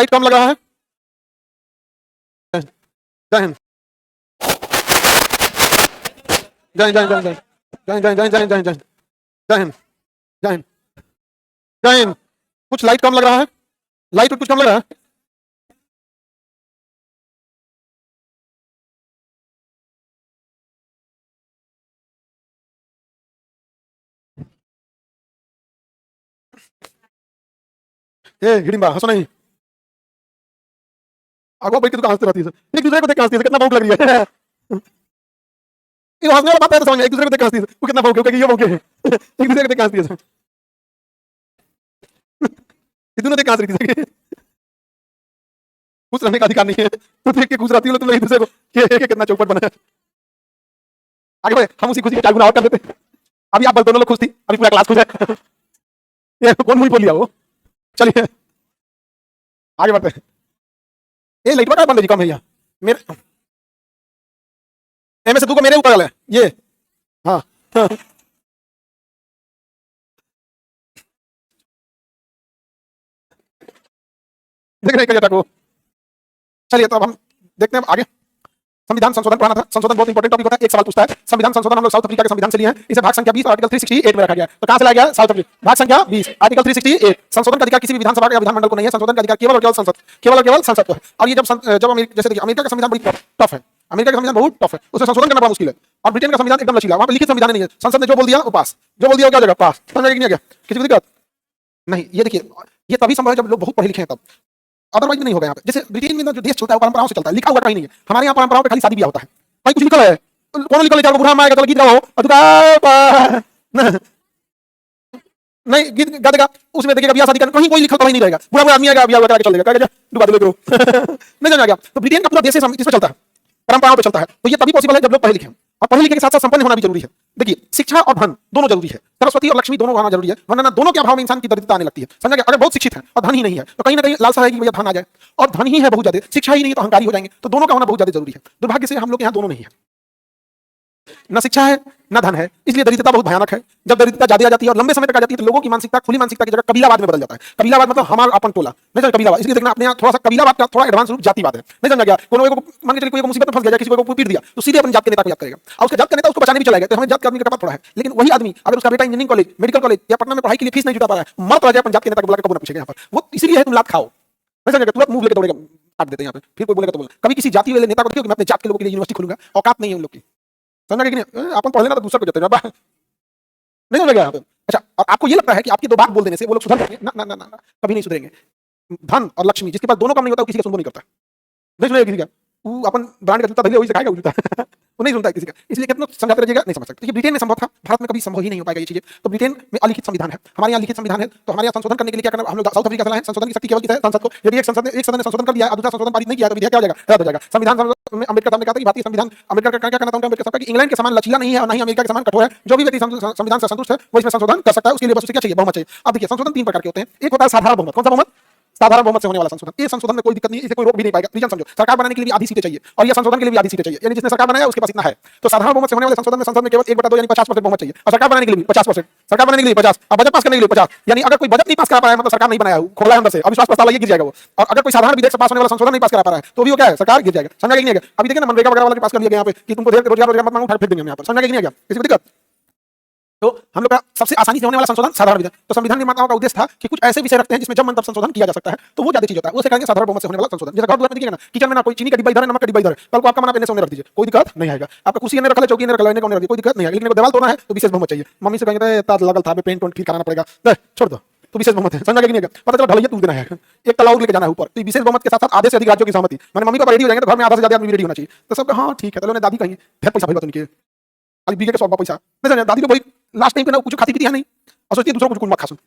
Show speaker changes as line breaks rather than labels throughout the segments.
Light कम लग रहा है। जय हिंद, जय जय जय जय जय जय जय जय जय जय जय हिंद, जय हिंद, जय हिंद। कुछ लाइट कम लग रहा है, लाइट कुछ कम लग रहा है। ए हिडिंबा हंसो नहीं, आगो बैठ के तो हंसते रहती है, एक दूसरे को देख के हंसती है, कितना भूख लग रही है। ये हंसने वाला बात है तो समझ, एक दूसरे को देख के हंसती है, वो कितना भूख है, ये भूख है। एक दूसरे को देख के हंसती है, दोनों देख के हंस रही थी। खुश रहने का अधिकार नहीं है, तो देख के खुश रहती हो तुम एक दूसरे को, ये कितना चौपट बना है। आगे बढ़े, हम उसी खुशी के चार गुना और कर देते। अभी आप दोनों लोग खुश थी, अभी पूरा क्लास खुश है। ये कौन मुझे बोल लिया वो। चलिए आगे बढ़ते हैं। ये लाइट बटा बंद जी कम है यहाँ मेरे, एम से 2 को मेरे ऊपर है ये। हाँ हाँ। देख रहे हैं को। चलिए तो अब हम देखते हैं आगे। संविधान संशोधन पढ़ाना था, संशोधन बहुत इंपॉर्टेंट टॉपिक होता है। एक सवाल पूछता है संविधान संशोधन हम लोग साउथ अफ्रीका के संविधान से लिए हैं, इसे भाग संख्या 20 और आर्टिकल 368 में रखा गया। तो कहां से लाया गया? South Africa. भाग संख्या 20 आर्टिकल 368। संशोधन का अधिकार किसी भी विधानसभा या विधानमंडल को नहीं है, संशोधन का अधिकार केवल और केवल संसद, केवल और केवल संसद को है। और ये जब जैसे देखिए अमेरिका का संविधान बड़ी टफ है, अमेरिका का संविधान बहुत टफ है, उसे संशोधन करना बहुत मुश्किल है। और ब्रिटेन का संविधान एकदम लचीला, वहां पर लिखित संविधान नहीं है, संसद ने जो बोल दिया वो पास, जो बोल दिया क्या जगह पास। समझ में नहीं आ गया? किसी को दिक्कत नहीं। ये देखिए ये तभी संभव है जब लोग बहुत पढ़े लिखे हैं तब, अदरवाइज नहीं होगा। यहाँ पे जैसे ब्रिटेन में जो देश चलता है परंपराओं से चलता है, लिखा हुआ कहीं नहीं है। हमारे यहाँ परंपराओं पे खाली शादी ब्याह होता है, भाई कुछ निकल है, कौन निकल चार बुढ़ा माएगा तो गीत गाओ नहीं, गीत गा देगा उसमें देखिएगा ब्याह शादी करना, कहीं कोई लिखा तो नहीं रहेगा। बुढ़ा आदमी आएगा ब्याह करके चल देगा, क्या डुबा दो नहीं समझ आ गया। तो ब्रिटेन का पूरा देश इसमें चलता है, परंपराओं पे चलता है। तो ये तभी पॉसिबल है जब लोग पढ़े लिखे हैं, और पढ़े लिखे के साथ साथ संपन्न होना भी जरूरी है। देखिए शिक्षा और धन दोनों जरूरी है, सरस्वती और लक्ष्मी दोनों होना जरूरी है, वरना दोनों के अभाव में इंसान की दरिद्रता आने लगती है। समझा गया? अगर बहुत शिक्षित है और धन ही नहीं है तो कहीं ना कहीं लालसा है कि भैया धन आ जाए, और धन ही है बहुत ज्यादा, शिक्षा ही नहीं है तो अहंकारी हो जाएंगे। तो दोनों का होना बहुत ज्यादा जरूरी है। दुर्भाग्य से हम लोग यहाँ दोनों नहीं है, न शिक्षा है न धन है, इसलिए दरिद्रता बहुत भयानक है। जब दरिद्रता ज्यादा आ जाती है और लंबे समय तक आ जाती है तो लोगों की मानसिकता खुली मानसिकता की जगह कबीलावाद में बदल जाता है। कबीलावाद मतलब हमारा अपन टोला, नहीं समझ कबीलावाद। इसलिए देखना अपने यहाँ थोड़ा सा कबीलावाद का थोड़ा एडवांस रूप जातिवाद है, नहीं समझा गया? कोनो को मान के चलिए कोई मुसीबत में फंस गया, किसी को पीट दिया तो सीधे अपने जात के नेता को याद करेगा, और उसके जात का नेता उसको बचाने भी चला गया। तो हमें जात के आदमी का कपात थोड़ा है, लेकिन वही आदमी अगर उसका बेटा इंजीनियरिंग कॉलेज, मेडिकल कॉलेज या पटना में पढ़ाई के लिए फीस नहीं जुटा पा रहा है, मर तो जाए अपन जात के नेता को बुला के कबूल पूछेगा यहाँ पर। वो इसीलिए है तुम लात खाओ, नहीं समझा? तुरंत मुंह लेके दौड़ेगा, काट देते हैं यहाँ पे। फिर कोई बोलेगा तो बोला, कभी किसी जाति वाले नेता को देखियो कि मैं अपने जात के लोगों के लिए यूनिवर्सिटी खोलूंगा, औकात नहीं है उन लोग की। समझा कि नहीं? अपन पढ़ लेना तो दूसरा को जाते हैं, नहीं समझ गया यहाँ पे। अच्छा, और आपको ये लगता है कि आपकी दो बात बोल देने से वो लोग सुधर जाएंगे? ना ना ना ना, कभी नहीं सुधरेंगे। धन और लक्ष्मी जिसके पास दोनों काम नहीं होता वो किसी का सुनबो नहीं करता, नहीं सुनेगा किसी का। वो अपन ब्रांड का जूता धरिए वही से खाएगा वो जूता वो नहीं सुनता है किसी का। इसलिए कितना समझाते रहिएगा नहीं समझ सकते। ब्रिटेन में संभव था, भारत में कभी संभव ही नहीं हो पाएगा ये चीजें। तो ब्रिटेन में अलिखित संविधान है, हमारे यहाँ लिखित संविधान है। तो हमारे यहाँ संशोधन करने के लिए क्या करना, हम लोग साउथ अफ्रीका से लाए हैं। संशोधन की शक्ति केवल किसकी है? संसद को। यदि एक सदन ने संशोधन कर दिया और दूसरा संशोधन पारित नहीं किया तो विधेयक क्या हो जाएगा? रद्द हो जाएगा। संविधान में अम्बेडकर साहब ने कहा था कि भारतीय संविधान अम्बेडकर का क्या कहना था उनका, अम्बेडकर साहब का कि इंग्लैंड के समान लचीला नहीं है और नहीं अमेरिका के समान कठोर है। जो भी व्यक्ति संविधान से संतुष्ट है वो इसमें संशोधन कर सकता है, उसके लिए बस उसे क्या चाहिए? बहुमत चाहिए। अब देखिए संशोधन 3 प्रकार के होते हैं। एक होता है साधारण बहुमत। कौन सा बहुमत? साधारण बहुमत से होने वाला संशोधन। ये संशोधन में कोई दिक्कत नहीं है, इसे कोई रोक भी नहीं पाएगा। रीजन समझो, सरकार बनाने के लिए भी आधी सीटें चाहिए और ये संशोधन के लिए भी आधी सीटें चाहिए, यानी जिसने सरकार बनाया उसके पास इतना है। तो साधारण बहुमत से होने वाले संशोधन में संसद में केवल 1/2 यानी 50% बहुमत चाहिए, और सरकार बनाने के लिए भी 50%, सरकार बनाने के लिए 50, और बजट पास करने के लिए 50। यानी अगर कोई बजट नहीं पास करा पा रहा है मतलब सरकार नहीं बनाया, खोला है अंदर से, अविश्वास प्रस्ताव लाइए गिर जाएगा वो। और अगर कोई साधारण विधेयक से पास होने वाला संशोधन नहीं पास करा पा रहा है तो भी वो क्या है? सरकार गिर जाएगा। समझा कि नहीं? अभी देखिए ना मनरेगा वगैरह वाला पास कर लिया गया यहाँ पे कि तुमको रोजगार मत मांगो, फेंक देंगे यहाँ पर। समझा कि नहीं? किसी को दिक्कत? तो हम लोग का सबसे आसानी से होने वाला संशोधन साधारण विधेयक। तो संविधान निर्माताओं का उद्देश्य था कि कुछ ऐसे विषय रखते हैं जिसमें जब मन तब संशोधन किया जा सकता है, तो वो ज्यादा चीज होता है, वो से करेंगे साधारण बहुमत से होने वाला संशोधन। जैसे घर द्वार में देखिएगा ना, किचन में ना कोई चीनी का डिब्बा इधर है, नमक का डिब्बा इधर है, कल को आपका मना पहले से होने रख दीजिए, कोई दिक्कत नहीं आएगा। आपका कुर्सी ने रखा है, चौकी ने रखा है, कोई दिक्कत नहीं है। लेकिन दीवार तोड़ना है तो विशेष बहुमत चाहिए। मम्मी से कहेंगे लगल था पेंट वेंट फिर कराना पड़ेगा, छोड़ दो, तो विशेष बहुमत है। समझा कि नहीं? पता चला ढलैया तूल देना है, एक तलाव लेके जाना है ऊपर, तो विशेष बहुमत के साथ साथ आधे से अधिक राज्यों की सहमति। मैंने मम्मी पापा रेडी हो जाएंगे तो घर में आधा से ज्यादा आदमी रेडी होना चाहिए। तो सब हाँ ठीक है, तो दादी कहेंगे ढेर पैसा भाई तुमके अभी बीगे के 100 पैसा नहीं समझा। दादी को भाई लास्ट टाइम पे ना कुछ खाती पीती है नहीं, और सोचती है दूसरों को कुछ मत खा सुन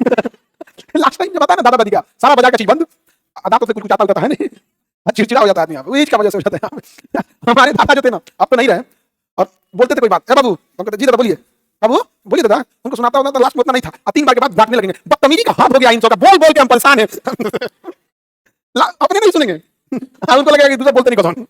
लास्ट टाइम जब बताया ना दादा दादी का सारा बाजार का चीज बंद, दादा तो कुछ आता होता है नहीं, चिड़चिड़ा हो जाता है आदमी। वो एज का वजह से हो जाता है। हमारे दादा जो थे ना अब तो नहीं रहे, और बोलते थे कोई बात, बाबू जी दादा बोलिए, बाबू बोलिए दादा, उनको सुनाता होता तो लास्ट में उतना नहीं था। 3 बार के बाद डांटने लगेंगे, बदतमीजी का हाथ हो गया इन सबका, बोल बोल के हम परेशान हैं अपने नहीं सुनेंगे। उनको लगेगा कि दूसरा बोलते नहीं कौन।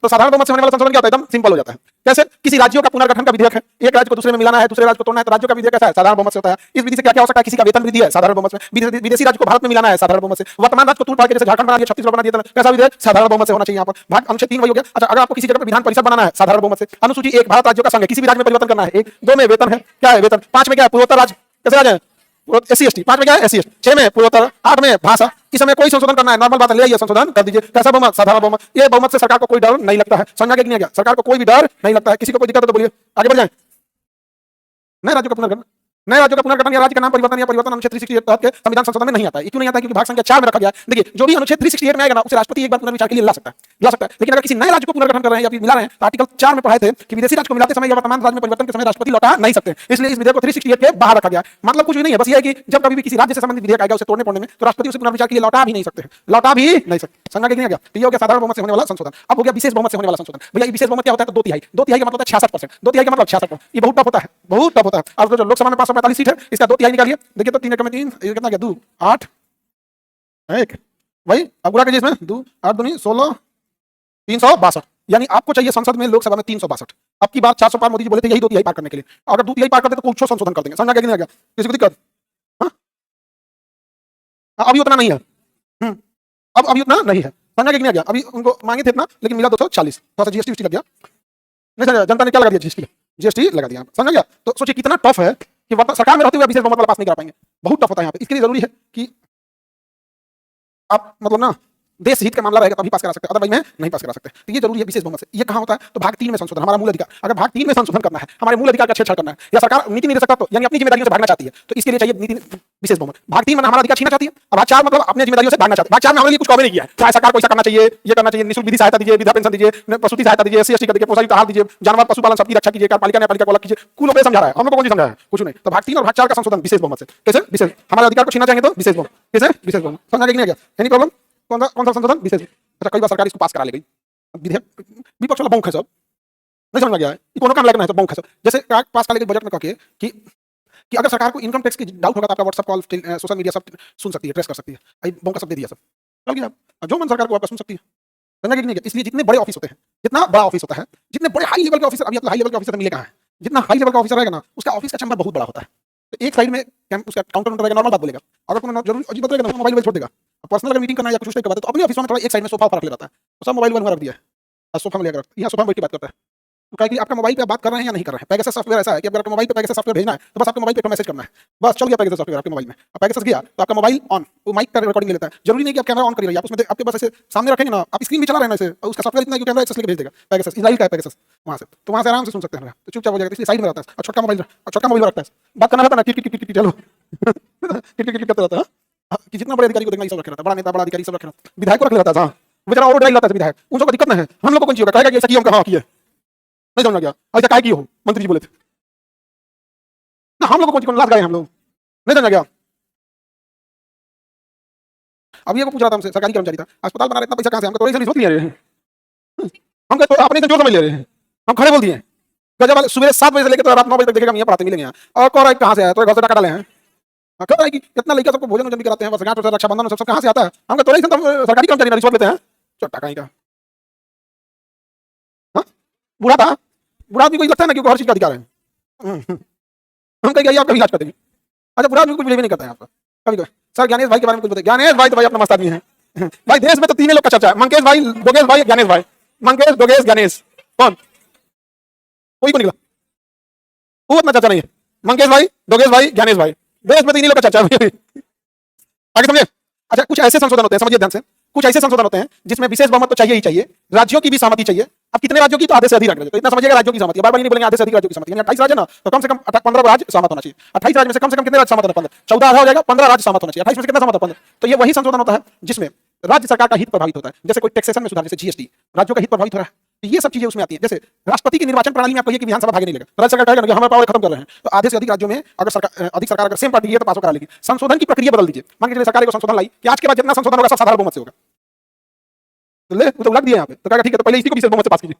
तो साधारण बहुमत से होने वाला संशोधन क्या होता है? एकदम सिंपल हो जाता है। कैसे? किसी राज्यों का पुनर्गठन का विधेयक है, एक राज्य को दूसरे में मिलाना है, दूसरे राज्य को तोड़ना है, तो राज्यों का विधेयक कैसा है? साधारण बहुमत से होता है। इस विधि से क्या क्या हो सकता है? किसी का वेतन वृद्धि है, साधारण बहुमत में। विदेशी राज्य को भारत में मिलाना है, साधारण बहुमत से। वर्तमान राज्य को तोड़ फाड़ के जैसे झारखंड बना दिया, छत्तीसगढ़ बना दिया, कैसा विधेयक? साधारण बहुमत से होना चाहिए। यहाँ पर भाग अनुच्छेद 3 वही हो गया। अच्छा, अगर आपको किसी जगह पर विधान परिषद बनाना है, साधारण बहुमत से। अनुसूची 1 भारत राज्यों का संघ है, किसी भी राज्य में परिवर्तन करना है। 1 2 में वेतन है, क्या है? वेतन। 5 में क्या है? पूर्वोत्तर राज्य, कैसे राज्य है? SC ST. 5 में क्या है? SC ST. 6 में पूर्वोत्तर। 8 में भाषा। इस समय कोई संशोधन करना है, नॉर्मल बात है, ले आइए संशोधन कर दीजिए। कैसा बहुमत? साधारण बहुमत। ये बहुमत से सरकार को कोई डर नहीं लगता है। समझा कि नहीं गया? सरकार को कोई भी डर नहीं लगता है। किसी को कोई दिक्कत हो तो बोलिए, आगे बढ़ जाए। नए राज्यों का पुनर्गठन, नए राज्यों का पुनर्गठन या राज्य का नाम परिवर्तन या परिवर्तन अनुच्छेद 368 तहत के संविधान संशोधन में नहीं आता है। क्यों नहीं आता है? क्योंकि भाग संख्या 4 में रखा गया है। देखिए, जो भी अनुच्छेद 368 में आएगा ना, उसे राष्ट्रपति एक बार पुनर्विचार के लिए ला सकता है। लेकिन अगर किसी नए राज्य को पुनर्गठन कर रहे हैं या फिर मिला रहे हैं, तो आर्टिकल 4 में पढ़ाए थे कि विदेशी राज्य को मिलाते समय या वर्तमान राज्य में परिवर्तन के समय राष्ट्रपति लौटा नहीं सकते। इसलिए इस विधेयक को 368 के बाहर रखा गया। मतलब कुछ भी नहीं है, बस ये है कि जब कभी भी किसी राज्य से संबंधित विधेयक आएगा, उसे तोड़ने पड़ने में, तो राष्ट्रपति उसे पुनर्विचार के लिए लौटा भी नहीं सकते, लौटा भी नहीं सकते। समझा कि नहीं गया? तो ये हो गया साधारण बहुमत से होने वाला संशोधन। अब हो गया विशेष बहुमत से होने वाला संशोधन। भैया विशेष बहुमत क्या होता है? तो 2 तिहाई। 2 तिहाई का मतलब होता है 66%। 2 तिहाई का मतलब 66%। ये बहुत टफ होता है, बहुत टफ होता है। अब जो लोकसभा में 545 सीट है, इसका 2 तिहाई निकालिए। देखिए तो 3 एकम में 3, ये कितना गया? 2 8 1 वही। अब गुणा कीजिए इसमें, 2 8 दूनी 16, 362। यानी आपको चाहिए संसद में, लोकसभा में 362। अब की बात 400 पार मोदी जी बोले थे यही 2 तिहाई पार करने के लिए। अगर 2 तिहाई पार करते तो कुछ संशोधन कर देंगे। समझा कि नहीं गया? किसी को दिक्कत? हाँ, अभी उतना नहीं है। अब अभी उतना नहीं है। समझा कि नहीं गया? अभी उनको मांगे थे इतना, लेकिन मिला 240। थोड़ा सा जीएसटी लग गया। नहीं समझा? जनता ने क्या लगा दिया? जीएसटी लगा दिया। समझ गया? तो सोचिए कितना टफ है कि सरकार में रहते हुए विशेष बहुमत वाला पास नहीं करा पाएंगे। बहुत टफ होता है यहाँ पे। इसके लिए जरूरी है कि आप मतलब ना देश हित का मामला रहेगा तभी पास करा सकते हैं, अदरवाइज में नहीं पास करा सकते। तो ये जरूरी है विशेष बहुमत से। ये कहाँ होता है? तो भाग 3 में संशोधन, हमारा मूल अधिकार। अगर भाग 3 में संशोधन करना है, हमारे मूल अधिकार का छेड़छाड़ करना है, या सरकार नीति निर्देशक तत्व यानी अपनी जिम्मेदारियों से भागना चाहती है, तो इसके लिए चाहिए नीति विशेष बहुमत। भाग 3 में हमारा अधिकार छीनना चाहती है, और भाग 4 मतलब अपनी जिम्मेदारियों से भागना चाहती है। भाग 4 में हमारे लिए कुछ कवर नहीं किया है। चाहे सरकार को ऐसा करना चाहिए, ये करना चाहिए, निःशुल्क विधि सहायता दीजिए, वृद्धा पेंशन दीजिए, प्रसूति सहायता दीजिए, एससी एसटी का देखिए, पोषायुक्त आहार दीजिए, जानवर पशुपालन सबकी रक्षा कीजिए, कार्यपालिका न्यायपालिका को अलग कीजिए। कुल पे समझा रहा है, हम लोग को कौन समझा है? कुछ नहीं। तो भाग 3 और भाग 4 का संशोधन विशेष बहुमत से। कैसे? विशेष हमारे अधिकार को छीनना चाहेंगे तो विशेष बहुमत। कैसे? विशेष बहुमत। समझा कि नहीं गया? Any problem? कौन सा संशोधन? विशेष। अच्छा, कई बार सरकार इसको पास करा ले गई। विधेयक विपक्ष वाला बौंख है सब, नहीं समझ में गया है? कोनो काम लगना है तो बौंख है सब। जैसे पास करा ले गई बजट में कह के कि अगर सरकार को इनकम टैक्स की डाउट होगा तो आपका व्हाट्सएप कॉल, सोशल मीडिया सब सुन सकती है, ट्रेस कर सकती है। आई बौंख सब दे दिया सब। चल गया, जो मन सरकार को आपका सुन सकती है। समझा कि नहीं? इसलिए जितने बड़े ऑफिस होते हैं, जितना बड़ा ऑफिस होता है, जितने बड़े हाई लेवल के ऑफिसर, अभी हाई लेवल के ऑफिसर मिले कहाँ है? जितना हाई लेवल का ऑफिसर रहेगा ना, उसका ऑफिस का चैम्बर बहुत बड़ा होता है। तो एक साइड में उसका काउंटर रहेगा, नॉर्मल बात बोलेगा। अगर तुम्हें जरूरी अजीब बात रहेगा ना, मोबाइल छोड़ देगा। पर्सनल अगर मीटिंग करना है या कुछ उसके बाद, तो अपने ऑफिस में थोड़ा एक साइड में सोफा रख लेता है, तो सब मोबाइल वगैरह रख दिया है, सोफा में लेकर यहाँ सोफा में बैठ के बात करता है। तो कहा कि आपका मोबाइल पे बात कर रहे हैं या नहीं कर रहे हैं। पेगासस सॉफ्टवेयर ऐसा है कि अगर आपके मोबाइल पे पेगासस सॉफ्टवेयर भेजना है, तो बस आपके मोबाइल पे मैसेज करना है, बस चल गया पेगासस सॉफ्टवेयर आपके मोबाइल में। अब पेगासस गया तो आपका मोबाइल ऑन, वो माइक का रिकॉर्डिंग ले लेता है। जरूरी नहीं कि आप कैमरा ऑन करिए, आप उसमें आपके बस ऐसे सामने रखेंगे ना, आप स्क्रीन भी चला रहे हैं ऐसे, उसका सॉफ्टवेयर इतना कि कैमरा एक्सेस लेके भेज देगा। पेगासस इजराइल का है पेगासस, वहां से तो वहां से आराम से सुन सकते हैं, तो चुपचाप हो जाएगा। इसलिए साइड में रहता है, और छोटा मोबाइल रखता है, बात करना रहता है ना, चलो करते रहता है कि जितना बड़े अधिकारी को देखना, ये सब रखे रहता है, बड़ा नेता, बड़ा अधिकारी सब रखे रहता है, विधायक को रख लेता है। बेचारा और ड्राइव लाता है विधायक, उनको दिक्कत नहीं है। हम लोग को कौन चाहिए? कहेगा कि ऐसा किया, हम कहा किया नहीं समझ गया, ऐसा काय की हो, मंत्री जी बोले थे ना, हम लोग को कौन लात गए, हम लोग नहीं समझ गया। अब ये को पूछ रहा था हमसे, सरकारी कर्मचारी था, अस्पताल बना रहे, इतना पैसा कहां से? हमको तो ऐसे रिश्वत ले रहे हैं, हम कहते अपने से जो समझ ले रहे हैं, हम खड़े बोल दिए। गजब वाले, सुबह 7 बजे से लेकर रात 9 बजे तक देखेगा मियां पढ़ाते मिलेंगे यहाँ, और कह रहा है कहां से आया, तो घर से टाका डाले हैं, कह रहा है कि इतना लड़का सबको भोजन भी कराते हैं, बस रक्षाबंधन सब कहां से आता है? हम कहते सरकारी कर्मचारी रिश्वत लेते हैं, छोटा कहीं का। बूढ़ा था, बूढ़ा आदमी को लगता है ना कि हर चीज का अधिकार है। हम कहेंगे आप कभी इलाज कर देंगे। अच्छा, बुरा आदमी कुछ बिलीव नहीं करता है आपका कभी कभी। सर ज्ञानेश भाई के बारे में कुछ बताइए। ज्ञानेश भाई तो भाई अपना मस्त आदमी है भाई। देश में तो 3 लोग का चर्चा है, मंकेश भाई, दोगेश भाई, ज्ञानेश भाई। मंकेश, दोगेश, ज्ञानेश, कौन? कोई को निकला, वो उतना चर्चा नहीं है। मंकेश भाई, दोगेश भाई, ज्ञानेश भाई, देश में 3 लोग का चर्चा है। आगे समझे। अच्छा, कुछ ऐसे संशोधन होते हैं, समझिए ध्यान से, कुछ ऐसे संशोधन होते हैं जिसमें विशेष बहुमत तो चाहिए ही चाहिए, राज्यों की भी सहमति चाहिए। अब कितने राज्यों की? तो आधे से अधिक राज्यों, तो इतना समझिएगा राज्यों की सहमति। बार बार नहीं बोलेंगे आधे से अधिक राज्यों की सहमति, 28 राज्य ना, तो कम से कम 15 राज्य सहमत होना चाहिए। 28 राज्य में से कम कितने राज्य सहमत होना? 15, 14 आधा हो जाएगा, 15 राज्य सहमत होना चाहिए। 28 में से कितना सहमत? 15। तो ये वही संशोधन होता है जिसमें राज्य सरकार का हित प्रभावित होता है, जैसे कोई टैक्सेशन में सुधार, जैसे जीएसटी, राज्यों का हित प्रभावित हो रहा है, तो ये सब चीजें उसमें आती है। जैसे राष्ट्रपति की निर्वाचन प्रणाली में आप कहिए कि विधानसभा भागे नहीं लेगा, राज्य सरकार कहेगा हमारा पावर खत्म कर रहे हैं, तो आधे से अधिक राज्यों में अगर सरकार अगर सेम पार्टी है तो पास करा लेगी। संशोधन की प्रक्रिया बदल दीजिए। मान लीजिए सरकार को संशोधन लाई कि आज के बाद जितना संशोधन होगा सब साधारण बहुमत से होगा, तो ले वो तो लग दिया यहाँ पे, तो कहेगा ठीक है, तो पहले इसी को विशेष बहुमत से पास कीजिए।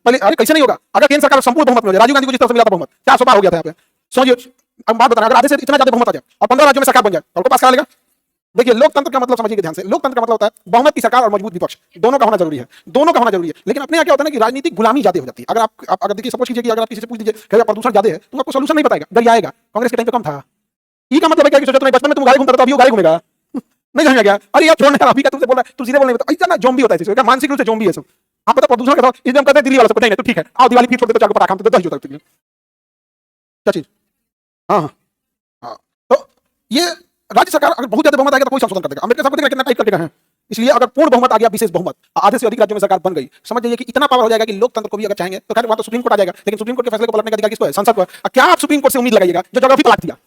पहले अरे कैसे नहीं होगा? अगर केंद्र सरकार संपूर्ण बहुमत में हो जाए, राजीव गांधी को जिस तरह से मिला था बहुमत, 400 पार हो गया था यहाँ पे। समझिए, अब बात बताना, अगर आधे से इतना ज्यादा बहुमत आ जाए और 15 राज्यों में सरकार बन जाए, तो पास करा लेगा? देखिए लोकतंत्र का मतलब समझिए ध्यान से, लोकतंत्र का मतलब होता है बहुमत की सरकार और मजबूत विपक्ष, दोनों का होना जरूरी है, दोनों का होना जरूरी है। लेकिन अपने यहाँ क्या होता है ना कि राजनीतिक गुलामी ज्यादा हो जाती है। अगर आप अगर देखिए सपोज कीजिए कि अगर आप किसी से पूछ दीजिए कि प्रदूषण ज्यादा है तो आपको सोल्यूशन नहीं बताएगा, डर आएगा। कांग्रेस के टाइम पे कम था। ई का मतलब है कि सोचो तुम्हें बचपन में तुम गाड़ी घूमता था, अभी वो गाड़ी घूमेगा नहीं समझ गया। अरे यार छोड़ना यार, अभी का तुमसे बोल रहा है, तू सीधे बोल नहीं बता, ऐसा ना ज़ॉम्बी होता है, मानसिक रूप से ज़ॉम्बी है सब। आप पता प्रदूषण का था इसलिए हम कहते हैं दिल्ली वाला सब, नहीं तो ठीक है आओ दिवाली फिर छोड़ देते, चार को पटाखा हम तो 10 होता है क्या चीज। हाँ हाँ हाँ। तो ये राज्य सरकार अगर बहुत ज्यादा बहुमत आएगा तो कोई संशोधन कर देगा। अमेरिका सबको कितना टाइप करके है, इसलिए अगर पूर्ण बहुमत आ गया, विशेष बहुमत, आधे से अधिक राज्यों में सरकार बन गई, समझ जाइए कि इतना पावर हो जाएगा कि लोकतंत्र को भी अगर चाहेंगे तो खैर वहां तो सुप्रीम कोर्ट आ जाएगा, लेकिन सुप्रीम कोर्ट के फैसले को पलटने का अधिकार किसको है? संसद को है। क्या आप सुप्रीम कोर्ट से उम्मीद लगाइएगा जो ज्योग्राफी पलट दिया,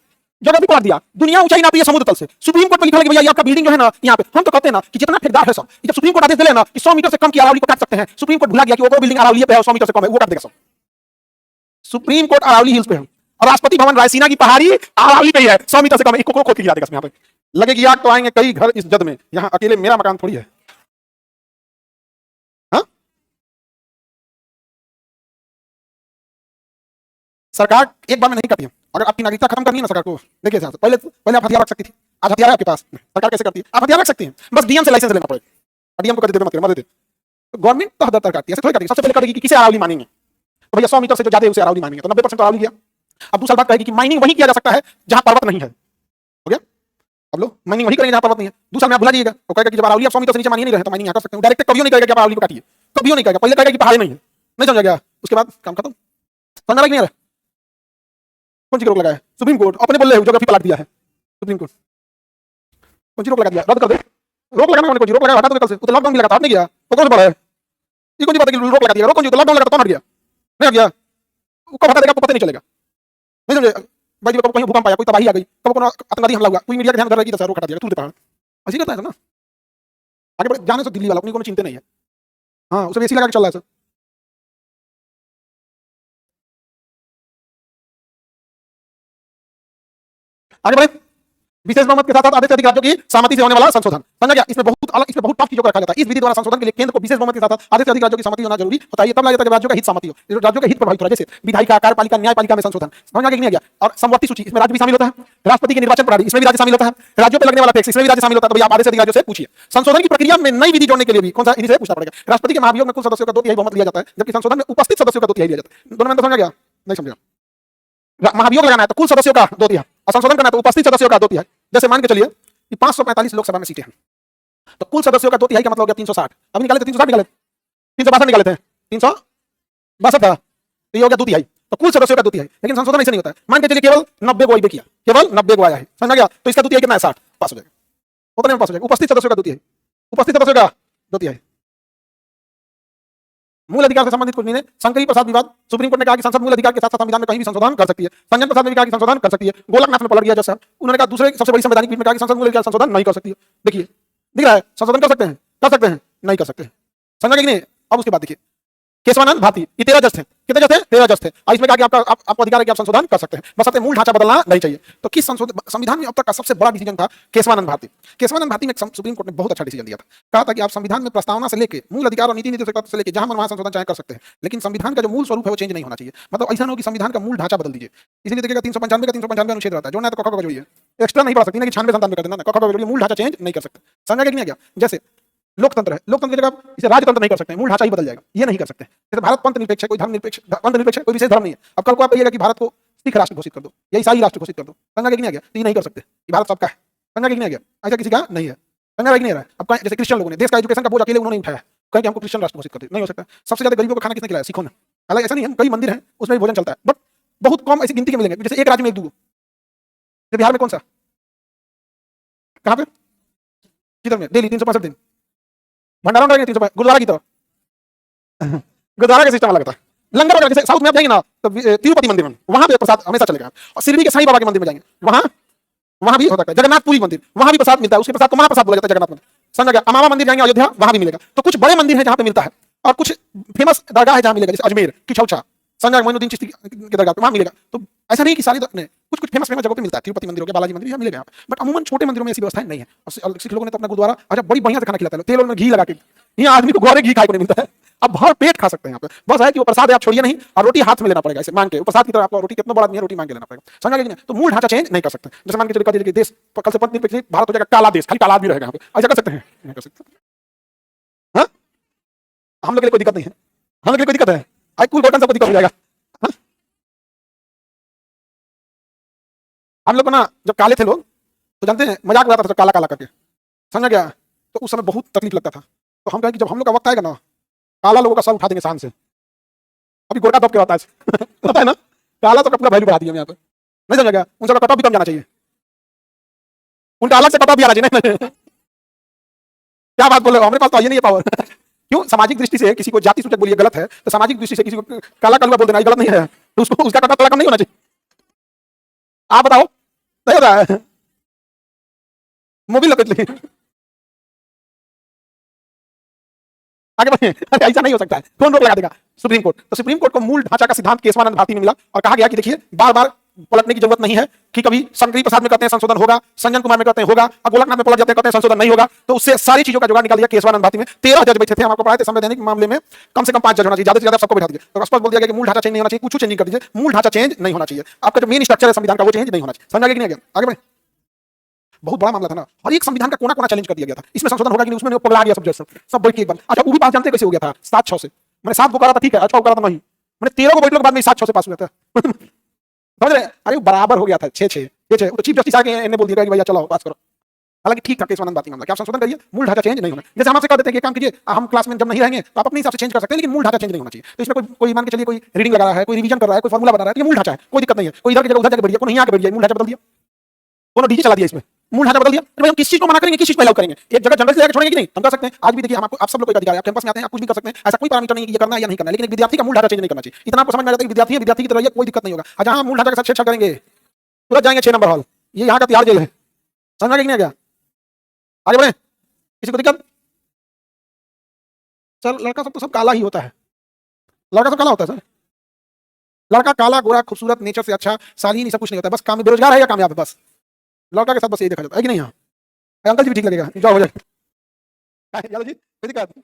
ज्योग्राफी पलट दिया, दुनिया ऊंचाई नापी है समुद्र तल से, सुप्रीम कोर्ट में लिखा है कि भैया आपका बिल्डिंग जो है ना यहाँ पे, हम तो कहते हैं ना कि जितना ठेकेदार है सब, जब सुप्रीम कोर्ट आदेश दे लेना कि 100 मीटर से कम की अरावली को काट सकते हैं, सुप्रीम कोर्ट भुला गया कि वो बिल्डिंग अरावली पे है 100 मीटर से कम है, वो काट देगा सब। सुप्रीम कोर्ट अरावली हिल्स पे है और राष्ट्रपति भवन रायसीना की पहाड़ी अरावली पे है, 100 मीटर से कम, एक को खोद के गिरा देगा यहाँ पे। लगेगी आग तो आएंगे कई घर इस जद में, यहाँ अकेले मेरा मकान थोड़ी है। हाँ सरकार एक बार में नहीं करती है। अगर आपकी नागरिकता खत्म करनी है ना सरकार को, देखिए पहले पहले आप हथियार रख सकती थी, आज हथियार है आपके पास, सरकार कैसे करती है? आप हथियार रख सकती हैं, बस डीएम से लाइसेंस लेना पड़ेगा। डीएम को कर देते मत देते, तो गवर्नमेंट तो हद तक करती है, ऐसे थोड़ी करती है। सबसे पहले करेगी कि किसे अरावली मानेंगे, तो भैया 100 मीटर से जो ज्यादा है उसे अरावली मानेंगे, तो 90% तो अरावली गया। अब दूसरा बात कहेगी कि माइनिंग वही किया जा सकता है जहां पर्वत नहीं है, हो गया। अब लोग माइनिंग वही करेंगे जहां पर्वत नहीं है। दूसरा मैं भुला जाइएगा, वो कहेगा कि जब अरावली आप 100 मीटर से नीचे मानिए नहीं रहे तो माइनिंग यहाँ कर सकते हैं। डायरेक्ट कभी नहीं कहेगा कि आप अरावली को काटिए, कभी नहीं कहेगा, पहले कहेगा कि पहाड़ नहीं है, नहीं समझा गया, उसके बाद काम खत्म। समझा नहीं आ रहा? कौन सी रोक लगाया? सुप्रीम कोर्ट अपने बोल रहे हो, ज्योग्राफी पलट दिया है सुप्रीम कोर्ट, कौन सी रोक लगा दिया? रद्द कर दे। रोक लगाना कौन सी रोक लगा, हटा दो कल से। तो लॉकडाउन भी लगा था, आपने किया तो कौन सा बड़ा है? ये कौन सी बात है कि रोक लगा दिया? रोक कौन सी? तो लॉकडाउन लगा तो कौन हट गया? नहीं हट गया, कब हटा देगा आपको पता नहीं चलेगा, नहीं समझे भाई जी। कब कहीं भूकंप आया, कोई तबाही आ गई, कब कोनो आतंकवादी हमला हुआ, कोई मीडिया का ध्यान उधर रहेगी तो सर रोक हटा दिया, टूट पहाड़। ऐसे करता है ना आगे बढ़े जाने से। दिल्ली वाला अपनी कोनो चिंता नहीं है, हाँ उसे एसी लगा के चल रहा है सर। आगे बढ़े, विशेष बहुमत के साथ साथ आधे से अधिक राज्यों की सहमति से होने वाला संशोधन। समझा गया? इसमें बहुत अलग, इसमें बहुत टफ चीजों को रखा जाता है। इस विधि द्वारा संशोधन के लिए केंद्र को विशेष बहुमत के साथ साथ आधे से अधिक राज्यों की सहमति होना जरूरी होता है। ये तब लगा जाता है जब राज्यों का हित सहमति हो, जो राज्यों के हित प्रभावित हो रहा है, जैसे विधायिका, कार्यपालिका, न्यायपालिका में संशोधन। समझ आ गया कि नहीं गया? और समवर्ती सूची, इसमें राज्य भी शामिल होता है। राष्ट्रपति की निर्वाचन प्रणाली, इसमें भी राज्य शामिल होता है। राज्यों पर लगने वाला टैक्स, इसमें भी राज्य शामिल होता है। तो आप आधे से अधिक राज्यों से पूछिए। संशोधन की प्रक्रिया में नई विधि जोड़ने के लिए भी कौन सा इन्हीं से पूछना पड़ेगा। राष्ट्रपति के महाभियोग में कुल सदस्यों का 2/3 बहुमत लिया जाता है, जबकि संशोधन में उपस्थित सदस्यों का 2/3 लिया जाता है। दोनों में समझ गया? नहीं समझा? महाभियोग लगाना है तो कुल सदस्यों का 2/3 और संशोधन करना है तो उपस्थित सदस्यों का 2/3। जैसे मान के चलिए कि 545 लोकसभा में सीटें हैं, तो कुल सदस्यों का 2/3 का मतलब हो गया 360। अभी निकाले थे 360, निकाले 362 निकाले थे, 362 था, तो ये हो गया 2/3। तो कुल सदस्यों का 2/3। लेकिन संशोधन ऐसे नहीं होता है। मान के चलिए केवल 90 को किया, केवल 90 को आया है, समझ गया? तो इसका 2/3 कितना है? 60, पास हो जाएगा, उतने में पास हो जाएगा। उपस्थित सदस्यों का 2/3, उपस्थित सदस्यों का 2/3। मूल अधिकार से संबंधित कुछ निर्णय, शंकरी प्रसाद विवाद, सुप्रीम कोर्ट ने कहा कि संसद मूल अधिकार के साथ साथ संविधान में कहीं भी संशोधन कर सकती है। संजन प्रसाद ने भी कहा कि संशोधन कर सकती है। गोलकनाथ में पलट गया जज साहब, उन्होंने कहा दूसरे सबसे बड़ी संवैधानिक पीठ में कहा कि संसद मूल अधिकार संशोधन नहीं कर सकती है। देखिए दिख रहा है, संशोधन कर सकते हैं, कर सकते हैं, नहीं कर सकते हैं। समझा कि नहीं? अब उसके बाद देखिए केशवानंद भारती, ये 13 जज थे। कितने जज थे? 13 जज थे। और इसमें कहा कि आपको अधिकार है कि आप संशोधन कर सकते हैं, बशर्ते मूल ढांचा बदलना नहीं चाहिए। तो किस संविधान में अब तक का सबसे बड़ा डिसीजन था केशवानंद भारती। केशवानंद भारती में सुप्रीम कोर्ट ने बहुत अच्छा डिसीजन दिया था। कहा था कि आप संविधान में प्रस्तावना से लेकर मूल अधिकार और नीति निर्देशक से लेकर जहां मन वहां संशोधन चाहे कर सकते हैं, लेकिन संविधान का जो मूल स्वरूप है वो चेंज नहीं होना चाहिए। मतलब ऐसा ना हो कि संविधान का मूल ढांचा बदल दीजिए। इसलिए देखिएगा 395 का 395 अनुच्छेद रहता है, जो ना तो कखा जोड़िए, एक्स्ट्रा नहीं पढ़ सकती ना कि 96 97 कर देना, कखा जोड़िए, मूल ढांचा चेंज नहीं कर सकते। समझा कि नहीं गया? जैसे लोकतंत्र है, लोकतंत्र की जगह इसे राजतंत्र नहीं कर सकते, मूल ढांचा ही बदल जाएगा, ये नहीं कर सकते। जैसे भारत पंथ निरपेक्ष है, कोई धर्म निरपेक्ष, पंथ निरपेक्ष है, कोई विशेष धर्म नहीं है। अब कल को आप कहिएगा कि भारत को सिख राष्ट्र घोषित कर दो या ईसाई राष्ट्र घोषित कर दो, समझा कि नहीं गया? तो ये नहीं कर सकते, ये भारत सबका है। समझा कि नहीं गया? ऐसा किसी का नहीं है। समझा कि नहीं रहा? अब जैसे क्रिश्चियन लोगों ने देश का एजुकेशन का बोझ अकेले उन्होंने उठाया, कहें कि हमको क्रिश्चियन राष्ट्र घोषित कर दे, नहीं हो सकता। सबसे ज्यादा गरीबों को खाना किसने खिलाया? सिखों ने। हालांकि ऐसा नहीं है, कई मंदिर हैं उसमें भी भोजन चलता है, बट बहुत कम ऐसी गिनती के मिलेंगे। जैसे एक राज्य में 1-2, बिहार में कौन सा, कहाँ पे, किधर में? डेली 365 दिन भंडारा रहेंगे, 365 गुरुद्वारा की तरह गुरुद्वारा का सिस्टम अलग था। लंगर वगैरह जैसे साउथ में आप जाएंगे ना तो तिरुपति मंदिर में वहां पे प्रसाद हमेशा चलेगा। और शिरडी के साईं बाबा के मंदिर में जाएंगे, वहां भी होता है। जगन्नाथपुरी मंदिर, वहां भी प्रसाद मिलता है, उसके प्रसाद को महाप्रसाद बोला जाता है जगन्नाथ मंदिर। समझ गया? अमामा मंदिर जाएंगे अयोध्या, वहां भी मिलेगा। तो कुछ बड़े मंदिर है जहां पे मिलता है और कुछ फेमस दरगाह है जहां मिलेगा, जैसे अजमेर की छौछा, समझा, मोइनुद्दीन चिश्ती की दरगाह पे वहां मिलेगा। तो ऐसा नहीं कि सारी कुछ फेमस जगह पे मिलता है, तिरुपति मंदिर हो गया, बालाजी मंदिर मिलेगा यहाँ पे। बट अमूमन छोटे मंदिरों में ऐसी व्यवस्था नहीं है। और सिख लोगों ने तो अपना गुरुद्वारा अच्छा बड़ी बढ़िया से खाना खिलाता है, तेल और में घी लगा के। यहाँ आदमी को घोड़े घी खाए को नहीं मिलता है, आप भर पेट खा सकते हैं यहाँ पे। बस है कि वो प्रसाद है, आप छोड़िए नहीं, और रोटी हाथ में लेना पड़ेगा इसे मांग के। प्रसाद की तरह आपको रोटी कितना बड़ा आदमी है, रोटी मांग के लेना पड़ेगा, समझ गए कि नहीं? तो मूल ढांचा चेंज नहीं कर सकते। जैसे मान के चलिए कह देश कल से 5 दिन पहले भारत हो जाएगा काला देश, खाली काला आदमी रहेगा यहाँ पे, ऐसा कर सकते हैं? नहीं कर सकते। हाँ, हम लोग के लिए कोई दिक्कत नहीं है, हम लोग के लिए कोई दिक्कत है? आई कुल बटन सबको दिक्कत हो जाएगा। हाँ? हम लोग को ना जब काले थे लोग तो जानते हैं मजाक उड़ाता था काला काला करके, समझ गया? तो उस समय बहुत तकलीफ लगता था। तो हम कहें कि जब हम लोग का वक्त आएगा ना, काला लोगों का सर उठा देंगे शान से। अभी गोरका दब के आता है पता है ना, काला तो अपना वैल्यू बढ़ा दिया यहाँ पे, नहीं समझ गया? उन सबका कटऑफ भी कम जाना चाहिए, उनका अलग से कटऑफ भी आना चाहिए। नहीं क्या बात बोल रहे हो, हमारे पास तो ये नहीं है पावर। क्यों? सामाजिक दृष्टि से किसी को जाति सूचक बोलिए गलत है, तो सामाजिक दृष्टि से किसी को काला कलुआ बोल देना गलत नहीं है, तो उसको उसका कटऑफ थोड़ा कम नहीं होना चाहिए? आप बताओ, नहीं होता है? मोबिल लपेट ली, आगे बढ़े। अरे ऐसा नहीं हो सकता है, कौन रोक लगा देगा? Supreme court. तो सुप्रीम कोर्ट को मूल ढांचा का सिद्धांत केशवानंद भारती में मिला और कहा गया कि देखिए बार बार पलटने की जरूरत नहीं है, कि कभी शंकरी प्रसाद में कहते हैं संशोधन होगा, संजन कुमार में कहते हैं होगा, और गोलकनाथ में पलट जाते हैं कहते हैं संशोधन नहीं होगा। तो उससे सारी चीजों का जुगाड़ निकाल दिया केशवानंद भारती में। 13 जज बैठे थे, हम आपको पढ़ाए थे संवैधानिक मामले में कम से कम 5 जज होना चाहिए, ज्यादा से ज्यादा सबको बैठा दीजिए। तो स्पष्ट बोल दिया गया कि मूल ढांचा चेंज नहीं होना चाहिए, कुछ चेंज नहीं कर दीजिए, मूल ढांचा चेंज नहीं होना चाहिए, आपका जो मेन स्ट्रक्चर है संविधान का वो चेंज नहीं होना चाहिए। समझ आ गया कि नहीं? आगे बढ़े। बहुत बड़ा मामला था ना, और एक संविधान का कोना कोना चैलेंज कर दिया गया था, इसमें संशोधन होगा कि नहीं, उसमें पगला गया सब जज सब बैठ के एक बार। अच्छा वो भी बात जानते कैसे हो गया था? 7-6 से। मैंने 7 को करा था, ठीक है, 6 को करा था नहीं, मैंने 13 को बैठने के बाद में 7-6 से पास हुआ था। समझ रहे? अरे बराबर हो गया था 6-6। तो चीफ जस्टिस आके ने बोल दिया कि भैया चलो पास करो। हालांकि ठीक था केशवानंद भारती मामला, क्या आप संशोधन करिए, मूल ढांचा चेंज नहीं होना। जैसे हम आपसे कह देते हैं कि काम कीजिए, हम क्लास में जब नहीं रहेंगे तो आप अपने हिसाब से चेंज कर सकते हैं, लेकिन मूल ढांचा चेंज नहीं होना चाहिए। तो इसमें कोई मान के चलिए कोई रीडिंग लगा रहा है, कोई रिवीजन कर रहा है, कोई फॉर्मूला बना रहा है, तो ये मूल ढांचा है, कोई दिक्कत नहीं है। कोई इधर की जगह उधर जाकर बैठ गया, कोई यहाँ आके बैठ गया, मूल ढांचा बदल दिया, दोनों डीजे चला दिया, इसमें मूल ढांचा बदल दिया। तो हम किस चीज को मना करेंगे, किस चीज को अलाउ करेंगे? एक जगह जनरल से लेकर छोड़ेंगे कि नहीं? हम कर सकते हैं। आज भी देखिए हम आपको, आप सब लोग को अधिकार है, आप कैंपस में आते हैं, आप कुछ भी कर सकते हैं, ऐसा कोई पैरामीटर नहीं है कि ये करना है या नहीं करना है, लेकिन एक विद्यार्थी का मूल ढांचा चेंज नहीं करना चाहिए। इतना आपको समझ में आ जाता है कि विद्यार्थी है, विद्यार्थी की तरह कोई दिक्कत नहीं होगा। जहां मूल ढांचा के साथ छेड़छाड़ करेंगे तुरंत जाएंगे 6 नंबर हॉल, ये यहाँ का तिहाड़ जेल है। समझ में नहीं आ गया? आगे बढ़े, किसी को दिक्कत? सर लड़का सब तो सब काला ही होता है, लड़का सब काला होता है सर, लड़का काला गोरा खूबसूरत नेचर से अच्छा शालीन ये सब कुछ नहीं होता है, बस काम बेरोजगार है या कामयाब है, बस लड़का के साथ बस यही देखा जाता है कि नहीं? यहाँ अंकल जी भी ठीक लगेगा, जाओ हो जाए यादव जी, कोई दिक्कत?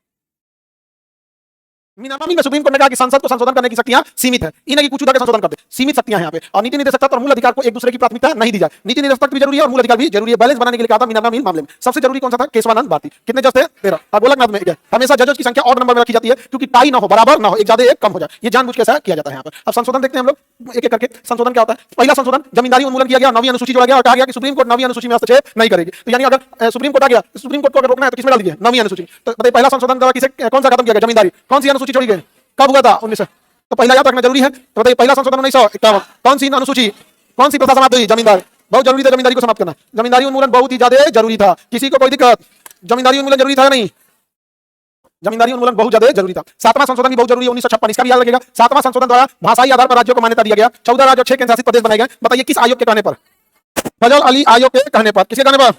मीनामा में सुप्रीम कोर्ट ने कहा कि संसद को संशोधन करने की शक्तियां सीमित है, इन की कुछ उधर के संशोधन कर दे, सीमित शक्तियां हैं यहाँ पे, और नीति निदेशक और मूल अधिकार को एक दूसरे की प्राथमिकता नहीं दी जाए। नीति निदेशक भी जरूरी है और मूल अधिकार भी जरूरी है, बैलेंस बनाने के लिए कहा था मीनामा मील मामले में। सबसे जरूरी कौन सा था? केशवानंद भारती। कितने जज थे? 13। और गोलकनाथ में 11। हमेशा जजों की संख्या ऑड नंबर में रखी जाती है, क्योंकि टाई ना हो, बराबर ना हो, एक ज्यादा एक कम हो जाए, ये जानबूझ के ऐसा किया जाता है यहाँ पर। अब संशोधन देखते हैं हम लोग एक एक करके। संशोधन क्या होता है? पहला संशोधन जमींदारी उन्मूलन किया गया, 9वीं अनुसूची जोड़ा गया और कहा गया कि सुप्रीम कोर्ट 9वीं अनुसूची में हस्तक्षेप नहीं करेगी। तो यानी अगर सुप्रीम कोर्ट आ गया, सुप्रीम कोर्ट को अगर रोकना है तो किसमें डाल दीजिए? 9वीं अनुसूची। तो बताइए पहला संशोधन द्वारा किसे कौन सा खत्म किया गया? जमींदारी। कौन सी अनुसूची छोड़ी गई? कब हुआ था? 1900। तो पहला याद रखना जरूरी है। तो बताइए पहला संशोधन 1951। कौन सी अनुसूची, कौन सी प्रथा समाप्त हुई? जमींदार। बहुत जरूरी था जमींदारी को समाप्त करना, जमींदारी उन्मूलन बहुत ही ज्यादा जरूरी था। किसी को कोई दिक्कत? जमींदारी उन्मूलन जरूरी था या नहीं? जमींदारी उन्मूलन बहुत ज्यादा जरूरी था। 7वां संशोधन भी बहुत जरूरी है, 1956, इसका भी याद रखिएगा। 7वां संशोधन द्वारा भाषाई आधार पर राज्यों को मान्यता दिया गया, 14 राज्य और 6 केंद्र शासित प्रदेश बनाए गए। बताइए किस आयोग के कहने पर? फजल अली आयोग के कहने पर। किसके कहने पर?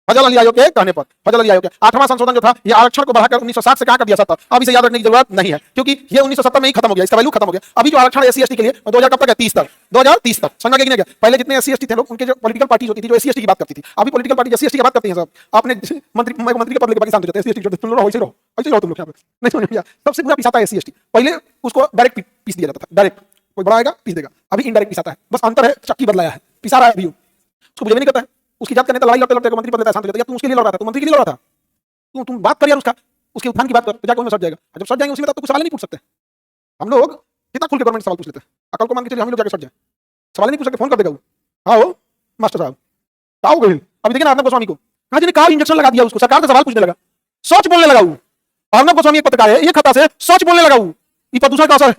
फजल अली आयोग के कहने पर, फजल अली आयोग के। 8वां संशोधन जो था ये आरक्षण को बढ़ाकर 1960 से कहां कर दिया 70। अब इसे याद रखने की जरूरत नहीं है, क्योंकि ये 1970 में ही खत्म हो गया, इसका वैल्यू खत्म हो गया। अभी जो आरक्षण एससी एसटी के लिए 2000 कब तक है? 30 तक, 2030 तक। समझ गया कि नहीं? पहले जितने एससी एसटी थे लोग, उनके जो पॉलिटिकल पार्टीज होती थी जो एससी एसटी की बात करती थी, अभी पॉलिटिकल पार्टी एससी एसटी की बात करती है सब। आपने मंत्री के पद लेके पाकिस्तान जाते हैं, एससी एसटी तुम लोग ऐसे रहो, ऐसे रहो तुम लोग यहाँ पे, नहीं समझ में? सबसे बुरा पिसाता है एससी एसटी। पहले उसको डायरेक्ट पीस दिया जाता था, डायरेक्ट कोई बड़ा आएगा पीस देगा। अभी इनडायरेक्ट पिसाता है, बस अंतर है चक्की बदलाया है, पिसा रहा है अभी उसको बुझे नहीं करता है। उसकी जात करने तो लड़ाई लड़ते लड़ते मंत्री पद लेता है, शांत हो जाता है। तू उसके लिए लड़ रहा था, तू मंत्री के लिए लड़ रहा था, तुम बात कर यार उसका, उसके उत्थान की बात कर, तो जाकर उनमें सट जाएगा। जब सट जाएंगे उसी में तब तो कुछ सवाल नहीं पूछ सकते। हम लोग कितना खुल के गवर्नमेंट सवाल पूछ लेते हैं, अकल को मान के चलिए हम लोग जाकर सट जाए, सवाल नहीं पूछ सकते, फोन कर देगा वो, हाँ हो मास्टर साहब क्या हो गए? अभी देखिए ना अर्नब गोस्वामी को, कहा जी ने कहा इंजेक्शन लगा दिया उसको, सरकार से सवाल पूछने लगा, सच बोलने लगा वो। अर्नब गोस्वामी एक पत्रकार है, एक खता से सच बोलने लगा वो, ये प्रदूषण का असर है,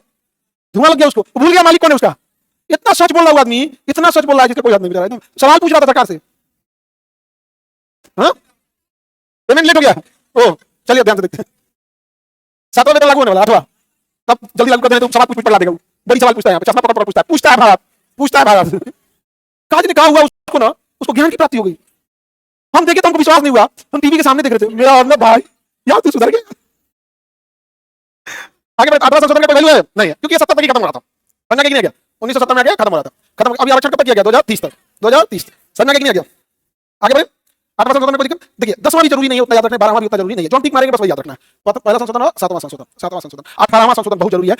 धुआं लग गया उसको, भूल गया मालिक कौन है उसका। इतना सच बोल रहा हुआ आदमी, इतना सच बोल रहा है जिसका कोई हाथ नहीं बिता रहा, सवाल पूछ रहा था सरकार से। हाँ पेमेंट लेट हो गया, ओ चलिए ध्यान से देखते हैं। 7वां वेतन लागू होने वाला, 8वां, तब जल्दी लागू कर दें तो सवाल पूछ पड़ ला देगा। बड़ी सवाल पूछता है यहाँ पे, चश्मा पकड़ पूछता है, पूछता है भारत, पूछता है भारत। कहा जी ने कहा हुआ उसको ना, उसको ज्ञान की प्राप्ति हो गई। हम देखे तो हमको विश्वास नहीं हुआ, हम टीवी के सामने देख रहे थे, मेरा अर्नब भाई यार तू सुधर गया। आगे बढ़े, 8वां संशोधन का कोई वैल्यू है नहीं है, क्योंकि ये 70 तक ही खत्म हो रहा था। समझ गया कि नहीं गया? 1970 में आ गया, खत्म हो रहा था, खत्म। अभी आरक्षण कब तक किया गया? 2030 तक, 2030। समझ गया कि नहीं गया? आगे बढ़े, 8वां संशोधन में कोई दिक्कत? देखिए 10वां भी जरूरी नहीं है उतना याद रखना, 12वां भी उतना जरूरी नहीं है, जो हम टिक मारेंगे बस वही याद रखना है। तो पहला संशोधन और 7वां संशोधन, 7वां संशोधन, 18वां संशोधन बहुत जरूरी है।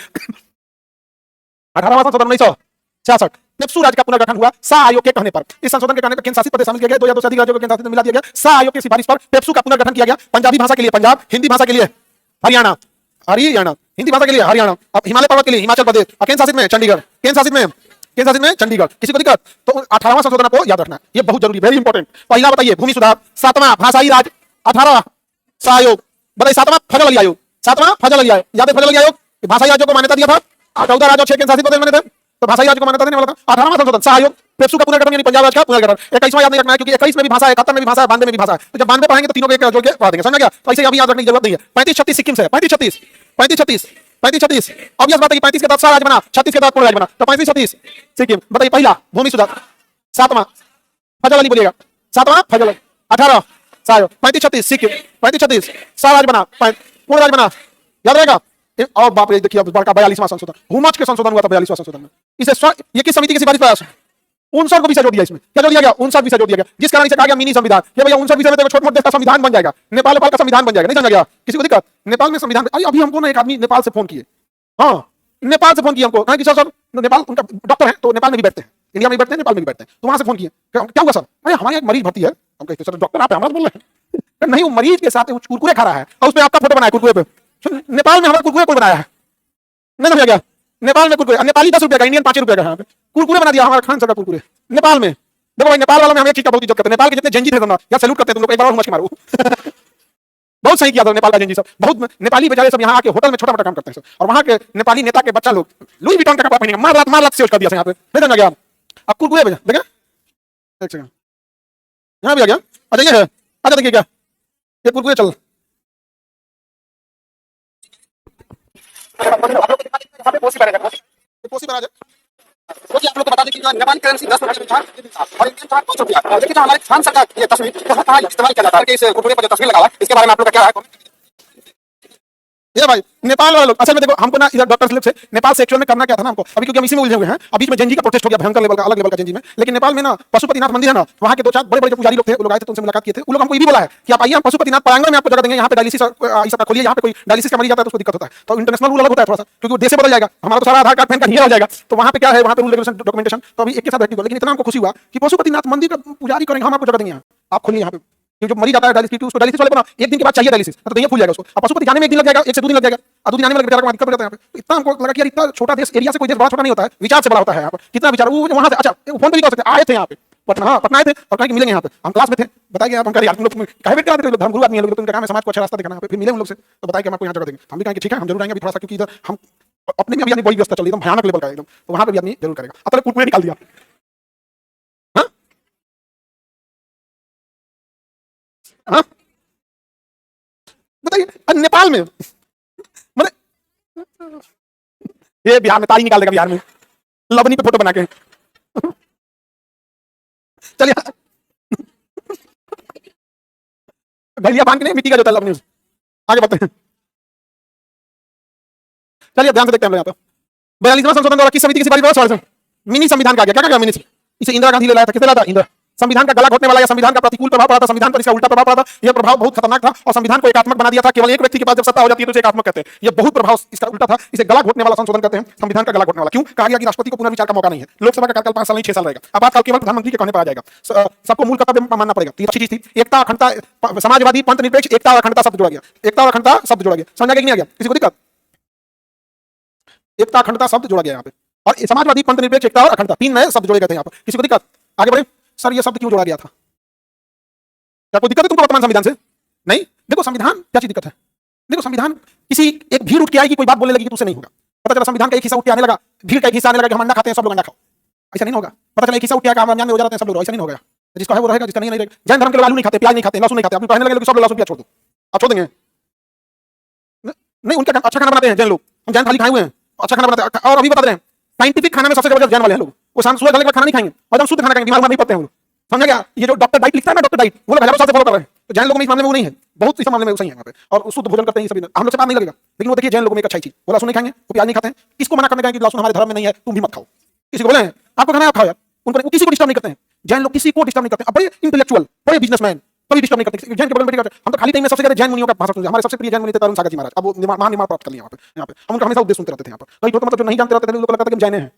18वां संशोधन 1966 पेप्सू राज्य का पुनर्गठन हुआ सा आयोग के कहने पर। इस संशोधन के कहने पर केंद्र शासित प्रदेश शामिल किया गया, 2 या 2 से अधिक राज्यों को केंद्र शासित मिला दिया गया। सा आयोग की सिफारिश पर पेप्सू का पुनर्गठन किया गया। पंजाबी भाषा के लिए पंजाब, हिंदी भाषा के लिए हरियाणा, हिंदी भाषा के लिए हरियाणा, अब हिमालय पर्वत के लिए हिमाचल प्रदेश, और केंद्र शासित में चंडीगढ़, केंद्र शासित में चंडीगढ़। किसी को दिक्कत? तो 18वां संशोधन को याद रखना है, ये बहुत जरूरी, वेरी इंपॉर्टेंट। पहला बताइए भूमि सुधार, 7वां भाषाई राज, 18वां सा आयोग, बताइए 7वां फजल अली आयोग, 7वां फजल अली आयोग, याद है फजल अली आयोग भाषाई राज्यों को मान्यता दिया था, 14 राज्यों 6 केंद्र शासित प्रदेश बने थे, तो भाषाई राज्य को मान्यता देने वाला था। 18वां संशोधन सा आयोग पेप्सू का पुनर्गठन यानी पंजाब राज्य का पुनर्गठन। 21वां याद नहीं रखना है क्योंकि 21 में भी भाषा है, 71 में भी भाषा है, 92 में भी भाषा है, तो जब 92 पढ़ेंगे तो तीनों को एक जोड़ के पढ़ा देंगे, समझ गया? तो ऐसे अभी याद रखने की जरूरत नहीं है। 35 36 सिक्किम से, 35 36 अब यह बात है कि 35 के बाद सा राज्य बना, 36 के बाद पूर्ण राज्य बना, तो 35 36 सिक्किम। बताइए पहला भूमि सुधार, 7वां फजल अली बोलिएगा, 7वां फजल अली, 18 सा आयोग, 35 36 सिक्किम, 35 36 सा राज्य बना, पूर्ण राज्य बना, याद रहेगा? और बाप रे देखिए अब बड़का 42वां संशोधन, हुमच के संशोधन हुआ था 42वां संशोधन में। इसे ये किस समिति की सिफारिश पर? 59 को भी जोड़ दिया, इसमें क्या जोड़ दिया गया? 59 भी जोड़ दिया गया, जिस कारण इसे कहा गया मिनी संविधान। ये भैया 59 विषय में देखो छोट मोट देश का संविधान बन जाएगा, नेपाल का संविधान बन जाएगा, नहीं समझा गया? किसी को दिक्कत? नेपाल में संविधान, अभी हमको ना एक आदमी नेपाल से फोन किए, हाँ नेपाल से फोन किया हमको, कि सर नेपाल, उनका डॉक्टर है तो नेपाल में भी बैठते हैं, इंडिया में भी बैठते हैं, नेपाल में भी बैठते हैं, तो वहां से फोन किए, क्या हुआ सर? अरे हमारे एक मरीज भर्ती है। हम कहते सर डॉक्टर आप हमारा बोल रहे हैं? नहीं, वो मरीज के साथ कुरकुरे खा रहा है और उसमें आपका फोटो बनाया कुरकुरे पे। नेपाल में हमारा कुरकुरे कोई बनाया है, नहीं समझा गया? नेपाल में कुरकुरे, नेपाली 10 रुपए का, इंडियन 5 रुपए का, यहाँ पे कुरकुरे बना दिया हमारा खान सर का कुरकुरे नेपाल में। देखो भाई नेपाल वालों में हम एक चीज का बहुत इज्जत करते हैं, नेपाल के जितने जंजी थे ना यार सैल्यूट करते हैं तुम लोग, एक बार मत मारो। बहुत सही किया था नेपाल का जंजी सब, बहुत नेपाली बेचारे सब यहाँ आके होटल में छोटा मोटा काम करते हैं सब, और वहाँ के नेपाली नेता के बच्चा लोग लुई विटॉन का कपड़ा पहनेंगे, मार लात से कर दिया यहाँ पे, नहीं समझा गया? अब कुरकुरे भेजा देखा, एक सेकंड यहाँ भी आ गया, अच्छा ये है, अच्छा देखिए क्या ये कुरकुरे चल कोसी बना क्योंकि आप लोग को बता दें कि नेपाली करेंसी 10 था और इंडियन था 5 रुपया। लेकिन जो हमारे खान सरकार की तस्वीर कहाँ इस्तेमाल किया जाता है, इस कुरकुरे पर जो तस्वीर लगा हुआ है, इसके बारे में आप लोग का क्या है? ये भाई नेपाल वाले लोग असल में देखो हमको ना इधर डॉक्टर स्लिप से नेपाल से एक्चुअल में करना क्या था ना हमको, अभी क्योंकि हम इसी में उलझे हुए हैं, अभी में जंजी का प्रोटेस्ट हो गया भयंकर लेवल का, अलग लेवल का जंजी में। लेकिन नेपाल में ना पशुपतिनाथ मंदिर है ना, वहाँ के 2-4 बड़े बड़े पुजारी लोग थे, वो लोग आए थे, तुमसे मुलाकात किए थे, वो लोग हमको ये भी बोला है कि आप आइए हम पशुपतिनाथ प्रांगण में आपको जगह देंगे, यहाँ पे डायलिसिस सब खोलिए, यहाँ पे कोई डायलिसिस का मरीज जाता है तो उसको दिक्कत होता है, तो इंटरनेशनल रूल अलग होता है थोड़ा सा, क्योंकि देश बदल जाएगा, हमारा तो सारा आधार कार्ड पैन कार्ड हो जाएगा, तो वहाँ पे क्या है, वहाँ पे रूल रेगुलेशन डॉक्यूमेंटेशन तो अभी एक के साथ बैठी। लेकिन इतना हमको खुशी हुआ कि पशुपतिनाथ मंदिर का पुजारी करेंगे, हम आपको जगह देंगे, आप खोलिए यहाँ पे, जो मरीज आता है डायलिसिस उसको डायलिसिस वाले को ना एक दिन के बाद चाहिए डायलिसिस, तो ये फूल जाएगा उसको, अब पशुपति जाने में 1 दिन लग जाएगा, 1 से 2 दिन लग जाएगा, और 2 दिन आने में बेचारा को दिक्कत हो जाता है यहाँ पे। तो इतना हमको लगा कि यार इतना छोटा देश, एरिया से कोई देश बड़ा छोटा नहीं होता है, विचार से बड़ा होता है यहाँ पर, कितना विचार वो वहाँ से। अच्छा फोन पे भी कर सकते आए थे यहाँ पे पटना, हाँ पटना आए थे और कहीं कि मिलेंगे यहाँ पे, हम क्लास में थे, बताया आप हम यार तुम लोग कहे वेट कराते थे, धर्मगुरु आदमी है लोग, तुमने कहा मैं समाज को अच्छा रास्ता दिखाना है, फिर मिले उन लोग से तो बताया कि हम आपको यहाँ जगह देंगे, हम भी कहेंगे ठीक है हम जरूर आएंगे, थोड़ा सा क्योंकि इधर हम अपने में भी बड़ी व्यवस्था चल रही है भयानक लेवल का एकदम, तो वहाँ पे भी आदमी जरूर करेगा। अब तक कुरकुरे निकाल दिया, हाँ बताइए नेपाल में मतलब ये बिहार में तारी निकाल देगा, बिहार में लवनी पे फोटो बना के। चलिए गलिया बांध के नहीं मिट्टी का जो होता है लवनी, आगे बढ़ते हैं। चलिए ध्यान से देखते हैं हम यहाँ पे 42वां संशोधन द्वारा किस समिति की सिफारिश? मिनी संविधान का क्या क्या मिनी? इसे इंदिरा गांधी ने लाया था, किसने लाया था? इंदिरा। संविधान का गला घोटने वाला या संविधान का प्रतिकूल प्रभाव पड़ा था, संविधान पर इसका उल्टा प्रभाव पड़ा था, यह प्रभाव बहुत खतरनाक था और संविधान को एकात्मक बना दिया था। केवल एक व्यक्ति के पास जब सत्ता हो जाती है तो इसे एकात्मक कहते हैं, यह बहुत प्रभाव इसका उल्टा था, इसे गला घोटने वाला संशोधन कहते हैं, संविधान का गला घोटने वाला। क्यों कहा गया कि राष्ट्रपति को पुनर्विचार का मौका नहीं है, लोकसभा का कार्यकाल 5 साल नहीं 6 साल रहेगा, आपातकाल केवल प्रधानमंत्री के कहने पर आ जाएगा, सबको मूल कर्तव्य मानना पड़ेगा। तो अच्छी चीज थी, एकता अखंडता, समाजवादी पंथ निरपेक्ष, एकता और अखंडता शब्द जोड़ा गया, एकता और अखंडता शब्द जोड़ा गया, समझ आ गया कि नहीं आ गया? किसी को दिक्कत? एकता अखंडता शब्द जोड़ा गया यहाँ पे, और समाजवादी पंथ निरपेक्ष, एकता और अखंडता 3 नए शब्द जोड़े गए थे यहाँ पर। किसी को दिक्कत? आगे बढ़े। सर ये शब्द क्यों जोड़ा गया था? क्या कोई दिक्कत है तुमको वर्तमान संविधान से? नहीं। देखो संविधान क्या चीज दिक्कत है, देखो संविधान किसी एक भीड़ उठ के आएगी, कोई बात बोलने लगी कि तुझसे नहीं होगा, पता चला संविधान का एक हिस्सा उठ के आने लगा, भीड़ का एक हिस्सा आने लगा कि हम अंडा खाते हैं सब लोग अंडा खाओ, ऐसा नहीं होगा। पता चला एक हिस्सा उठ के आएगा हम रमजान में हो जाते हैं सब लोग, ऐसा नहीं होगा। जिसका है वो रहेगा, जिसका नहीं रहेगा। जैन धर्म के लोग आलू नहीं खाते, प्याज नहीं खाते, लहसुन नहीं खाते, आप कहने लगे सब लोग लहसुन प्याज छोड़ दो, आप छोड़ देंगे? नहीं, उनका अच्छा खाना बनाते हैं जैन लोग, हम जैन थाली खाए हुए हैं, अच्छा खाना बनाते हैं। और अभी बता रहे हैं साइंटिफिक खाना में सबसे जबरदस्त जैन वाले हैं लोग, वो शाम सुबह ढलने के बाद खाना नहीं खाएंगे और हम शुद्ध खाना खाएंगे, बीमार नहीं पड़ते हैं वो, समझ गया? ये जो डॉक्टर डाइट लिखता है ना, डॉक्टर डाइट, वो लोग 1000 साल से फॉलो कर रहे हैं, तो जैन लोगों में इस मामले में वो नहीं है, बहुत इस मामले में वो सही है यहाँ पे, और शुद्ध भोजन करते हैं सभी। हम लोग से बात नहीं लगेगा, लेकिन वो देखिए जैन लोगों में एक अच्छी चीज, वो लहसुन नहीं खाएंगे, वो प्याज नहीं खाते हैं। किसको मना करने का कि लहसुन हमारे धर्म में नहीं है, तुम भी मत खाओ? किसी को बोले आपको खाना है आप खाओ यार, उनको किसी को डिस्टर्ब नहीं करते हैं। जैन लोग किसी को डिस्टर्ब नहीं करते हैं, बड़े इंटेलेक्चुअल, बड़े बिजनेसमैन, कभी डिस्टर्ब नहीं करते। जैन के बगल में बैठे हम तो खाली टाइम में सबसे ज्यादा जैन मुनियों का भाषण सुनते हैं। हमारे सबसे प्रिय जैन मुनि थे तरुण सागर जी महाराज। अब वो महानिर्माण प्राप्त कर लिया यहाँ पे हम उनका हमेशा उपदेश सुनते रहते थे यहाँ पर। कई लोग मतलब जो नहीं जानते रहते थे, लोग लगता था कि हम जैन हैं।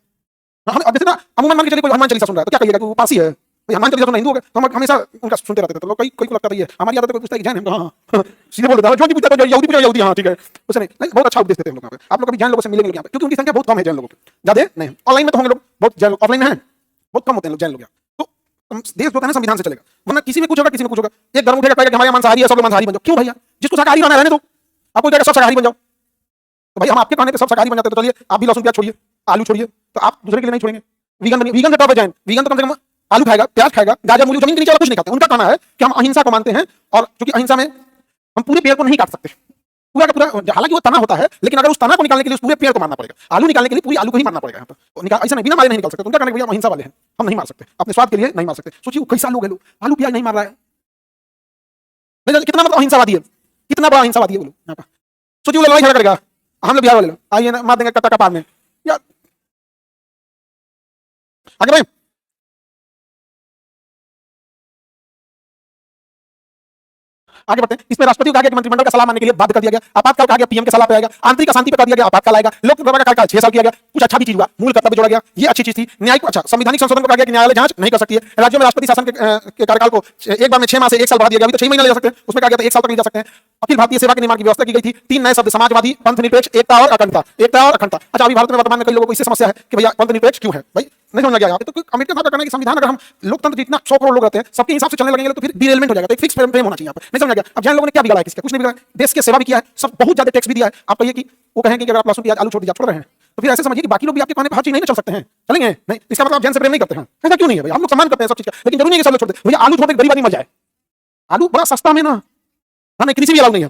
हम अब जैसे ना अमूमन मान के चलिए कोई हनुमान चालीसा सुन रहा है तो क्या कहिएगा कि वो पासी है, हनुमान चालीसा सुनना हिंदू हो गया, तो हम हमेशा उनका सुनते रहते थे। तो लोग कई को लगता था ये हमारी आदत है, कोई पूछता है कि जैन है, हाँ सीधे बोल देता है, जो भी पूछता है यहूदी पूछा यहूदी, हाँ ठीक है उसे नहीं। बहुत अच्छा उपदेश देते हैं हम लोग यहाँ पे। आप लोग कभी जैन लोगों से मिलेंगे यहाँ पे, क्योंकि उनकी संख्या बहुत कम है जैन लोगों की, ज्यादा नहीं। ऑनलाइन में तो होंगे लोग बहुत, जैन ऑफलाइन में है बहुत कम होते हैं लोग जैन लोग यहाँ। तो देश जो है ना संविधान से चलेगा, वरना किसी में कुछ होगा किसी में कुछ होगा। एक धर्म उठेगा कहेगा हमारे मांसाहारी है, सब लोग मांसाहारी बन जाओ। क्यों भैया, जिसको शाकाहारी रहने दो, आपको कहेगा सब शाकाहारी बन जाओ। तो भाई हम आपके कहने पे सब शाकाहारी बन जाते हैं, तो चलिए आप भी लहसुन प्याज छोड़िए, आलू छोड़िए, तो आप दूसरे के लिए नहीं छोड़ेंगे। वीगन बनिए, वीगन से टॉप है जैन। वीगन तो कम से कम आलू खाएगा, प्याज खाएगा, गाजर मूली जमीन के नीचे वाला कुछ नहीं खाता। उनका कहना है कि हम अहिंसा को मानते हैं, और क्योंकि अहिंसा में हम पूरे पेड़ को नहीं काट सकते पूरा का पूरा, हालांकि वो तना होता है, लेकिन अगर उस तना को निकालने के लिए उस पूरे पेड़ को मारना पड़ेगा। आलू निकालने के लिए पूरी आलू को ही मारना पड़ेगा। ऐसा नहीं बिना मारे नहीं निकाल सकते। उनका कहना है भैया अहिंसा वाले हैं, हम नहीं मार सकते, अपने स्वाद के लिए नहीं मार सकते। सोचिए कैसा लोग है, लोग आलू प्याज नहीं मार रहा है, कितना मतलब अहिंसावादी है, कितना बड़ा अहिंसावादी है वो लोग। सोचिए लड़ाई झगड़ा करेगा, हम लोग बिहार वाले आइए ना मार देंगे कट्टा का पार में यार। आगे भाई आगे बढ़ते हैं। इसमें राष्ट्रपति को कहा गया कि मंत्रिमंडल का सलाह मानने के लिए बाध्य कर दिया गया। आपातकाल कहा गया पीएम के सलाह पे आएगा। आंतरिक अशांति पे कर दिया गया, आपातकाल आएगा। लोकसभा का कार्यकाल 6 साल किया गया, कुछ अच्छा भी चीज हुआ, मूल कर्तव्य जोड़ा गया, ये अच्छी चीज थी। न्यायिक अच्छा संवैधानिक संशोधन को कहा गया कि न्यायालय जांच नहीं कर सकती है। राज्यों में राष्ट्रपति शासन के कार्यकाल को एक बार में 6 माह से 1 साल बढ़ा दिया गया। अभी तो 6 महीने ले जा सकते हैं, उसमें कहा गया था 1 साल तक ले जा सकते हैं। अखिल भारतीय सेवा के निर्माण की व्यवस्था की गई थी। 3 नए शब्द, समाजवादी, पंथ निरपेक्ष, एकता और अखंडता, एकता और अखंडता। अच्छा अभी भारत में वर्तमान में कई लोगों को इससे समस्या है कि भैया पंथ निरपेक्ष क्यों है, भाई नहीं समझ गया। तो अम्बेडकर साहब का कहना है कि संविधान, अगर हम लोकतंत्र जितना 100 करोड़ लोग रहते हैं सबके हिसाब से चलने लगेंगे तो फिर डिरेलमेंट हो जाएगा। तो एक फिक्स फ्रेम होना चाहिए यहाँ पर, नहीं समझ गया। अब जैन लोगों ने क्या बिगाड़ा है, किसका कुछ नहीं बिगाड़ा, देश की सेवा भी किया है, सब बहुत ज्यादा टैक्स भी दिया है। आप कहिए कि वो कहेंगे कि अगर आप लहसुन प्याज आलू छोड़ दिया, छोड़ रहे हैं, तो फिर ऐसे समझिए कि बाकी लोग भी आपके कहने पर हर चीज नहीं चल सकते हैं, चलेंगे नहीं। इसका मतलब आप जैन से प्रेम नहीं करते हैं, ऐसा क्यों नहीं है भाई, हम लोग सम्मान करते हैं सब चीज का, लेकिन जरूरी नहीं कि सब लोग छोड़ दे। भैया आलू छोड़ दे गरीब आदमी मर जाए, आलू बड़ा सस्ता में ना, हाँ नहीं कृषि भी अलाउ नहीं है।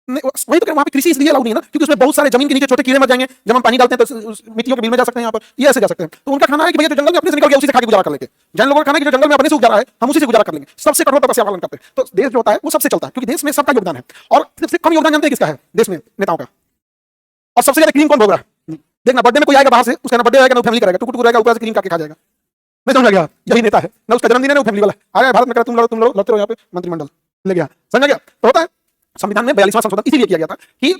वही तो वहाँ पे कृषि इसलिए अलाउ नहीं है ना क्योंकि उसमें बहुत सारे जमीन के नीचे छोटे कीड़े मर जाएंगे, जब हम पानी डालते हैं तो मिट्टियों के बिल में जा सकते हैं, यहाँ पर ये ऐसे जा सकते हैं। तो उनका खाना है कि भैया जो जंगल में अपने से निकल गया उसी से खा के गुजारा कर लेंगे। जैन लोगों का खाना है कि जो जंगल में अपने से उग जा रहा है हम उसी से गुजारा कर लेंगे, सबसे कठोर तपस्या पालन करते हैं। तो देश जो होता है वो सबसे चलता है क्योंकि देश में सबका योगदान है। और सबसे कम योगदान जानते हैं किसका है देश में, नेताओं का। और सबसे ज्यादा क्रीम कौन भोग रहा है, देखना बर्थडे में कोई आएगा बाहर से, उसका बर्थडे आएगा ना फैमिली करेगा, टुकड़ रहेगा ऊपर से क्रीम काट के खा जाएगा, नहीं समझ गया, यही नेता है ना, उसका जन्मदिन है ना फैमिली वाला आया भारत में करा, तुम लोग लड़ते रहो यहाँ पे मंत्रिमंडल ले गया, समझ गया। तो होता है संविधान में 42वां संशोधन इसीलिए किया गया था कि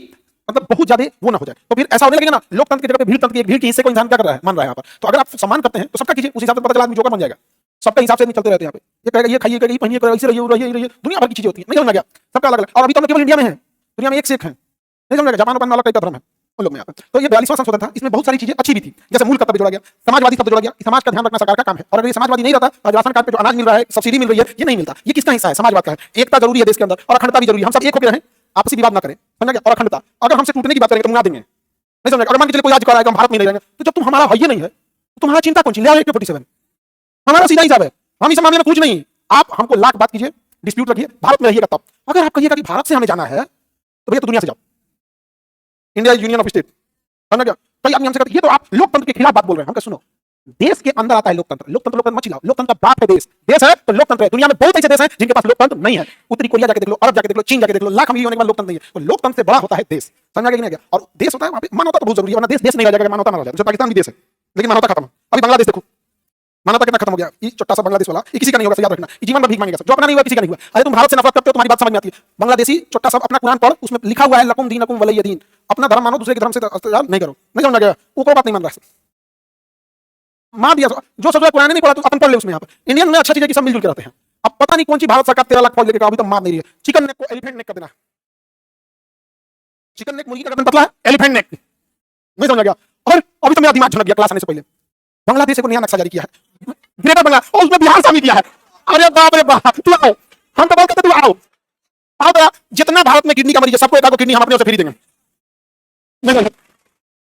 मतलब बहुत ज्यादा वो ना हो जाए। तो फिर ऐसा होने लगेगा ना लोकतंत्र की जगह पे भीड़ तंत्र की, भीड़ के हिस्से को इंसान क्या कर रहा है, मान रहा है यहाँ पर। तो अगर आप सम्मान करते हैं तो सबका कीजिए, उस हिसाब से पता चला आदमी जोकर बन जाएगा। सबका हिसाब से नहीं चलते रहते हैं यहाँ पे, ये कहेगा ये खाइए, कहेगा ये पहनिए, कहेगा ऐसे रहिए, दुनिया भर की चीजें होती है, नहीं समझ गया, सबका अलग अलग। और अभी तो हम केवल इंडिया में है, दुनिया में एक से एक है, नहीं समझ गया। जापान वाला अलग टाइप का धर्म है उन लोग में यहाँ पे। तो ये 42वां संशोधन था, इसमें बहुत सारी चीजें अच्छी भी थी, जैसे मूल कर्तव्य जोड़ा गया, समाजवादी शब्द जोड़ा गया, समाज का ध्यान रखना सरकार का काम है। और अगर ये समाजवादी नहीं रहता, आज राशन कार्ड पे जो अनाज मिल रहा है, सब्सिडी मिल रही है, ये नहीं मिलता, ये किसका हिस्सा है, समाजवाद का है। एकता जरूरी है देश के अंदर और अखंडता भी जरूरी है, हम सब एक होकर रहें, आपसी विवाद ना करें, समझ गया। और अखंडता, अगर हमसे टूटने की बात करेंगे तो मुंगा देंगे, नहीं समझ। अगर मान के चलिए कोई आज कह रहा है कि हम भारत में नहीं रहेंगे, तो जब तुम हमारा है नहीं है तो तुम्हारा चिंता कौन सी, ले आओ 47, हमारा सीधा हिसाब है, हम इस मामले में कुछ नहीं। आप हमको लाख बात कीजिए, डिस्प्यूट रखिए, भारत में रहिएगा तब। अगर आप कहिएगा कि भारत से हमें जाना है तो भैया तो दुनिया से जाओ, इंडिया यूनियन ऑफ स्टेट, समझ गया। कई आदमी हमसे कहते हैं ये तो आप लोकतंत्र के खिलाफ बात बोल रहे हैं। हम कहा सुनो, देश के अंदर आता है लोकतंत्र, लोकतंत्र मत चिल्लाओ, लोकतंत्र का बाप है देश, देश है तो लोकतंत्र है। दुनिया में बहुत ऐसे देश हैं जिनके पास लोकतंत्र नहीं है, उत्तरी कोरिया जाके देख लो, अरब जाके देख लो, चीन जाके देख लो, लाख अमीर होने के बाद लोकतंत्र नहीं है। तो लोकतंत्र से बड़ा होता है देश, समझा कि नहीं गया। और देश होता है वहां पे मानवता तो बहुत जरूरी है, वरना देश नहीं रह जाएगा, मानवता ना रह जाए। पाकिस्तान भी देश है लेकिन मानवता खत्म। अभी बांग्लादेश देखो, मानवता कितना खत्म हो गया। ये छोटा सा बांग्लादेश वाला, ये किसी का नहीं होगा, याद रखना, जीवन में भीख मांगेगा, जो अपना नहीं हुआ किसी का नहीं हुआ। अरे तुम भारत से नफरत करते हो, तुम्हारी बात समझ में आती है। बांग्लादेशी छोटा सा अपना कुरान पढ़, उसमें लिखा हुआ है लकुम दीनकुम वलिय दीन, अपना धर्म मानो, दूसरे के धर्म से नहीं करो, नहीं समझ गया। वो कोई बात नहीं मान रहा, मार दिया। जो सब कुरान नहीं पढ़ा तो अपन पढ़ ले उसमें। यहाँ पर इंडियन में अच्छा चीज है कि सब मिलजुल के रहते हैं। अब पता नहीं कौन सी भारत सरकार 13 लाख फौज लेकर अभी तो मार नहीं रही है। चिकन नेक को एलिफेंट नेक कर देना, चिकन नेक मुर्गी का गर्दन पतला है, एलिफेंट नेक, नहीं समझ गया। और अभी तो मेरा दिमाग झनक गया क्लास आने से पहले, बांग्लादेश को नया नक्शा जारी किया है, ग्रेटर बांग्ला, और उसमें बिहार शामिल किया है। अरे बाप रे बाप, तू आओ, हम तो बोलते तू आओ, आओ तो जितना भारत में किडनी का मरीज है सबको एक किडनी हम अपने से फ्री देंगे,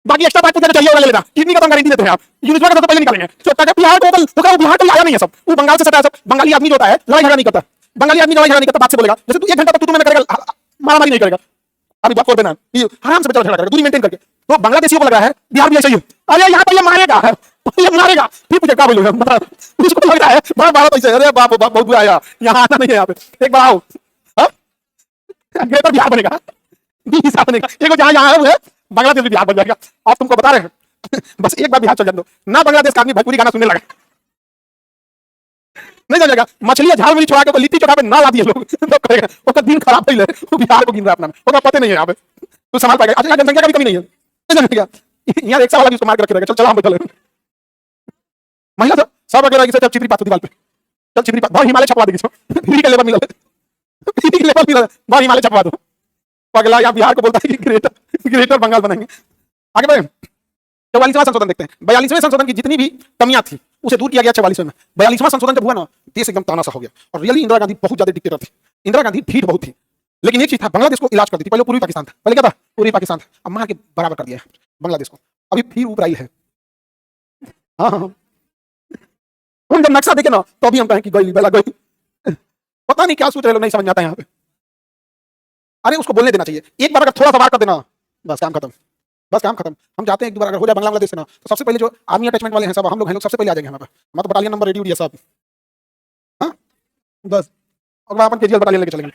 बाकी एक्स्ट्रा पार्ट तुझे चाहिए वाला ले लेना। किडनी का तो गारंटी देते हैं आप, यूनिवर्सिटी का तो पहले निकालेंगे। छोटा का बिहार टोटल तो बिहार तो आया नहीं है सब, वो बंगाल से सटा है सब। बंगाली आदमी जो होता है लड़ाई झगड़ा नहीं करता, बंगाली आदमी लड़ाई झगड़ा नहीं करता, बात से बोलेगा। जैसे तू 1 घंटा तक तू मैंने करेगा, मारामारी नहीं करेगा, अभी बात कर देना, आराम से झगड़ा करेगा, दूरी मेंटेन करके। तो बांग्लादेशियों को लग रहा है बिहार भी ऐसा ही है, अरे यहाँ पर ये मारेगा, ये मारेगा, फिर मुझे क्या बोलूंगा, उसको लग रहा है बड़ा भारत ऐसे। अरे बाप बाप बहुत बुरा आया, यहाँ आना नहीं है, यहाँ पे एक बार आओ, बिहार बनेगा, हिस्सा बनेगा, एक जहाँ यहाँ है बांग्लादेश भी बिहार बन जाएगा। आप तुमको बता रहे हैं बस एक बार बिहार चल जाए दो ना, बांग्लादेश का आदमी भोजपुरी गाना सुनने लगा, नहीं जानेगा मछली झाल में छोड़ा के लिट्टी चोखा पे ना ला दिए लोग तो करेगा उसका दिन खराब है वो बिहार को गिन रहा अपना में उसका पता नहीं है यहाँ पे तो संभाल पाएगा अच्छा जनसंख्या का भी कमी नहीं है नहीं जानेगा यहाँ एक वाला भी उसको मार के रखे रहेगा चल चला हम चले महिला तो सब अगर जब चिपरी पात दीवार पे चल चिपरी पात हिमालय छपवा देगी फ्री के लेवल मिला फ्री के लेवल मिला बहुत हिमालय छपवा दो पगला या बिहार को बोलता है कि ग्रेटर बंगाल बनाएंगे आगे बढ़े 44वां संशोधन देखते हैं 42वें संशोधन की जितनी भी कमियां थी उसे दूर किया गया 44वें में 42वां संशोधन जब हुआ ना देश एकदम तानाशाह हो गया और रियली इंदिरा गांधी बहुत ज्यादा डिक्टेटर थी इंदिरा गांधी ढीठ बहुत थी लेकिन एक चीज था बांग्लादेश को इलाज कर दी थी पहले पूर्वी पाकिस्तान था पहले क्या था पूर्वी पाकिस्तान था अब मार के बराबर कर दिया है बांग्लादेश को अभी फिर ऊपर आई है हाँ हम जब नक्शा देखे ना तो अभी हम कहें कि गई बेला गई पता नहीं क्या सोच रहे लोग नहीं समझ आता है यहाँ पे अरे उसको बोलने देना चाहिए एक बार अगर थोड़ा सा वार कर देना बस काम खत्म बस काम खत्म हम चाहते हैं एक बार अगर हो जाए बांग्लादेश से ना तो सबसे पहले जो आर्मी अटैचमेंट वाले हैं सब हम लोग सबसे पहले आ जाएंगे हमारे हमारा तो बटालियन नंबर रेडी हुई है सब हाँ बस और अपन केजीएल बटालियन लेके चलेंगे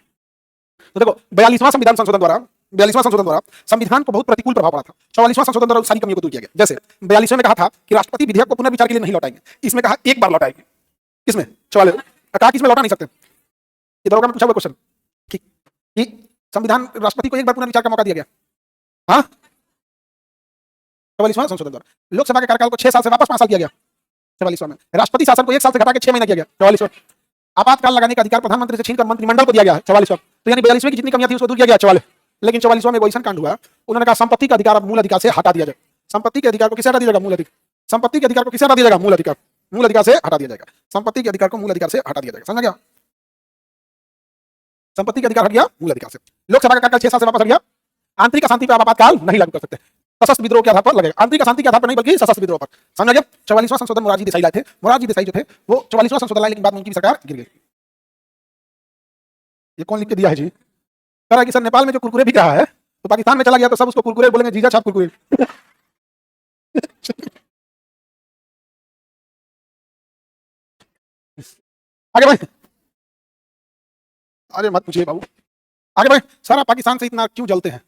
तो देखो 42वां संविधान संशोधन द्वारा संविधान को बहुत प्रतिकूल प्रभाव पड़ा था 44वां संशोधन द्वारा सारी कमियों को दूर किया गया जैसे 42वें में कहा था कि राष्ट्रपति विधेयक को पुनर्विचार के लिए नहीं लौटाएंगे इसमें कहा एक बार लौटाएंगे किसमें 44 कहा किसमें लौटा नहीं सकते इधर होगा मैं पूछा हुआ क्वेश्चन कि संविधान राष्ट्रपति को एक बार पुनर्विचार का मौका दिया गया हाँ 44वां संशोधन द्वारा लोकसभा के कार्यकाल को 6 साल से वापस 5 साल किया गया 44वां में राष्ट्रपति शासन को 1 साल से घटा के 6 महीना किया गया 44वां आपातकाल लगाने का अधिकार प्रधानमंत्री से छीनकर मंत्रिमंडल को दिया गया 44वां तो यानी 42वें की जितनी कमियां थी उसको दूर किया गया 44 लेकिन 44वां में वैसा कांड हुआ उन्होंने कहा संपत्ति का अधिकार मूल अधिकार से हटा दिया जाए संपत्ति के अधिकार को किसे हटा दिया जाएगा मूल अधिकार संपत्ति के अधिकार को किसे हटा दिया जाएगा मूल अधिकार से हटा दिया जाएगा संपत्ति के अधिकार को मूल अधिकार से हटा दिया जाएगा समझ गया संपत्ति के अधिकार हट गया मूल अधिकार से लोकसभा का कार्यकाल 6 साल से वापस हट गया आंतरिक अशांति पर आपातकाल नहीं लागू कर सकते सशस्त्र विद्रोह के आधार पर लगेगा आंतरिक अशांति के आधार पर नहीं बल्कि सशस्त्र विद्रोह पर समझ गया 44वां संशोधन मोरारजी देसाई लाए थे मोरारजी देसाई जो थे वो 44वां संशोधन लाए लेकिन बाद में उनकी सरकार गिर गई ये कौन लिख के दिया है जी कह रहा है कि सर नेपाल में जो कुरकुरे बिक रहा है तो पाकिस्तान में चला गया तो सब उसको कुरकुरे बोलेंगे जीजा छाप कुरकुरे आगे भाई अरे मत पूछिए बाबू आगे भाई सारा पाकिस्तान से इतना क्यों जलते हैं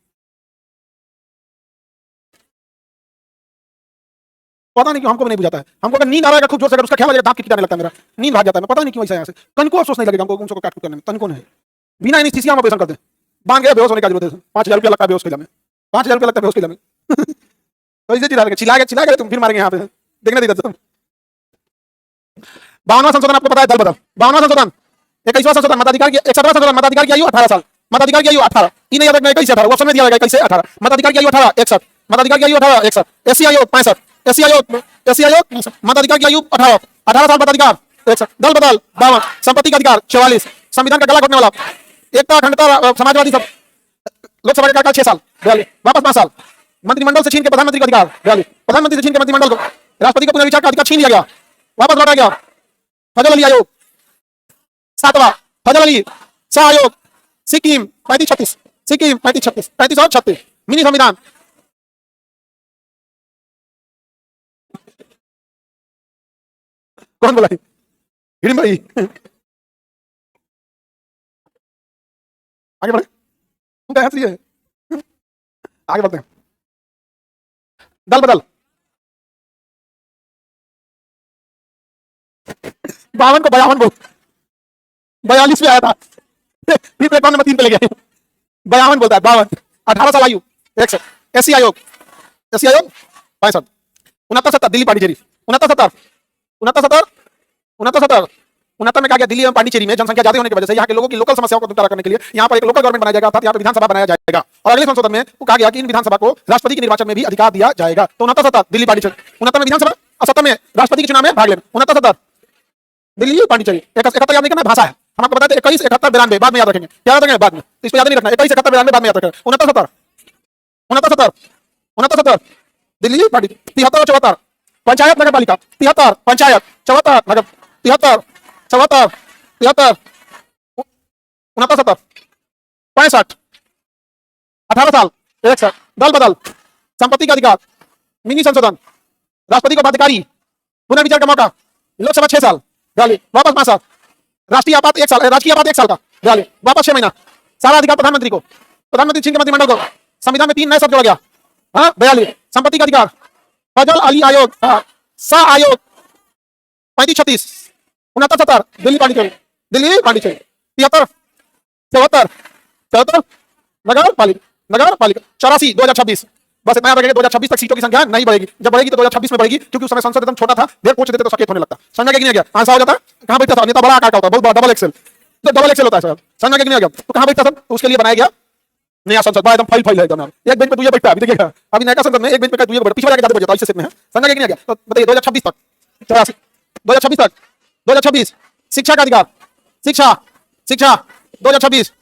पता नहीं क्यों हमको भी नहीं बुझाता है हमको अगर नींद आ रहा है खूब जोर से अगर उसका ख्याल आ जाए दांत किटने लगता है मेरा नींद भाग जाता है मैं पता नहीं क्यों ऐसा यहाँ से तनको अफसोस नहीं लगेगा हमको उनको काट करने में तनको नहीं बिना एनेस्थीसिया हम ऑपरेशन करते हैं बांध गया बेहोश होने का जरूरत है 5000 रुपया लगता है बेहोश के में 5000 रुपया लगता है बेहोश के में तो इसे चिल्ला गए तुम फिर मारेंगे यहाँ पे देखने दीजिए तुम 52वां संशोधन आपको पता है दल बदल 52वां संशोधन 21वां संशोधन मताधिकार की 61वां संशोधन मताधिकार की आयु 18 साल मताधिकार की आयु 18 इन याद रखना 21 18 ऑप्शन में दिया गया 21 18 मताधिकार की आयु 18 61 मताधिकार की आयु 18 61 एससी आयोग 65 एससी आयोग मताधिकार की आयु 18 साल मताधिकार 61 दल बदल 52 संपत्ति का अधिकार 44 संविधान का गला घोटने वाला एकता अखंडता समाजवादी सब लोकसभा का कार्यकाल 6 साल 42 वापस 5 साल मंत्रिमंडल से छीन के प्रधानमंत्री का अधिकार 42 प्रधानमंत्री से छीन के मंत्रिमंडल को राष्ट्रपति को पुनर्विचार का अधिकार छीन लिया गया वापस लौटा गया फजल अली आयोग 7वां फजल अली शाह आयोग सिक्किम 35-36 सिक्किम 35-36 35 और 36 मिनी संविधान कौन बोला हिडिम भाई आगे बढ़े उनका हंसी है आगे बढ़ते हैं दल बदल 52 को 52 बोल 42 पे आया था फिर प्लेटफॉर्म नंबर 3 पे ले गया 52 बोलता है 52 18 साल आयु 61 एससी आयोग 65 69 दिल्ली पांडिचेरी 69 में कहा गया दिल्ली एवं पांडिचेरी में जनसंख्या ज्यादा होने की वजह से यहाँ के लोगों की लोकल समस्याओं को निपटारा करने के लिए यहाँ पर एक लोकल गवर्नमेंट बनाया जाएगा अर्थात यहाँ पर विधानसभा बनाया जाएगा और अगले संशोधन में वो कहा गया कि इन विधानसभा को राष्ट्रपति के निर्वाचन में भी अधिकार दिया जाएगा तो 69 दिल्ली पांडिचेरी 69 में विधानसभा और 70 में राष्ट्रपति के चुनाव में भाग लेना 69 दिल्ली पांडिचेरी 71 याद नहीं करना भाषा है हम आपको बताते 21 71 92 बाद में याद रखेंगे क्या याद रखेंगे बाद में इसको याद नहीं रखना 21 71 92 बाद में याद रखेंगे 69 दिल्ली पांडिचेरी 73 और 74 पंचायत नगर पालिका 73 पंचायत 74 नगर 73 74 73 69 65 18 साल 61 दल बदल संपत्ति का अधिकार मिनी संशोधन राष्ट्रपति को बाध्यकारी पुनर्विचार का मौका लोकसभा 6 साल वापस 5 साल राष्ट्रीय आपात 1 साल राजकीय आपात 1 साल का वापस 6 महीना सारा अधिकार प्रधानमंत्री को प्रधानमंत्री छीन के मंत्रिमंडल को संविधान में 3 नए शब्द जोड़ा गया हाँ 42 संपत्ति का अधिकार फजल अली आयोग शाह आयोग 35-36 69 70 दिल्ली पांडिचेरी, दिल्ली पांडिचेरी, 73 74 74 नगर पालिका 84 2026। बस इतना याद रखिएगा, 2026 तक सीटों की संख्या नहीं बढ़ेगी। जब बढ़ेगी तो 2026 में बढ़ेगी, क्योंकि उस समय संसद एकदम छोटा था, देर पूछ देते तो सकेत होने लगता। समझ गया कि नहीं गया? आंसर हो जाता कहां बैठता था नेता, बड़ा आकार का होता है, बहुत बड़ा, डबल एक्सेल, तो डबल एक्सेल होता है सर। समझ गया कि नहीं गया? तो कहां बैठता था, तो उसके लिए बनाया गया नया संसद, बड़ा एकदम फाइल है एकदम। एक बेंच पे दुइया बैठता है, अभी देखिएगा अभी नया संसद में एक बेंच पे दुइया बैठता, पीछे वाला ज्यादा बैठता है, इससे सेट में है। समझ गया कि नहीं गया? तो बताइए 2026 तक 84 2026 तक 2026 शिक्षा का अधिकार, शिक्षा शिक्षा 2026।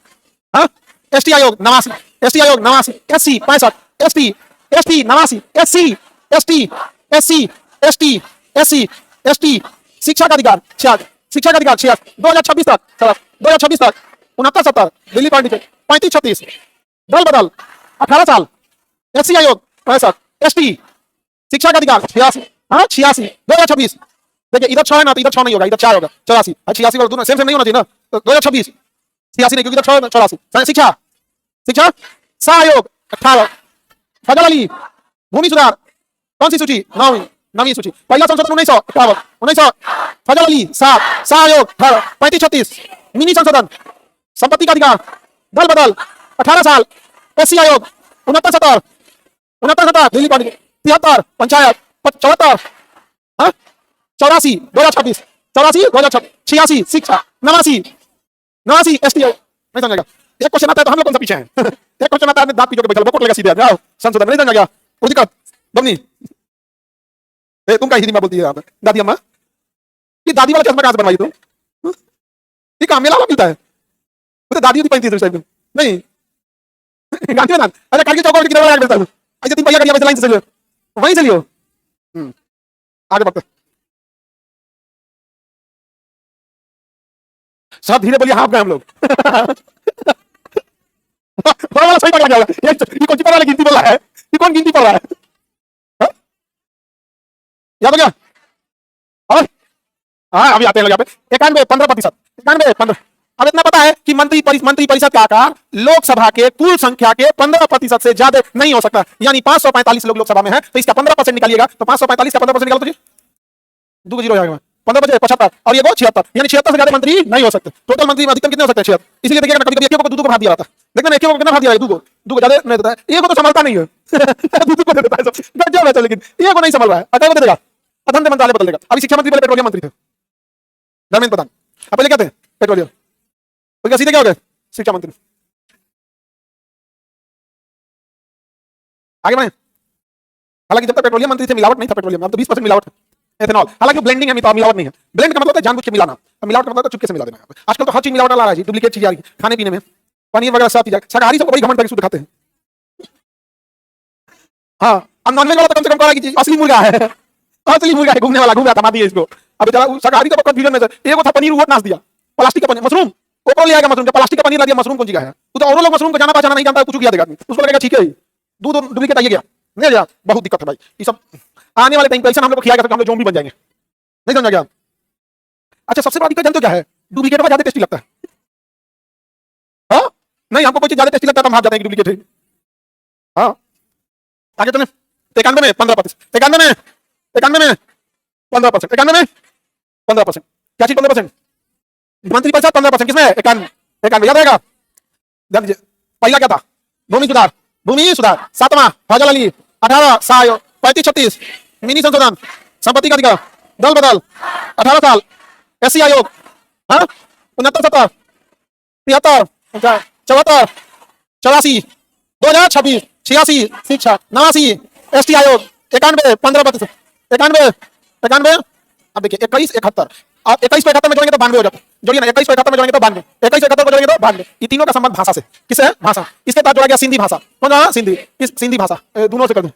हाँ, एसटी आयोग 89, एसटी आयोग 89, SC 65, ST ST 89, SC ST SC ST SC ST शिक्षा का अधिकार 66, शिक्षा का अधिकार 66 2026 तक सर, 2026 तक 69 70 दिल्ली पांडिचेरी, 35 36 दल बदल 18 साल, एससी आयोग 65, एसटी शिक्षा का अधिकार 86, हाँ 86 2026। देखिए इधर 6 है ना, तो इधर 6 नहीं होगा, इधर 4 होगा, 84 86 वाला दोनों सेम सेम नहीं होना चाहिए ना, तो 2026 86 नहीं, क्योंकि इधर 6 84। शिक्षा शिक्षा सहयोग 18 फजल अली भूमि सुधार कौन सी सूची, नवीं सूची, पहला संशोधन 1951 1900 फजल अली 7 सहयोग 35 36 मिनी संशोधन संपत्ति का अधिकार दल बदल 18 साल, एससी आयोग 69 70 दिल्ली पांडिचेरी, 73 पंचायत 74 84 2026 84 2026 86 शिक्षा 89 एसटी आयोग। नहीं समझेगा? एक क्वेश्चन आता है तो हम लोग कौन सा पीछे हैं? एक क्वेश्चन आता है दांत पीछे के बैठा बकोट लगा सीधे जाओ संशोधन, नहीं समझ गया? कोई दिक्कत बमनी? ए तुम का हिंदी में बोलती है आप दादी अम्मा, ये दादी वाला चश्मा कहां से बनवाई तुम? ये काम मेला वाला मिलता है, वो तो दादी होती पहनती है उस टाइप में, नहीं गांधी मैदान, अरे कारगिल चौक की तरफ मिलता है ऐसे 3 पहिया गाड़ियां वैसे लाइन से चलियो, वहीं चलियो। आगे बढ़ते सब धीरे बोलिए, हाँ गए हम लोग। बड़ा वाला सही पकड़ा गया, ये कौन सी वाला गिनती बोला है, ये कौन गिनती पढ़ रहा है? याद हो गया? हाँ अभी आते हैं लोग यहाँ पे 91 15%, 91 15। अब इतना पता है कि मंत्री परिषद का आकार लोकसभा के कुल संख्या के 15% से ज्यादा नहीं हो सकता, यानी 545 लोग लोकसभा में है, तो इसका 15% निकालिएगा, तो 545 का 15% निकालो तो जी 2 जीरो हो जाएगा, 15 बचे 75 और ये 76, यानी 76 से ज्यादा मंत्री नहीं हो सकते। टोटल मंत्री अधिकतम कितने हो सकते हैं? 76। इसलिए देखिएगा कभी कभी एक को 2 को भाग दिया जाता है, देखना एक को कितना भाग दिया है, 2 को ज्यादा नहीं देता है, एक को तो संभालता नहीं है। 2 को दे देता है सब गजब है, लेकिन एक को नहीं संभाल रहा है, अगर वो दे देगा अधंधे मंत्रालय बदल देगा। अभी शिक्षा मंत्री पहले पेट्रोलियम मंत्री थे, धर्मेंद्र प्रधान, अब पहले क्या थे? पेट्रोलियम, तो सीधे क्या हो गए? शिक्षा मंत्री। आगे बढ़े। हालांकि जब तक पेट्रोलियम मंत्री थे मिलावट नहीं था पेट्रोलियम, अब तो 20% मिलावट है एथेनॉल, हालांकि ब्लेंडिंग है, मिलावट नहीं है। ब्लेंड का मतलब है जानबूझ के मिलाना, अब मिलावट का मतलब चुपके से मिला देना। आजकल तो हर चीज मिलावट आ रहा है जी, डुप्लीकेट चीज आ रही है खाने पीने में, पनीर वगैरह सब चीज। शाकाहारी सबको बड़ी घमंड करके शुद्ध खाते हैं। हाँ, अब नॉनवेज वाला तो कम से कम कहा कि असली मुर्गा है, असली मुर्गा है, घूमने वाला घूम रहा था, मार दिया इसको। अब बेचारा शाकाहारी का कंफ्यूजन में सर, एक था पनीर वो नाच दिया, प्लास्टिक का पनीर, मशरूम ऊपर ले आएगा, मशरूम प्लास्टिक का पनीर ला दिया, मशरूम कौन सी है? तो और लोग मशरूम को जाना पहचाना नहीं जानता, कुछ किया देगा आदमी, उसको लगेगा ठीक है दूध डुप्लीकेट आइए गया, नहीं गया, बहुत दिक्कत है भाई। ये सब आने वाले टाइम पे हम लोग को खिलाएगा तो हम लोग जोम्बी बन जाएंगे, नहीं समझा गया? अच्छा सबसे बड़ा दिक्कत जानते हो क्या है? डुप्लीकेट का ज्यादा टेस्टी लगता है। हाँ नहीं, हमको कोई चीज ज्यादा टेस्टी लगता है तो हम भाग जाते हैं कि डुप्लीकेट है। हाँ आगे चले। 91 में 15%, 91 में 15%, 91 में 15%, क्या चीज 15%? मंत्री परिषद 15%, किसमें? 91 याद रहेगा? ध्यान दीजिए, पहला क्या था? भूमि सुधार 7वां फजल अली, 18 सहयोग, 35 36 मिनी संशोधन संपत्ति का अधिकार दल बदल 18 साल, एससी आयोग 69 70 73 74 84 2026 86 शिक्षा 89 एसटी आयोग 91 15%, 91 अब देखिए 21 71, आप 21 को 71 में जोड़ेंगे तो 92 हो जाता है, जोड़िए ना 21 को 71 में जोड़ेंगे तो 92, 21 को 71 को जोड़ेंगे तो 92। ये तीनों का संबंध भाषा से, किससे है? भाषा। इसके बाद जोड़ा गया सिंधी भाषा, कौन सा? सिंधी, इस सिंधी भाषा दोनों से कर दूं।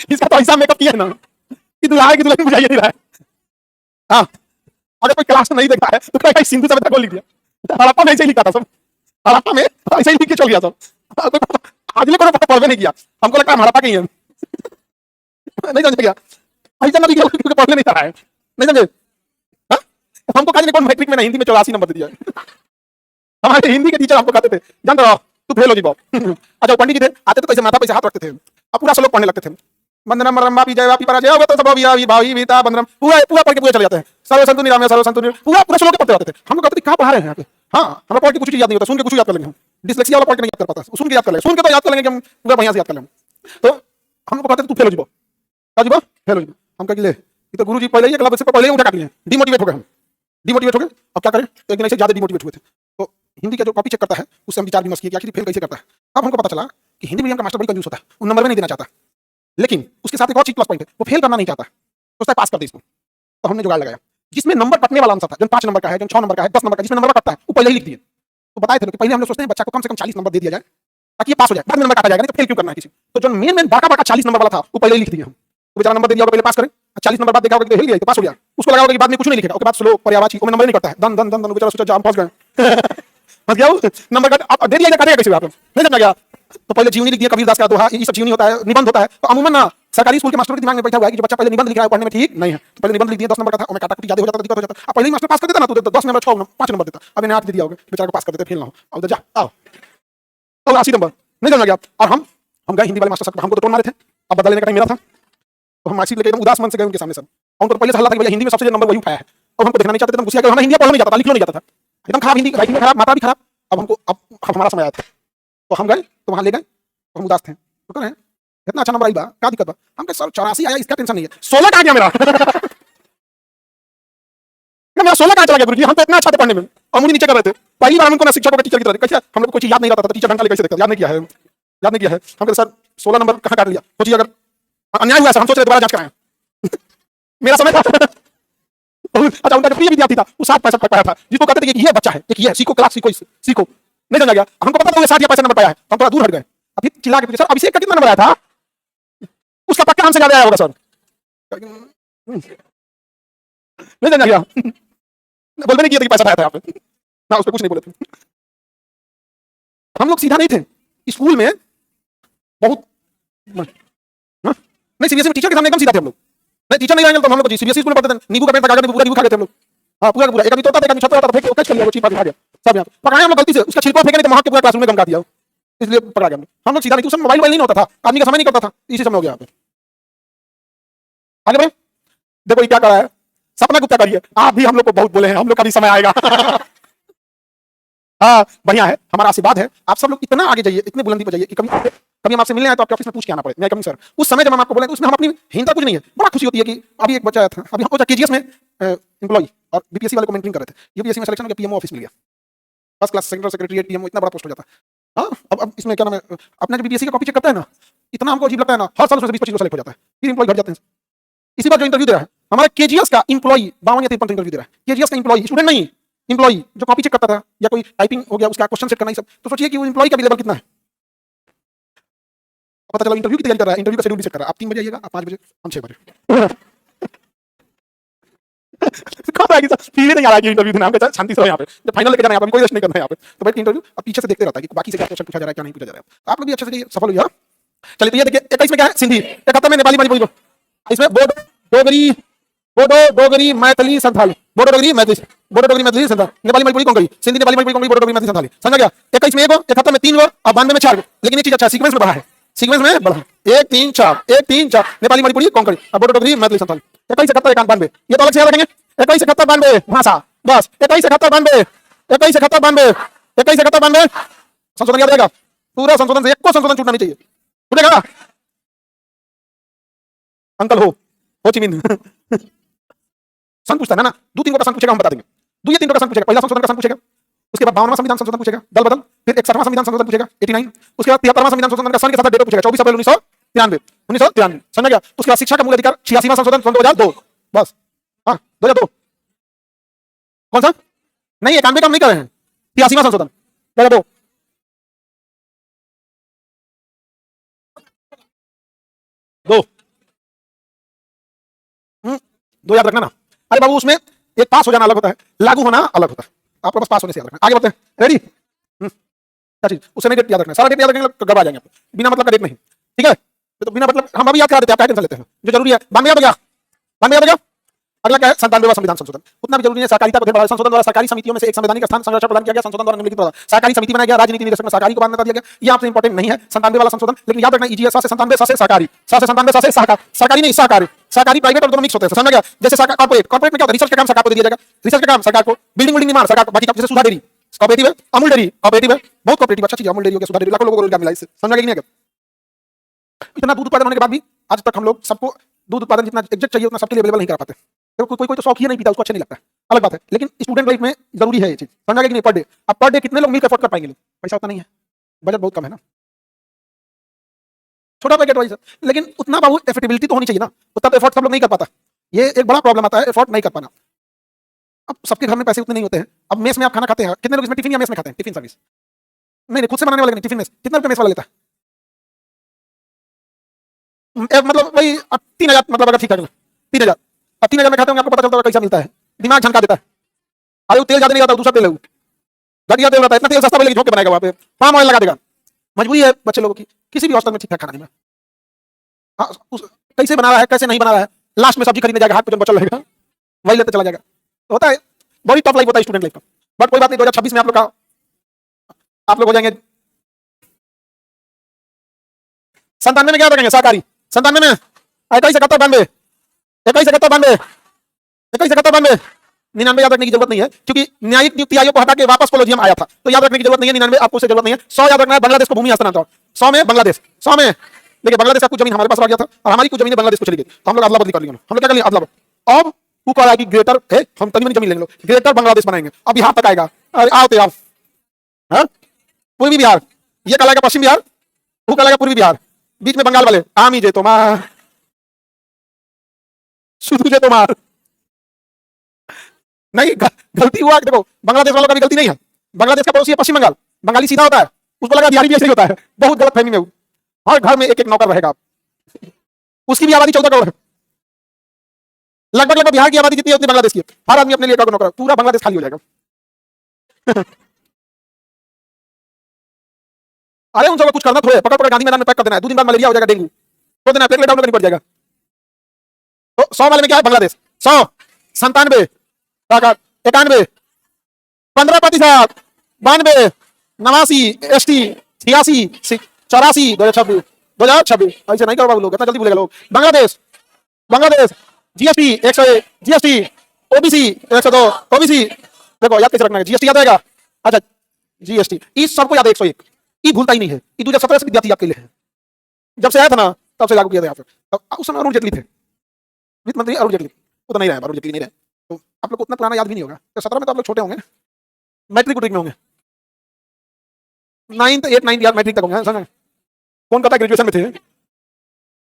इसका तो हिसाब मेकअप किया है ना कि दुल्हा है कि दुल्हन बुझाइए नहीं रहा है। हाँ अगर कोई क्लास नहीं देखता है तो कहीं सिंधु सभ्यता को लिख दिया, हड़प्पा में ऐसे ही लिखा था सब, हड़प्पा में ऐसे ही लिख के चल गया सब, आदमी को पढ़वे नहीं किया, हमको लगता है हड़प्पा के ही है। नहीं समझ गया? ऐसा ना पढ़ने नहीं रहा है, नहीं समझे? हमको कहा कौन मैट्रिक में हिंदी में 84 नंबर दे दिया। हमारे हिंदी के टीचर हमको कहते थे, जानते रहो तू फेल हो जी बाप। अच्छा, वो पंडित जी थे, आते थे तो ऐसे माथा पे हाथ रखते थे, अब पूरा श्लोक पढ़ने लगते थे। वंदनम मरम्मा पी जय वापी पराजय हो तो सब भावी भावी वीता वंदनम, पूरा पूरा पढ़ के पूरा चले जाते हैं। सर्व संतु निरामय सर्व संतु पूरा पूरा श्लोक पढ़ते रहते थे। हम लोग कहते थे कहां पढ़ा रहे हैं यहाँ पे। हाँ, हमें पढ़ के कुछ चीज याद नहीं होता, सुन के कुछ याद कर लेंगे हम। डिसलेक्सिया वाला पढ़ के नहीं याद कर पाता, सुन के याद कर लेंगे, सुन के तो याद कर लेंगे कि हम पूरा बढ़िया से याद कर लेंगे। तो हम लोग कहते थे तू फेल हो जी बाप, क्या जी बाप फेल हो जी। हम कह ले ये तो गुरु जी पहले ही क्लब से पहले ही उठा काट लिए, डिमोटिवेट हो गए हम, डिमोटिवेट हो गए। अब क्या करें, तो एक दिन ऐसे ज्यादा डिमोटिवेट हुए थे। तो हिंदी का जो कॉपी चेक करता है उससे हम विचार विमर्श किए कि आखिर फेल कैसे करता है। अब हमको पता चला कि हिंदी मीडियम का मास्टर बड़ी कंजूस होता है, वो नंबर में नहीं देना चाहता, लेकिन उसके साथ एक और चीज प्लस पॉइंट है, वो फेल करना नहीं चाहता, सोचता है पास कर दे इसको। तो हमने जुगाड़ लगाया, जिसमें नंबर कटने वाला आंसर था, जो 5 नंबर का है, जो 6 नंबर का है, 10 नंबर का, जिसमें नंबर कटता है वो पहले ही लिख दिए। तो बताए थे कि पहले हम लोग सोचते हैं बच्चा को कम से कम 40 नंबर दे दिया जाए ताकि ये पास हो जाए, बाद में नंबर काटा जाएगा, नहीं तो फेल क्यों करना है किसी। तो जो मेन बाका 40 नंबर वाला था वो पहले ही लिख दिया हम। तो बेचारा नंबर दे दिया होगा, पहले पास करें, 40 नंबर बाद देखा होगा कि हिल गया तो पास हो गया, उसको लगा होगा कि बाद में कुछ नहीं लिखेगा, उसके बाद स्लो पर्यायवाची वो नंबर नहीं करता है, दन दन दन दन, बेचारा सोचा हम फंस गए। मत गया नंबर कट, अब दे दिया काटेगा कैसे आप, नहीं समझा गया। तो पहले जीवनी लिख दिया, कबीरदास का दोहा, ये सब जीवनी होता है, निबंध होता है। तो अमूमन ना सरकारी स्कूल के मास्टर के दिमाग में बैठा हुआ है कि जो बच्चा पहले निबंध लिख रहा है पढ़ने में ठीक नहीं है, तो पहले निबंध लिख दिया, 10 नंबर का था, और मैं काटा कुटी ज्यादा हो जाता, दिक्कत हो जाता। अब पहले ही मास्टर पास कर देता ना, तो 10 नंबर 6 5 नंबर देता, अब इन्हें 8 दे दिया होगा, बेचारा को पास कर देते, फेल ना हो। अब जा आओ तो 80 नंबर, नहीं समझ गया। और हम गए हिंदी वाले मास्टर साहब, हमको तो टोन मारे थे, अब बदला लेने का टाइम मेरा था। तो हम मार्कशीट लेके एकदम उदास मन से गए उनके सामने। सब उनको तो पहले से हल्ला था कि भैया हिंदी में सबसे नंबर वही उठाया है, और हमको देखना नहीं चाहते थे, हम गुस्सा कर, हमें हिंदी पढ़ना नहीं जाता था, लिखना नहीं जाता था, एकदम खराब हिंदी, राइटिंग खराब, मात्रा भी खराब। अब हमारा समय आया था, तो हम गए, तो वहां ले गए, तो हम उदास थे, तो कह रहे हैं इतना अच्छा नंबर आई बा, क्या दिक्कत बा। हम कहे सर 84 आया, इसका टेंशन नहीं है, 16 कहां गया मेरा। मेरा 16 कहां चला गया गुरुजी, हम तो इतना अच्छा थे पढ़ने में, और मुझे नीचे कर रहे थे। पहली बार हमको ना शिक्षकों का टीचर की तरह कैसे हम लोग को कोई चीज याद नहीं रहता था, टीचर ढंग से कैसे देखता, याद नहीं किया है, याद नहीं किया है। हम कहते सर 16 नंबर कहां काट लिया, सोचिए अगर अन्याय हुआ, हम सोच रहे दोबारा जांच कराएं। मेरा समय था। अच्छा, उनका जो प्रिय विद्यार्थी था वो 60-65 तक पाया था, जिसको कहते थे कि ये बच्चा है, एक ये सीखो, क्लास सीखो, सीखो, नहीं समझा गया। हमको पता था वो 60 या 65 नंबर पाया है, हम थोड़ा दूर हट गए। अभी चिल्ला के पूछे सर अभिषेक का कितना नंबर आया था, उसका पक्का हमसे ज्यादा आया होगा सर, नहीं समझा गया। बोलते नहीं किया था कि पैसा आया था यहाँ पे ना, उस पर कुछ नहीं बोले थे। हम लोग सीधा नहीं थे स्कूल में, बहुत नहीं, सीबीएसई में टीचर के सामने एकदम सीधा थे हम लोग। नहीं टीचर नहीं आएंगे तो हम लोग सीबीएसई स्कूल में पढ़ते थे, नींबू का पेड़ था, पूरा नींबू खा गए थे हम लोग। हाँ पूरा पूरा, एक आदमी तोड़ता था, एक आदमी छत पे होता था, फेंक के कैच कर लिया, वो चीज खा गया सब। यहाँ पकड़ाए हम लोग गलती से, उसका छिलका फेंके नहीं तो वहां के पूरा क्लासरूम में गमका दिया, इसलिए पकड़ा गया हम लोग सीधा नहीं। उस समय मोबाइल नहीं होता था, आदमी का समय नहीं करता था, इसी समय हो गया। आगे बढ़े, देखो ये क्या कर रहा है, सपना गुप्ता करिए, आप भी हम लोग को बहुत बोले हैं, हम लोग का भी समय आएगा। हाँ बढ़िया है, हमारा आशीर्वाद है, आप सब लोग इतना आगे जाइए, इतने बुलंदी पर जाइए कि कभी हम आपसे मिलने आए तो आपके ऑफिस में पूछ के आना पड़े, मैं कमिंग सर। उस समय जब हम आपको बोले तो उसमें हम अपनी हीनता कुछ नहीं है, बड़ा खुशी होती है कि अभी एक बच्चा आया था, अभी हमको केजीएस में एम्प्लॉई और बीपीएससी वाले को मेंटरिंग कर रहे थे, यूपीएससी में सिलेक्शन हो गया, पीएमओ ऑफिस मिल गया, first class secretary secretariat PMO, इतना बड़ा पोस्ट हो जाता है। हाँ अब इसमें क्या नाम है, अपना जो बीपीएससी का कॉपी चेक करता है ना, इतना हमको अजीब लगता है ना, हर साल उसमें 20-25 लोग सेलेक्ट हो जाता है, फिर एम्प्लॉय घट जाते हैं। इसी बार जो इंटरव्यू दे रहा है हमारा केजीएस का एम्प्लॉई 52 या 53 इंटरव्यू दे रहा है, केजीएस का एम्प्लॉई, स्टूडेंट नहीं, एम्प्लॉई जो कॉपी चेक करता था या कोई टाइपिंग हो गया उसका क्वेश्चन सेट करना, सब। तो सोचिए कि वो एम्प्लॉई का भी लेवल कितना है। पता चला इंटरव्यू की तैयारी कर रहा है, इंटरव्यू का शेड्यूल भी सेट कर रहा है, आप 3 बजे आइएगा, आप 5 बजे, हम 6 बजे। कौन आएगी सर, फील नहीं आ रहा है कि इंटरव्यू देना, हम शांति से यहाँ पे जब फाइनल लेके जाना है, कोई रेस्ट नहीं करना है यहाँ पे, तो भाई इंटरव्यू अब पीछे से देखते रहता है कि बाकी से क्या क्वेश्चन पूछा जा रहा है, क्या नहीं पूछा जा रहा है। आप लोग भी अच्छे से सफल हुई। चलिए तो ये देखिए 21 में क्या है, सिंधी, 71 में नेपाली बोली, इसमें बोडो डोगरी मैथिली संथाली, बोडो डोगरी मैथिली संथाली, नेपाली मणिपुरी कोंकणी, सिंधी नेपाली मणिपुरी कोंकणी, बोडो डोगरी मैथिली संथाली, समझ गया। 21 में 1 गो, 71 में 3 गो और 92 में 4 गो। लेकिन एक चीज अच्छा सीक्वेंस में बढ़ा है, सीक्वेंस में बढ़ा 1 3 4 1 3 4 नेपाली मणिपुरी कोंकणी और बोडो डोगरी मैथिली संथाली। 21 71 91 ये तो अलग से याद रखेंगे, 21 71 92 भाषा, बस 21 71 92 21 71 92 21 71 92 संशोधन याद रहेगा, पूरा संशोधन से एक को संशोधन छूटना नहीं चाहिए, छूटेगा अंकल हो ची मिन। सन पूछता है ना, 2-3 का सन पूछेगा, हम बता देंगे, 2 या 3 का सन पूछेगा, पहला संशोधन का सन पूछेगा, उसके बाद 52वां संविधान संशोधन पूछेगा, दल बदल, फिर 61वां संविधान संशोधन पूछेगा 89, उसके बाद 73वां संविधान संशोधन का सन के साथ डेट पूछेगा 24 अप्रैल 1993, समझ गया। उसके बाद शिक्षा का मूल अधिकार 86वां संशोधन सन 2002, बस हाँ 2002, कौन सा नहीं 91 का हम नहीं कर रहे हैं, 83वां संशोधन 2002, 2 याद रखना ना। अरे बाबू उसमें एक पास हो जाना अलग होता है, लागू होना अलग होता है, आपको बस पास होने से याद रखना। आगे बढ़ते हैं, रेडी, क्या चीज उससे नहीं डेट याद रखना, सारा डेट याद रखेंगे तो गड़बड़ा जाएंगे, बिना मतलब का डेट नहीं, ठीक है। तो बिना मतलब हम अभी याद करा देते हैं, आप क्या टेंशन लेते हैं, जो जरूरी है। 92 याद हो गया, 92 याद हो गया। अगला क्या है 97वां संविधान संशोधन, उतना भी जरूरी है। सहकारिता को ढेर बढ़ाया, संशोधन द्वारा सहकारी समितियों में से एक संवैधानिक स्थान संरक्षण प्रदान किया गया, संशोधन द्वारा निम्नलिखित प्रावधान, सहकारी समिति बनाया गया, राजनीति निदेशक में सहकारी को मान्यता दिया गया। ये आपसे इंपॉर्टेंट नहीं है 97 वाला संशोधन, लेकिन याद रखना ईजीएस से 97 से सहकारी, से 97 से सहकारी, सहकारी नहीं सहकारी, सहकारी प्राइवेट और दोनों मिक्स होते हैं, समझ गया। जैसे कॉर्पोरेट, कॉर्पोरेट में क्या होता है, रिसर्च का काम सरकार को दे दिया जाएगा, रिसर्च का काम सरकार को, बिल्डिंग निर्माण सरकार को, बाकी का जैसे सुधा डेयरी कॉपरेटिव है, अमूल डेयरी कॉपरेटिव है, बहुत कॉपरेटिव अच्छा चीज है अमूल डेयरी हो गया, सुधा डेयरी, लाखों लोगों को रोजगार मिला इससे, समझ गया कि नहीं। इतना दूध उत्पादन होने के बाद भी आज तक हम लोग सबको दूध उत्पादन जितना एग्जैक्ट चाहिए उतना सबके लिए अवेलेबल नहीं करा पाते। कोई तो शौक ही नहीं पीता, उसको अच्छा नहीं लगता, अलग बात है, लेकिन स्टूडेंट लाइफ में जरूरी है ये चीज, समझा गया कि नहीं। पर डे, अब पर डे कितने लोग मिलकर अफोर्ड कर पाएंगे, पैसा उतना नहीं है, बजट बहुत कम है ना, छोटा पैकेट वाइज, लेकिन उतना बहुत एफोर्डेबिलिटी तो होनी चाहिए ना, उतना तो एफोर्ड सब लोग नहीं कर पाता, ये एक बड़ा प्रॉब्लम आता है, एफोर्ड नहीं कर पाना। अब सबके घर में पैसे उतने नहीं होते हैं। अब मेस में आप खाना खाते हैं, कितने लोग इसमें टिफिन या मेस में खाते हैं, टिफिन सर्विस नहीं, खुद से बनाने वाले नहीं, टिफिन मेस, कितना रुपये मेस वाला लेता है, मतलब वही 3000, मतलब अगर ठीक ठाक 3000, अब 3000 में खाते होंगे, आपको पता चलता है कैसा मिलता है, दिमाग झनका देता है। अरे वो तेल ज्यादा नहीं आता, दूसरा तेल है, घटिया तेल रहता है, इतना तेल सस्ता मिलेगा झोंक के बनाएगा, वहाँ पे पाम ऑयल लगा देगा। मजबूरी है बच्चे लोगों की, किसी भी हॉस्टल में ठीक ठाक खाना नहीं है। हाँ, कैसे बना रहा है कैसे नहीं बना रहा है, लास्ट में सब्जी खरीदने जाएगा, हाथ पे जो बचल रहेगा वही लेते चला जाएगा, होता है। बड़ी टफ लाइफ होता है स्टूडेंट लाइफ का, बट कोई बात नहीं, 2026 में आप लोग हो जाएंगे। 97 में क्या करेंगे, सहकारी 97 में 21 99 याद रखने की जरूरत नहीं है, क्योंकि न्यायिक नियुक्ति आयोग को हटा के वापस कोलोजियम आया था, तो याद रखने की जरूरत नहीं है। 99 आपको उससे जरूरत नहीं है। 100 याद रखना है, बांग्लादेश को भूमि हस्तांतरण, 100 में बांग्लादेश, 100 में देखिए बांग्लादेश का कुछ जमीन हमारे पास रह गया था और हमारी कुछ जमीन बांग्लादेश को चली गई, तो हम लोग अदला बदली कर लिए, हम लोग क्या कर लिए अदला बदली। अब वो कह रहा है कि ग्रेटर है, हम तनी जमीन लेंगे, ग्रेटर बांग्लादेश बनाएंगे, अब यहाँ तक आएगा। अरे आओ तो आप पूर्वी बिहार, ये कहलाएगा पश्चिम बिहार, वो कहलाएगा पूर्वी बिहार, बीच में बंगाल वाले आमी जे तोमार शुरू जे तोमार नहीं, गलती हुआ। देखो बांग्लादेश वालों का भी गलती नहीं है, बांग्लादेश का पड़ोसी है पश्चिम बंगाल, बंगाली सीधा होता है, उसको लगा बिहारी भी ऐसे ही होता है, बहुत गलत फहमी में। हर घर में एक एक नौकर रहेगा, उसकी भी आबादी 14 करोड़ है, लगभग बिहार की आबादी जितनी है उतनी बांग्लादेश की है। हर आदमी अपने लिए एक नौकर, पूरा बांग्लादेश खाली हो जाएगा। अरे उन सबको कुछ करना थोड़े, पकड़ गांधी मैदान में पैक कर देना है, 2 दिन बाद मलेरिया हो जाएगा, डेंगू तो देना, प्लेटलेट डाउन करनी पड़ जाएगा। तो 100 वाले में क्या है बांग्लादेश, 100 97 91 15%, 92 89 एसटी 86 84 2026 ऐसे नहीं करो लोग, इतना जल्दी भूलेगा लोग। Bangladesh GST 101, GST OBC 102, OBC देखो याद कैसे रखना है, जीएसटी याद रहेगा। अच्छा जीएसटी इस सबको याद है, 101 ये भूलता ही नहीं है, ये 2017 से विद्यार्थी आपके लिए है, जब से आया था ना तब से लागू किया था यहाँ पे। उस समय अरुण जेटली थे वित्त मंत्री, अरुण जेटली उतना नहीं रहे, अरुण जेटली नहीं रहे, तो आप लोग को उतना पुराना याद भी नहीं होगा। तो 17 में तो आप लोग छोटे होंगे, मैट्रिक में होंगे, 9th 8 9 यार मैट्रिक तक होंगे, समझ। कौन कहता ग्रेजुएशन में थे,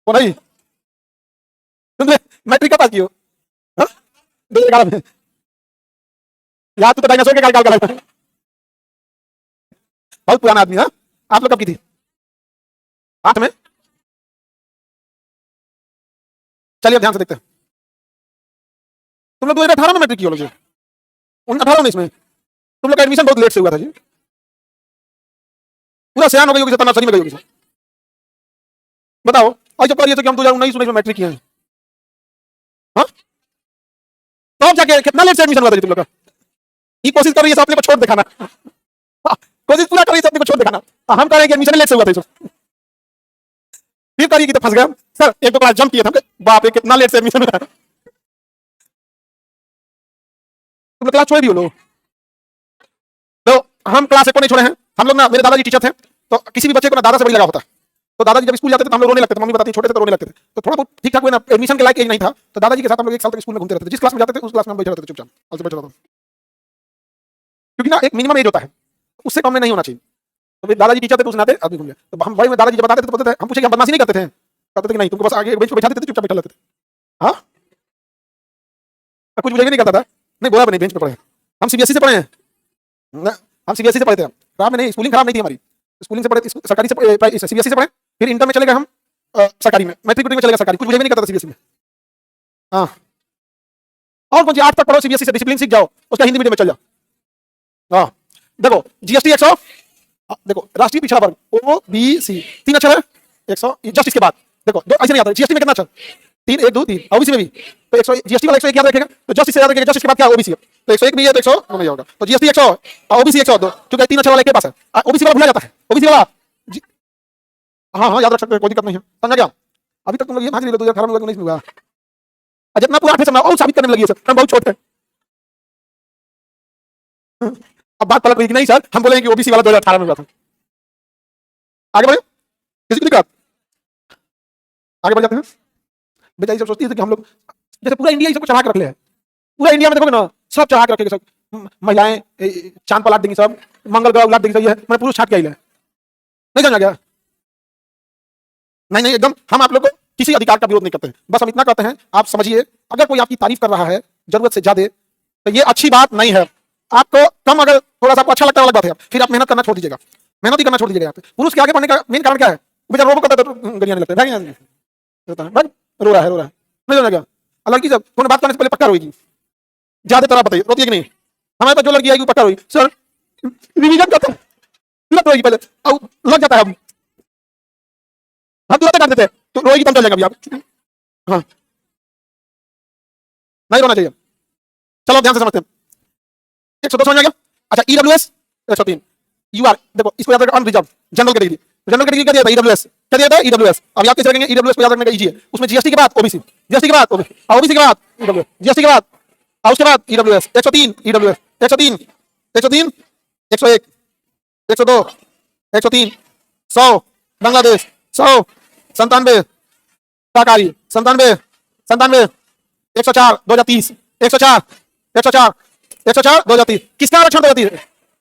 कौन नहीं तुमने मैट्रिक का पास किए हो 2011 में, याद तो डायनासोर के काल का बहुत पुराना आदमी। हाँ आप लोग कब की थी, 8 में। चलिए ध्यान से देखते हैं, तुम लोग 2018 में मैट्रिक किया लोग, 18 में तुम लोग का एडमिशन बहुत लेट से हुआ था जी, पूरा सियान हो गई होगी, 17 में गई होगी। बताओ और जब करिए तो कि हम 2019 में मैट्रिक किए हैं, हाँ तो अब जाके कितना लेट से एडमिशन हुआ था जी तुम लोग का। ये कोशिश कर रही है अपने को छोड़ दिखाना, कोशिश पूरा कर रही है अपने को छोड़ दिखाना, हम कह रहे हैं कि एडमिशन लेट से हुआ था, फिर करिए कि तो फंस गया सर, एक दो क्लास जंप किए थे, बाप रे कितना लेट से एडमिशन हुआ। तुम लोग क्लास छोड़े भी हो लोग, तो हम क्लास एक को नहीं छोड़े हैं। हम लोग ना, मेरे दादाजी टीचर थे, तो किसी भी बच्चे को ना दादा से बड़ी लगा होता, तो दादाजी जब स्कूल जाते थे तो हम लोग रोने लगते थे, मम्मी बताती छोटे थे तो रोने लगते थे, तो थोड़ा बहुत ठीक ठाक हुए ना, एडमिशन के लायक एज नहीं था, तो दादाजी के साथ हम लोग 1 साल तक स्कूल में घूमते रहते थे, जिस क्लास में जाते थे उस क्लास में हम बैठे रहते थे चुपचाप, अलग बैठे रहते थे, क्योंकि ना एक मिनिमम एज होता है, उससे कम में नहीं होना चाहिए। तो दादाजी टीचर थे तो सुनाते आदमी घूम गया, तो हम भाई में दादाजी जब बताते थे तो बोलते थे, हम पूछे हम बदमाशी नहीं करते थे, कहते थे कि नहीं तुमको बस आगे बेंच पे बैठा देते थे, चुपचाप बैठा लेते थे। हाँ कुछ मुझे भी नहीं करता था, नहीं बोला नहीं बेंच पे पढ़े, हम सीबीएसई से पढ़े हैं, हम सीबीएसई से पढ़े थे, खराब नहीं, स्कूलिंग खराब नहीं थी हमारी, स्कूलिंग से पढ़े, सरकारी से सीबीएसई से पढ़े, फिर इंटर में चले गए हम सरकारी में, मैट्रिक में चले गए सरकारी, कुछ मुझे भी नहीं करता सीबीएसई में। हाँ और कौन सी 8 तक पढ़ो सीबीएसई से, डिसिप्लिन सीख जाओ, उसका हिंदी मीडियम में चल जाओ। हाँ देखो जीएसटी 100, देखो राष्ट्रीय पिछड़ा वर्ग ओबीसी 3 अक्षर है, 100 जस्ट इसके बाद देखो 2 ऐसे नहीं आता, जीएसटी में कितना अक्षर 3 1 2 3 ओबीसी में भी तो 100 जीएसटी वाला 101 याद रखेगा, तो जस्ट इससे याद रखेगा, जस्ट इसके बाद क्या ओबीसी है, तो 101 भी है तो 100 नहीं होगा, तो जीएसटी 100 और ओबीसी 102, क्योंकि 3 अक्षर वाला के पास है, ओबीसी वाला भूला जाता है, ओबीसी वाला हाँ याद रख सकते हैं, कोई दिक्कत नहीं है, समझा क्या? अभी तक तुम लोग ये भाग नहीं लो, 2018 में 19 में हुआ, जितना पूरा 8 से और साबित करने लगी है सर, हम बहुत छोटे हैं। अब बात पलट रही कि नहीं सर, हम बोलेंगे कि ओबीसी वाला 2018 में हुआ था। आगे बढ़े, किसी को दिक्कत? आगे बढ़ जाते हैं। बेचारी सब सोचती है कि हम लोग जैसे पूरा इंडिया सबको चढ़ा के रख ले है, पूरा इंडिया में देखोगे ना सब चढ़ा के रखेंगे, सब महिलाएं चांद पर लाट देंगी, सब मंगल ग्रह लाट देंगी, सब ये मैंने पुरुष छाट के आई है, नहीं समझा गया? नहीं नहीं एकदम, हम आप लोग को किसी अधिकार का विरोध नहीं करते हैं, बस हम इतना कहते हैं आप समझिए, अगर कोई आपकी तारीफ कर रहा है जरूरत से ज्यादा तो ये अच्छी बात नहीं है। आपको कम अगर थोड़ा सा आपको अच्छा लगता है अलग बात है, फिर आप मेहनत करना छोड़ दीजिएगा, मेहनत ही करना छोड़ दीजिएगा। पुरुष के आगे बढ़ने का मेन कारण क्या है? बेचारा रोबो करता है तो गरियाने लगता है, रो रहा है नहीं समझा गया? लड़की जब तुमने बात करने से पहले पक्का रोएगी, ज्यादातर आप बताइए रोती है कि नहीं? हमारे पास जो लड़की आएगी वो पक्का रोएगी, सर रिवीजन करता लग रोएगी पहले, अब लग जाता है, हम तुरंत काट देते हैं तो रोएगी तब चल जाएगा। आप हाँ नहीं रोना चाहिए। चलो ध्यान से समझते हैं, 102 समझ आ गया? अच्छा ईडब्ल्यूएस 103 यूआर, देखो इसको याद रखो, unreserved general category, general category क्या दिया था? ईडब्ल्यूएस क्या दिया था? ईडब्ल्यूएस। अब आप कैसे रखेंगे ईडब्ल्यूएस को याद रखने का इजी है, उसमें जीएसटी के बाद ओबीसी, जीएसटी के बाद ओबीसी, ओबीसी के बाद ईडब्ल्यूएस, जीएसटी के बाद और उसके बाद ईडब्ल्यूएस 103 ईडब्ल्यूएस 103 103 101 102 103 100 बांग्लादेश 100 97 शाकाहारी 97 97 104 2030 104 104 104 2030 किसका आरक्षण 2030?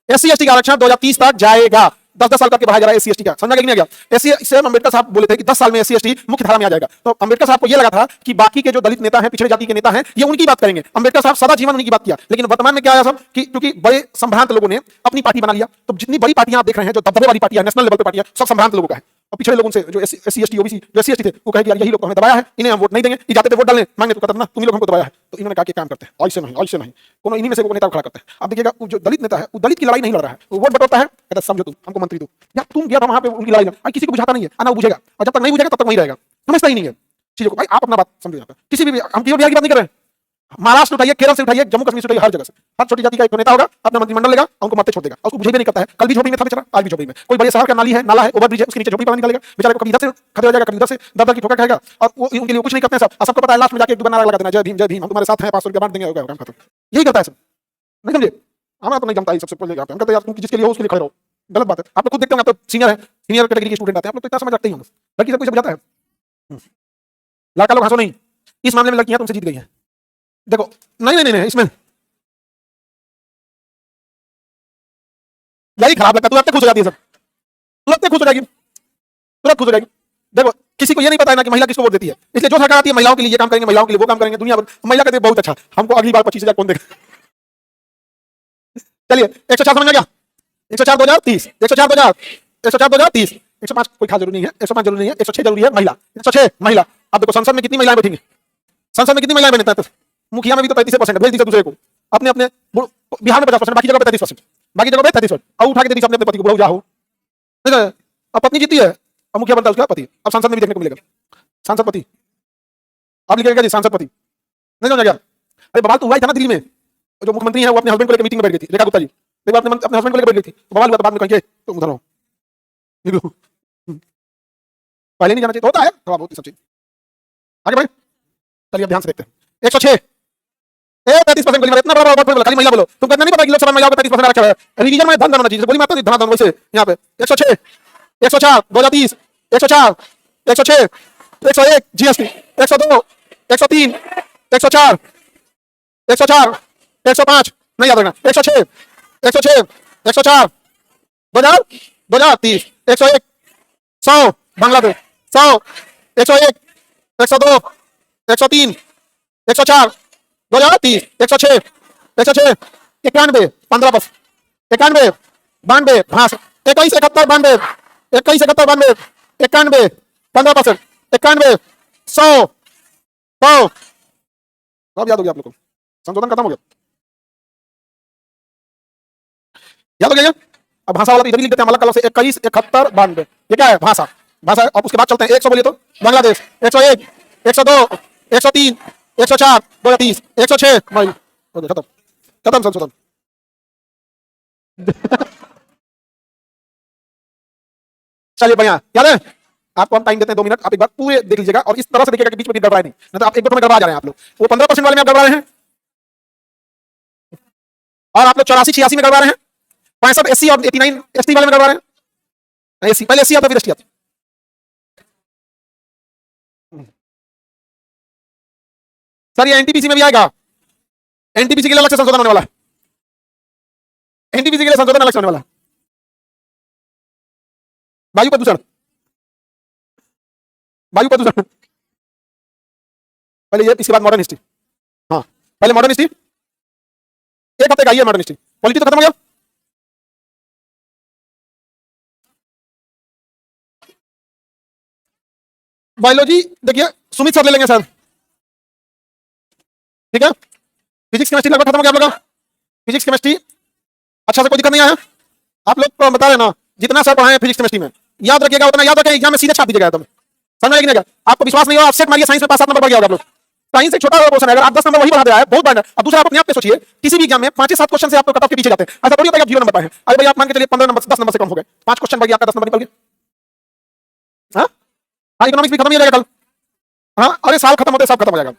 एससी एसटी का आरक्षण 2030 तक जाएगा, 10-10 साल करके बढ़ाया जा रहा है एससी एसटी का, समझा कि नहीं आ गया? एससी से अम्बेडकर साहब बोले थे कि 10 साल में एससी एसटी मुख्य धारा में आ जाएगा, तो अम्बेडकर साहब को यह लगा था कि बाकी के जो दलित नेता हैं, पिछड़े जाति के नेता हैं, ये उनकी बात करेंगे। अम्बेडकर साहब सदा जीवन उन्हीं की बात किया, लेकिन वर्तमान में क्या आया सब कि क्योंकि बड़े संभ्रांत लोगों ने अपनी पार्टी बना लिया, तो जितनी बड़ी पार्टियां आप देख रहे हैं, जो दबदबे वाली पार्टियां, नेशनल लेवल पर पार्टियां, सब संभ्रांत लोगों का है, और पिछड़े लोगों से जो एससी एसटी ओबीसी जो एससी एसटी थे वो कहे कि यार यही लोग तो हमें दबाया है, इन्हें हम वोट नहीं देंगे, ये जाते थे वोट डालने मांगने तो कहता ना तुम ही लोग हमको दबाया है, तो इन्होंने कहा कि काम करते हैं ऐसे नहीं कोनो इन्हीं में से वो नेता खड़ा करते हैं। अब देखिएगा जो दलित नेता है वो दलित की लड़ाई नहीं लड़ रहा है, वो वोट बटोरता है, कहता समझो तुम हमको मंत्री दो, या तुम गया था वहां पे उनकी लड़ाई लड़, किसी को बुझाता नहीं है, आना बुझेगा, और जब तक नहीं बुझेगा तब तक वहीं रहेगा, समझता ही नहीं है चीजों को। भाई आप अपना बात समझो, यहाँ पे किसी भी हम केवल बिहार की बात नहीं कर रहे हैं, महाराष्ट्र उठाइए, केरल से उठाइए, जम्मू कश्मीर से उठाइए, हर जगह से हर छोटी जाति का एक नेता होगा, अपना मंत्रिमंडल लेगा, उनको मरते छोड़ देगा, उसको बुझे भी नहीं करता है। कल भी झोपड़ी में था बेचारा, आज भी झोपड़ी में, कोई बड़े शहर का नाली है, नाला है, ओवरब्रिज है, उसके नीचे झोपड़ी पर निकालेगा, बेचारे को कभी इधर से खड़े हो जाएगा, कभी इधर से दर की ठोकर खाएगा, और वो उनके लिए कुछ नहीं करते हैं सब, सबको पता है, लास्ट में जाके एक दुकान लगा देना, जय भीम हम तुम्हारे साथ हैं, 500 रुपया बांट देंगे, होगा काम खत्म, यही करता है सब, नहीं समझे? हमारा तो नहीं जमता है सबसे पहले, हम कहते हैं यार तुम जिसके लिए हो उसके लिए खड़े रहो, गलत बात है। आप लोग खुद देखते होंगे, आप तो सीनियर है, सीनियर कैटेगरी के स्टूडेंट आते हैं, आप लोग तो इतना समझ रखते ही होंगे, लड़की सब कुछ बुझाता है, लड़का लोग हंसो नहीं, इस मामले में लड़कियां तुमसे जीत गई हैं। देखो नहीं इसमें यही खराब लगता है, तुरंत खुश हो जाती है, सब तुरंत खुश हो जाएगी, तुरंत खुश हो जाएगी। देखो किसी को ये नहीं पता है ना कि महिला किसको वोट देती है, इसलिए जो सरकार आती है महिलाओं के लिए ये काम करेंगे, महिलाओं के लिए वो काम करेंगे, दुनिया भर महिला कहते हैं बहुत अच्छा, हमको अगली बार 25,000 कौन देगा। चलिए 104 समझ आ गया? 104 2030 104 2030 105 कोई खास जरूरी नहीं है, 105 जरूरी नहीं है, 106 जरूरी है, महिला 106 महिला। अब देखो संसद में कितनी महिलाएं बैठेंगी, संसद में कितनी महिलाएं बैठती हैं? मुखिया में भी तो 35% भेज दीजिए दूसरे को, अपने अपने बिहार में 50%, बाकी जगह पे 33%, बाकी जगह पे 33%, और उठा के दे दीजिए अपने पति को, बुलाओ जाओ। अब पत्नी जीती है, अब मुखिया बनता है उसका पति, अब सांसद में भी देखने को मिलेगा सांसद पति, अब लिखेगा जी सांसद पति, नहीं समझा गया? अरे बवाल तो हुआ ही था ना दिल्ली में, जो मुख्यमंत्री है वो अपने हस्बैंड को लेकर मीटिंग में बैठ गई थी, रेखा गुप्ता जी, देखो अपने हस्बैंड को लेकर बैठ गई थी, बवाल हुआ था, बाद में कहेंगे तुम उधर हो, पहले नहीं जाना चाहिए, होता है थोड़ा बहुत सब चीज। आगे भाई चलिए ध्यान से देखते हैं, 106 33% गोली मारा, इतना बड़ा बोला, खाली महिला बोलो, तुम कहते नहीं पता कि लोकसभा में महिलाओं का 33% आरक्षण है, रिवीजन में धन होना चाहिए, गोली मारता नहीं धन वैसे यहाँ पे। 106 104 2030 104 106 101 जीएसटी 102 103 104 104 105 नहीं याद रखना, 106 106 104 2030 101 100 बांग्लादेश 100 101 102 103 104 2030 106 106 91 15% 91 92 भाष 21 71 92 21 71 92 91 15% 91 100 100 सब याद हो गया आप लोग को, संशोधन खत्म हो गया, याद हो गया? अब भाषा वाला तो इधर भी लिख देते हैं अलग कलर से, 21 71 92 ये क्या है? भाषा, भाषा। अब उसके बाद चलते हैं 100 बोलिए तो बांग्लादेश 101 102 103, 104, 2030, 106 माइल। हो गया, खत्म खत्म संशोधन। चलिए बढ़िया, याद है? आपको हम टाइम देते हैं 2 मिनट, आप एक बार पूरे देख लीजिएगा और इस तरह से देखिएगा कि बीच में गड़बड़ाए नहीं, नहीं तो आप एक दो में गड़बड़ा जा रहे हैं आप लोग। वो 15% वाले में आप गड़बड़ा रहे हैं और आप लोग 84 86 में गड़बड़ा रहे हैं, 65 SC और 89 ST वाले में गड़बड़ा रहे हैं। एससी पहले, एससी आता फिर एसटी आता। सर ये एनटीपीसी में भी आएगा, एनटीपीसी के लिए अलग से संशोधन होने वाला है, एनटीपीसी के लिए संशोधन अलग से होने वाला है। वायु प्रदूषण, वायु प्रदूषण पहले ये, इसके बाद मॉडर्न हिस्ट्री। हाँ पहले मॉडर्न हिस्ट्री, एक हफ्ते का ही है मॉडर्न हिस्ट्री। पॉलिटी तो खत्म हो गया। बायोलॉजी देखिए सुमित सर ले लेंगे सर, ठीक है। फिजिक्स केमिस्ट्री लगभग खत्म हो गया आप लोग का। फिजिक्स केमिस्ट्री अच्छा से कोई दिक्कत नहीं आया। आप लोग को बता रहे ना, जितना सर पढ़ाए फिजिक्स केमिस्ट्री में याद रखिएगा, उतना याद रखें, एग्जाम में सीधे छाप दीजिएगा तुम। समझ में नहीं? आपको विश्वास नहीं हो, आप सेट मारिए, साइंस में 5 7 नंबर बढ़ गया आप लोग। साइंस एक छोटा पोर्शन है, अगर आप 10 नंबर वही बढ़ा दे रहा है बहुत बढ़िया। अब दूसरा आप अपने आप पे सोचिए, किसी भी एग्जाम में 5 7 क्वेश्चन से आप कट ऑफ के पीछे जाते हैं, ऐसा थोड़ी होता है कि आप 0 नंबर पाए हैं। अरे भाई आप मान के चलिए 15 नंबर 10 नंबर से कम हो गए, 5 क्वेश्चन बढ़ गया, आपका 10 नंबर निकल गया। हाँ हाँ, इकोनॉमिक्स भी खत्म ही हो जाएगा कल। हाँ अरे साल खत्म होते सब खत्म हो जाएगा।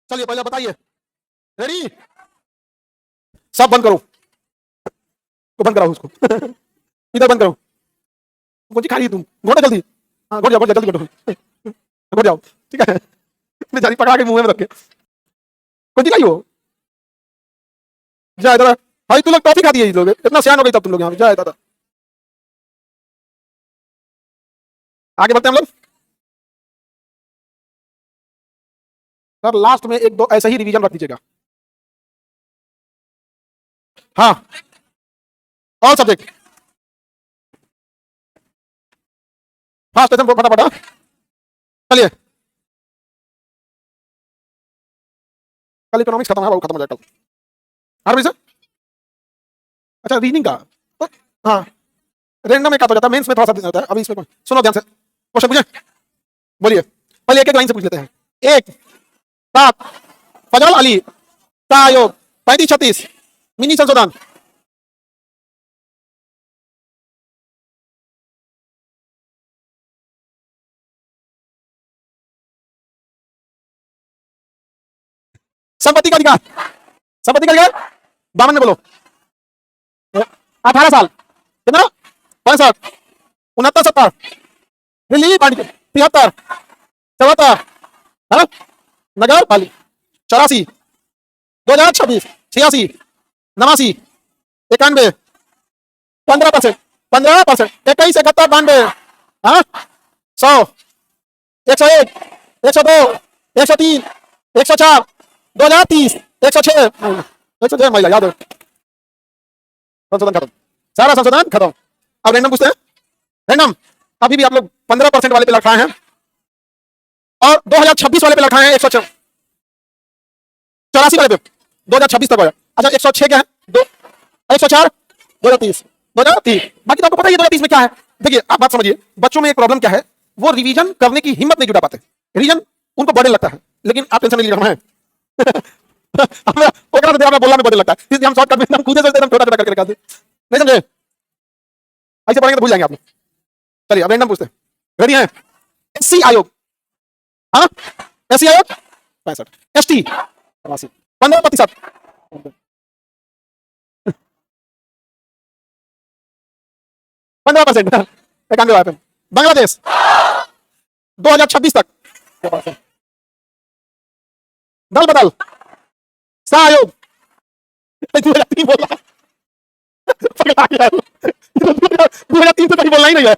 चलिए पहले बताइए, रेडी? सब बंद करो, तो बंद कराओ उसको। इधर बंद करो। कौन सी खा रही है तुम? घोटो जल्दी। हाँ घोट जाओ, घोट जाओ, जल्दी घोटो, घोट जाओ, ठीक है। बेचारी पकड़ा के मुंह में रख के। कौन सी खाई हो? जा इधर। भाई तुम लोग टॉफी खाती है, ये लोग इतना सियान हो गई तब तुम लोग यहाँ जा इधर। आगे बढ़ते हैं हम लोग। सर लास्ट में एक दो ऐसे ही रिवीजन रख दीजिएगा। हाँ ऑल सब्जेक्ट फास्ट स्टेशन फटाफट। हाँ? चलिए कल इकोनॉमिक्स खत्म है, खत्म हो जाएगा कल। हर बजे से अच्छा रीजनिंग का तो, हाँ रैंडम एक आता जाता है, मेंस में थोड़ा सा दिन होता है। अभी इसमें सुनो ध्यान से, क्वेश्चन पूछे, बोलिए। पहले एक एक लाइन से पूछ लेते हैं। एक सात फजल अली का आयोग 35 36 मिनी संशोधन। संपत्ति का अधिकार, संपत्ति का अधिकार दामन में बोलो। 18 साल कितना? 65 69 70 दिल्ली 73 74 है नगर पाली 84 2026 86 89 91 15%, 15%, 21 71 92 हाँ 100 101 102 103 104 2030 106 106 महिला याद है। संशोधन खत्म, सारा संशोधन खत्म। अब रैंडम पूछते हैं, रैंडम अभी भी आप लोग 15% वाले पे लटकाए हैं और 2026 वाले पे लटकाए हैं 184 वाले पे 2026 तक होगा। अच्छा 106 क्या है? 104 2030 2030, बाकी तो आपको पता ही है 2030 में क्या है। देखिए आप बात समझिए, बच्चों में एक प्रॉब्लम क्या है, वो रिवीजन करने की हिम्मत नहीं जुटा पाते। रिवीजन उनको बर्डन लगता है, लेकिन आप टेंशन नहीं लीजिए, हम हैं। बोलना में बदल लगता है, इसलिए हम शॉर्टकट में हम खुद से सोचते हैं, छोटा छोटा करके निकालते नहीं, समझे? ऐसे पढ़ेंगे तो भूल जाएंगे आप लोग। चलिए अब रैंडम पूछते हैं, रेडी हैं? एससी आयोग, हाँ एससी आयोग 65 एसटी 15%, 15% 91। बांग्लादेश 2026 तक दल बदल सहयोग 2003 बोला, 2003 तो कहीं बोलना ही नहीं है।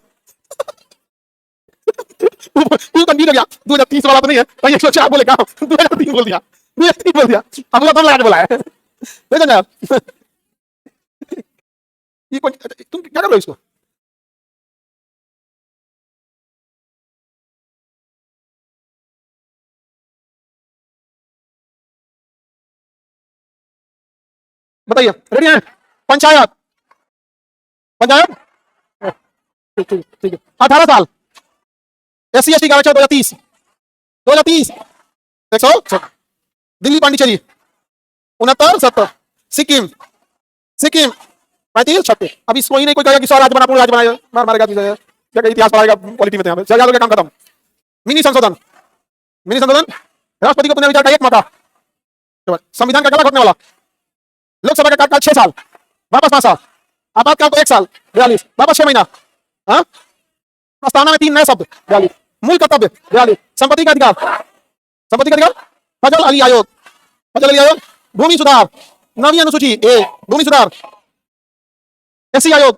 तू कंफ्यूज हो गया, 2030 वाला तो नहीं है, कहीं 104 बोलेगा, 2003 बोल दिया, 2003 बोल दिया, अब तो लगा के बोला है। देखो ना ये तुम क्या कर रहे हो इसको? बताइए, रेडी हैं? पंचायत पंचायत, ठीक ठीक ठीक है। 18 साल। SC ST का आरक्षण 2030, 2030 100। दिल्ली पांडिचेरी 69 70। सिक्किम, सिक्किम 35 36। अब इसको ही नहीं कोई कहेगा कि 100 राज्य बना, पूरा राज्य बनाया, मार मारेगा चीजें, क्या कहीं इतिहास पढ़ाएगा पॉलिटी में। यहाँ पे चल काम खत्म। मिनी संशोधन, मिनी संशोधन, राष्ट्रपति को पुनर्विचार का 1 मौका। संविधान का गला घोटने वाला। लोकसभा का कार्यकाल 6 साल, वापस 5 साल। आपातकाल को 1 साल 42, वापस 6 महीना। हाँ, प्रस्तावना में 3 नए शब्द 42। मूल कर्तव्य 42। संपत्ति का अधिकार, संपत्ति का अधिकार, फजल अली आयोग, फजल अली आयोग। भूमि सुधार, 9वीं अनुसूची ए, भूमि सुधार। SC आयोग,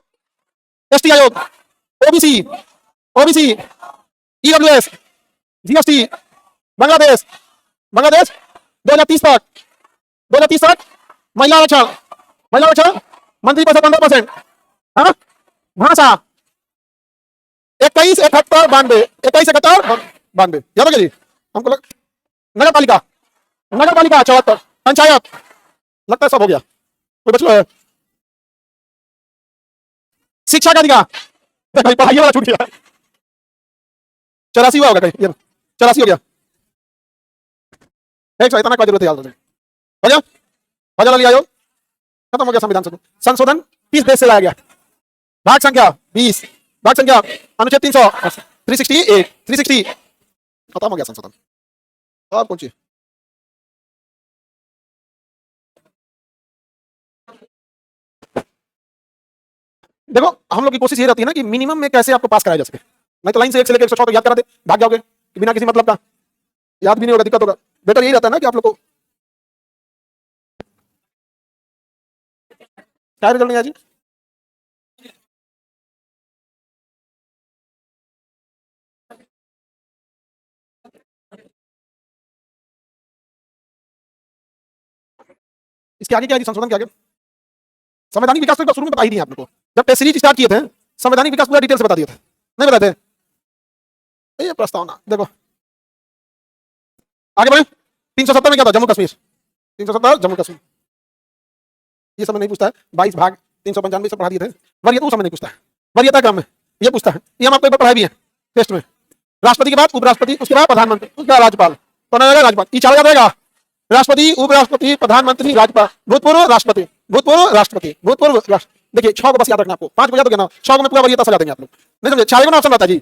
ST आयोग, OBC, OBC, EWS, GST, Bangladesh, Bangladesh 2030 तक, 2030 तक महिला आरक्षण, महिला आरक्षण, मंत्री परिषद 15%। हाँ, भाषा 21 71 92, 21 71 92, याद हो जी हमको नगर पालिका, नगर पालिका 74। पंचायत लगता है सब हो गया, कोई बच है। शिक्षा का अधिकार, भाई पढ़ाई वाला छूट गया। 84 हुआ होगा कहीं, 84 हो गया। एक सौ इतना क्या जरूरत है याद हो गया। फजल अली आयोग खत्म हो गया। संविधान संशोधन 30 देश से लाया गया। भाग संख्या 20, भाग संख्या अनुच्छेद 300 368 360 खत्म हो गया संशोधन। और कौन सी देखो, हम लोग की कोशिश ये रहती है ना कि मिनिमम में कैसे आपको पास कराया जा सके। नहीं तो लाइन से 1 से लेकर 106 तक याद करा दे, भाग जाओगे बिना किसी मतलब का, याद भी नहीं होगा, दिक्कत होगा। बेटर यही रहता है ना कि आप लोग को क्या रिजल्ट नहीं आया जी। इसके आगे क्या है संशोधन के आगे? संवैधानिक विकास तो शुरू में बता ही नहीं आप लोग को, जब टेस्ट सीरीज स्टार्ट किए थे संवैधानिक विकास पूरा डिटेल से बता दिए थे, नहीं बताते? ये प्रस्तावना देखो, आगे बढ़े। 370 में क्या था? जम्मू कश्मीर, 370 जम्मू कश्मीर। ये समय नहीं पूछता है। 22 भाग 395 से पढ़ा दिए थे। वरीयता उस समय नहीं पूछता है, वरीयता क्रम में ये पूछता है। ये हम आपको एक बार पढ़ाए भी है टेस्ट में। राष्ट्रपति के बाद उपराष्ट्रपति, उसके बाद प्रधानमंत्री, उसके बाद राज्यपाल। तो ना राज्यपाल ये चला जाएगा। राष्ट्रपति, उपराष्ट्रपति, प्रधानमंत्री, राज्यपाल, भूतपूर्व राष्ट्रपति, भूतपूर्व राष्ट्रपति, भूतपूर्व राष्ट्र। देखिए 6 को बस याद रखना आपको, 5 को याद रखना, 6 को में पूरा वरीयता सजा देंगे आप लोग। नहीं समझे? 4 का ऑप्शन रहता है जी,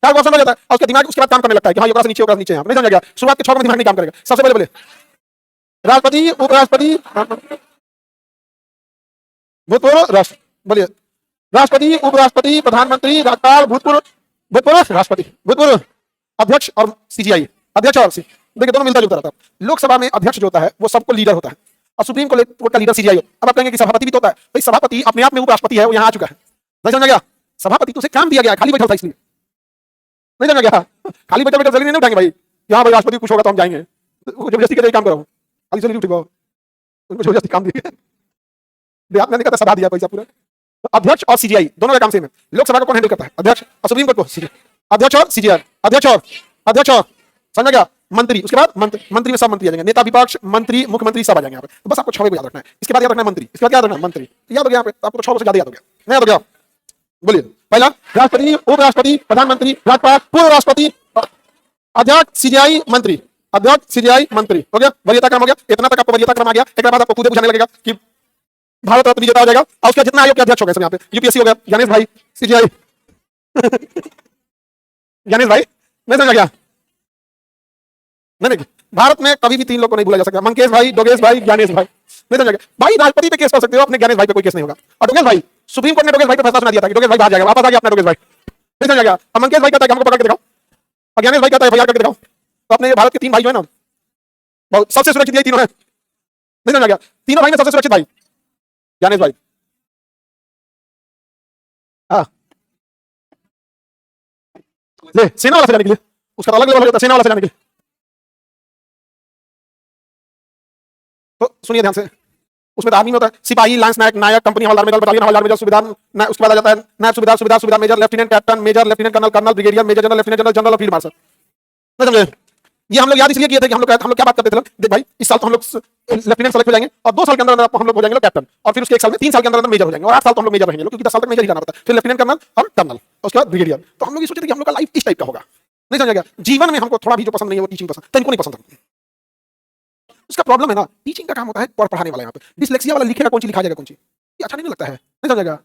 4 का ऑप्शन रहता है और उसके दिमाग उसके बाद काम करने लगता है कि हाँ योगा से नीचे, योगा से नीचे। नहीं समझ गया? शुरुआत के 6 में दिमाग नहीं काम करेगा। सबसे पहले बोले राष्ट्रपति, उपराष्ट्रपति, भूतपूर्व राष्ट्र, बोलिए राष्ट्रपति, उपराष्ट्रपति, प्रधानमंत्री, राज्यपाल, भूतपूर्व, भूतपूर्व राष्ट्रपति, भूतपूर्व अध्यक्ष और CGI, अध्यक्ष और सी। देखिए दोनों मिलता जुलता रहता है। लोकसभा में अध्यक्ष जो होता है वो सबको लीडर होता है और सुप्रीम कोर्ट का लीडर CGI। अब आप कहेंगे कि सभापति भी तो होता है। भाई सभापति अपने आप में उपराष्ट्रपति है, वो यहाँ आ चुका है। नहीं समझ गया? सभापति तो उसे काम दिया गया, खाली बैठा था इसलिए। नहीं समझ गया? खाली बैठा बैठा नहीं उठाएंगे भाई, यहाँ भाई राष्ट्रपति कुछ होगा तो हम जाएंगे, जबरदस्ती करके काम करो, खाली से नहीं उठेगा, उनको जबरदस्ती काम दिया। देहात में नहीं कहता, सभा दिया पैसा पूरा। तो अध्यक्ष और CGI दोनों का काम सेम है। लोकसभा को कौन हैंडल करता है? अध्यक्ष। और सुप्रीम कोर्ट को CGI। अध्यक्ष और CGI, अध्यक्ष और समझ गया? मंत्री, उसके बाद मंत्री में सब मंत्री आ जाएंगे, नेता विपक्ष, मंत्री, मुख्यमंत्री सब आ जाएंगे यहाँ पे। तो बस आपको 6 को याद रखना है। इसके बाद याद रखना है मंत्री, इसके बाद याद रखना है मंत्री। याद हो गया यहाँ पे आपको 6 से ज्यादा याद हो गया। नहीं याद हो गया? बोलिए पहला राष्ट्रपति, उपराष्ट्रपति, प्रधानमंत्री, राज्यपाल, पूर्व राष्ट्रपति, अध्यक्ष, CGI, मंत्री, अध्यक्ष, CGI, मंत्री। हो गया? वरीयता क्रम हो गया। इतना तक आपको वरीयता क्रम आ गया। एक बाद आपको खुद पूछने लगेगा कि भारत रत्न विजेता हो जाएगा और उसका जितना आयोग के अध्यक्ष हो गए सब यहाँ पे। UPSC हो गया, ज्ञानेश भाई, CGI। ज्ञानेश भाई, नहीं समझ गया? नहीं, भारत में कभी भी 3 लोग को नहीं भूला जा सकता। मंकेश भाई, डोगेश भाई, ज्ञानेश भाई। नहीं समझ गया? भाई राष्ट्रपति पे केस कर सकते हो, अपने ज्ञानेश भाई पे कोई केस नहीं होगा। और डोगेश भाई, सुप्रीम कोर्ट ने डोगेश भाई पे फैसला सुना दिया था कि डोगेश भाई बाहर जाएगा, वापस आ गया अपना डोगेश भाई। नहीं समझ गया? अब मंकेश भाई कहता है कि हमको पकड़ के दिखाओ और ज्ञानेश भाई कहता है FIR करके दिखाओ। तो अपने भारत के 3 भाई जो है ना, बहुत सबसे सुरक्षित यही तीनों है। नहीं समझ गया? तीनों भाई में सबसे सुरक्षित भाई ज्ञानेश भाई। हाँ, ले सेना वाला से जाने के लिए, उसका अलग लेवल होता है सेना वाला से जाने के लिए। तो सुनिए ध्यान से, उसमें तो आदमी होता है सिपाही, lance naik, naik, company havildar, major, battalion havildar, major, subedar, उसके बाद आ जाता है naib subedar, subedar, subedar, major, lieutenant, captain, major, lieutenant colonel, colonel, brigadier, major general, lieutenant general, general और फील्ड मार्शल। नहीं समझे? ये हम लोग याद इसलिए किए थे कि हम लोग क्या बात करते थे, देख भाई इस साल तो हम लोग लेफ्टिनेंट सेलेक्ट हो जाएंगे और 2 साल के अंदर हम लोग हो जाएंगे कैप्टन, और फिर उसके 1 साल में 3 साल के अंदर मेजर हो जाएंगे, और 8 साल तो हम लोग मेजर रहेंगे, क्योंकि 10 साल तक मेजर ही जाना पड़ता है, फिर लेफ्टिनेंट कर्नल और कर्नल, उसके बाद ब्रिगेडियर। तो हम लोग ये सोचे थे कि हम लोग का लाइफ इस टाइप का होगा। नहीं समझा गया? जीवन में हमको थोड़ा भी जो पसंद नहीं है वो टीचिंग पसंद, तो इनको नहीं पसंद था। उसका प्रॉब्लम है ना, टीचिंग का काम होता है पढ़ाने वाला। यहाँ पे डिसलेक्सिया वाला लिखेगा कौन सी, लिखा जाएगा कौन सी, ये अच्छा नहीं लगता है। नहीं समझेगा?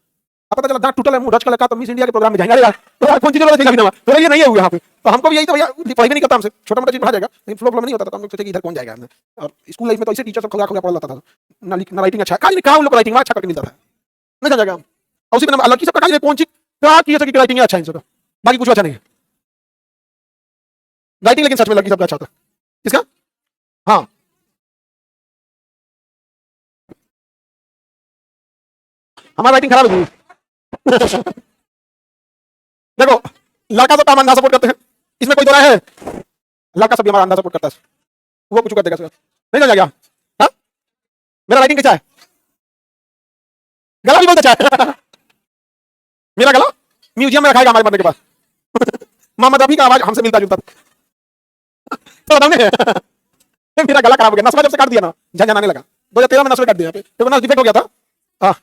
अब पता चला दांत टूटल है, मुंह ढच का लगा, तो मिस इंडिया के प्रोग्राम में जाएंगे, अरे यार तो कौन सी जरूरत है ना, तो ये नहीं है यहाँ पे। तो हमको भी यही तो भैया पढ़ाई नहीं करता हमसे, छोटा मोटा चीज पढ़ा जाएगा, लेकिन फ्लो नहीं होता था, तो हम लोग सोचे कि इधर कौन जाएगा। और स्कूल लाइफ में तो ऐसे टीचर सब खुदा खुदा पढ़ लेता था, ना राइटिंग अच्छा, खाली कहाँ लोग राइटिंग में अच्छा करके मिलता था। नहीं समझेगा? और उसी में अलग की सबका कौन सी क्या की राइटिंग अच्छा है इनसे, बाकी कुछ अच्छा नहीं है राइटिंग, लेकिन सच में लड़की सबका अच्छा था। किसका? हाँ हमारा राइटिंग खराब है। देखो लड़का तो काम अंधा सपोर्ट करते हैं, इसमें कोई दो राय है? लड़का सब हमारा अंधा सपोर्ट करता है, वो कुछ कर देगा। नहीं समझा गया? हाँ मेरा राइटिंग कैसा है? गला भी बहुत अच्छा है। मेरा गला म्यूजियम में रखाएगा हमारे मरने के बाद। मोहम्मद रफी का आवाज हमसे मिलता जुलता तो मेरा गला खराब हो गया, नस्ल जब से काट दिया ना, झंझनाने लगा। 2013 में नस्ल काट दिया, तो नस डिफेक्ट हो गया था। हाँ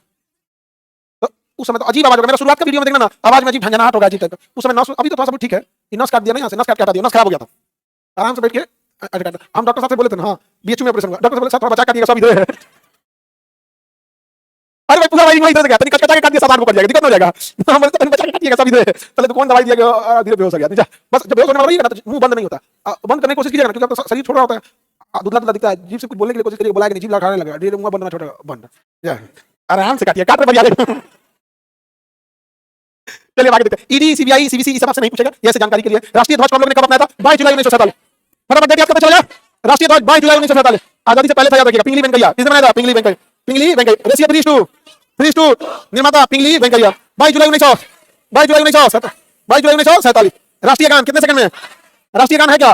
तो उस समय तो अजीब आवाज होगा, मेरा शुरुआत का वीडियो में देखना ना, आवाज में अजीब झंझनाहट होगा, अजीब टाइप का। उस समय नस, अभी तो थोड़ा सा ठीक है, नस काट दिया ना, यहाँ से नस काट के हटा दिया, नस खराब हो गया था। आराम से बैठ के हम डॉक्टर साहब से बोले थे ना, हाँ बीएचयू में ऑपरेशन हुआ, डॉक्टर बोले साहब थोड़ा बचा काटिएगा, सब इधर है। अरे भाई पूरा वाइरिंग इधर से गया, तनी कच कचा के काट दिया, 7-8 को कर जाएगा, दिक्कत हो जाएगा। हम बोले तनी बचा के काटिएगा, सब इधर है। पहले तो कौन दवाई दिया गया, धीरे बेहोश हो गया। बस जब बेहोश होने वाला ही है ना, तो मुंह बंद नहीं होता, बंद करने की कोशिश कीजिएगा, क्योंकि आपका शरीर छोटा होता है, दुधला दुधला दिखता है, जीभ से कुछ बोलने के लिए कोशिश करिए, बुलाएगा नहीं, जीभ लड़खड़ाने लगेगा, धीरे मुंह बंद ना, छोटा बंद। आराम से काटिए, काट रहे बढ़िया। चलिए आगे देखते हैं। ईडी, सीबीआई, सीबीसी इस सबसे नहीं पूछेगा, ये ऐसे जानकारी के लिए। राष्ट्रीय ध्वज को हम लोगों ने कब अपनाया था? 22 जुलाई 1947। फटाफट देखिए, आपको पता चला? राष्ट्रीय ध्वज 22 जुलाई 1947, आजादी से पहले था, याद रखिएगा। पिंगली वेंकैया, किसने बनाया था? पिंगली वेंकैया, पिंगली वेंकैया। रसिया 3:2 निर्माता पिंगली वेंकैया। 22 जुलाई 1947। राष्ट्रीय गान कितने सेकंड में? राष्ट्रीय गान है क्या?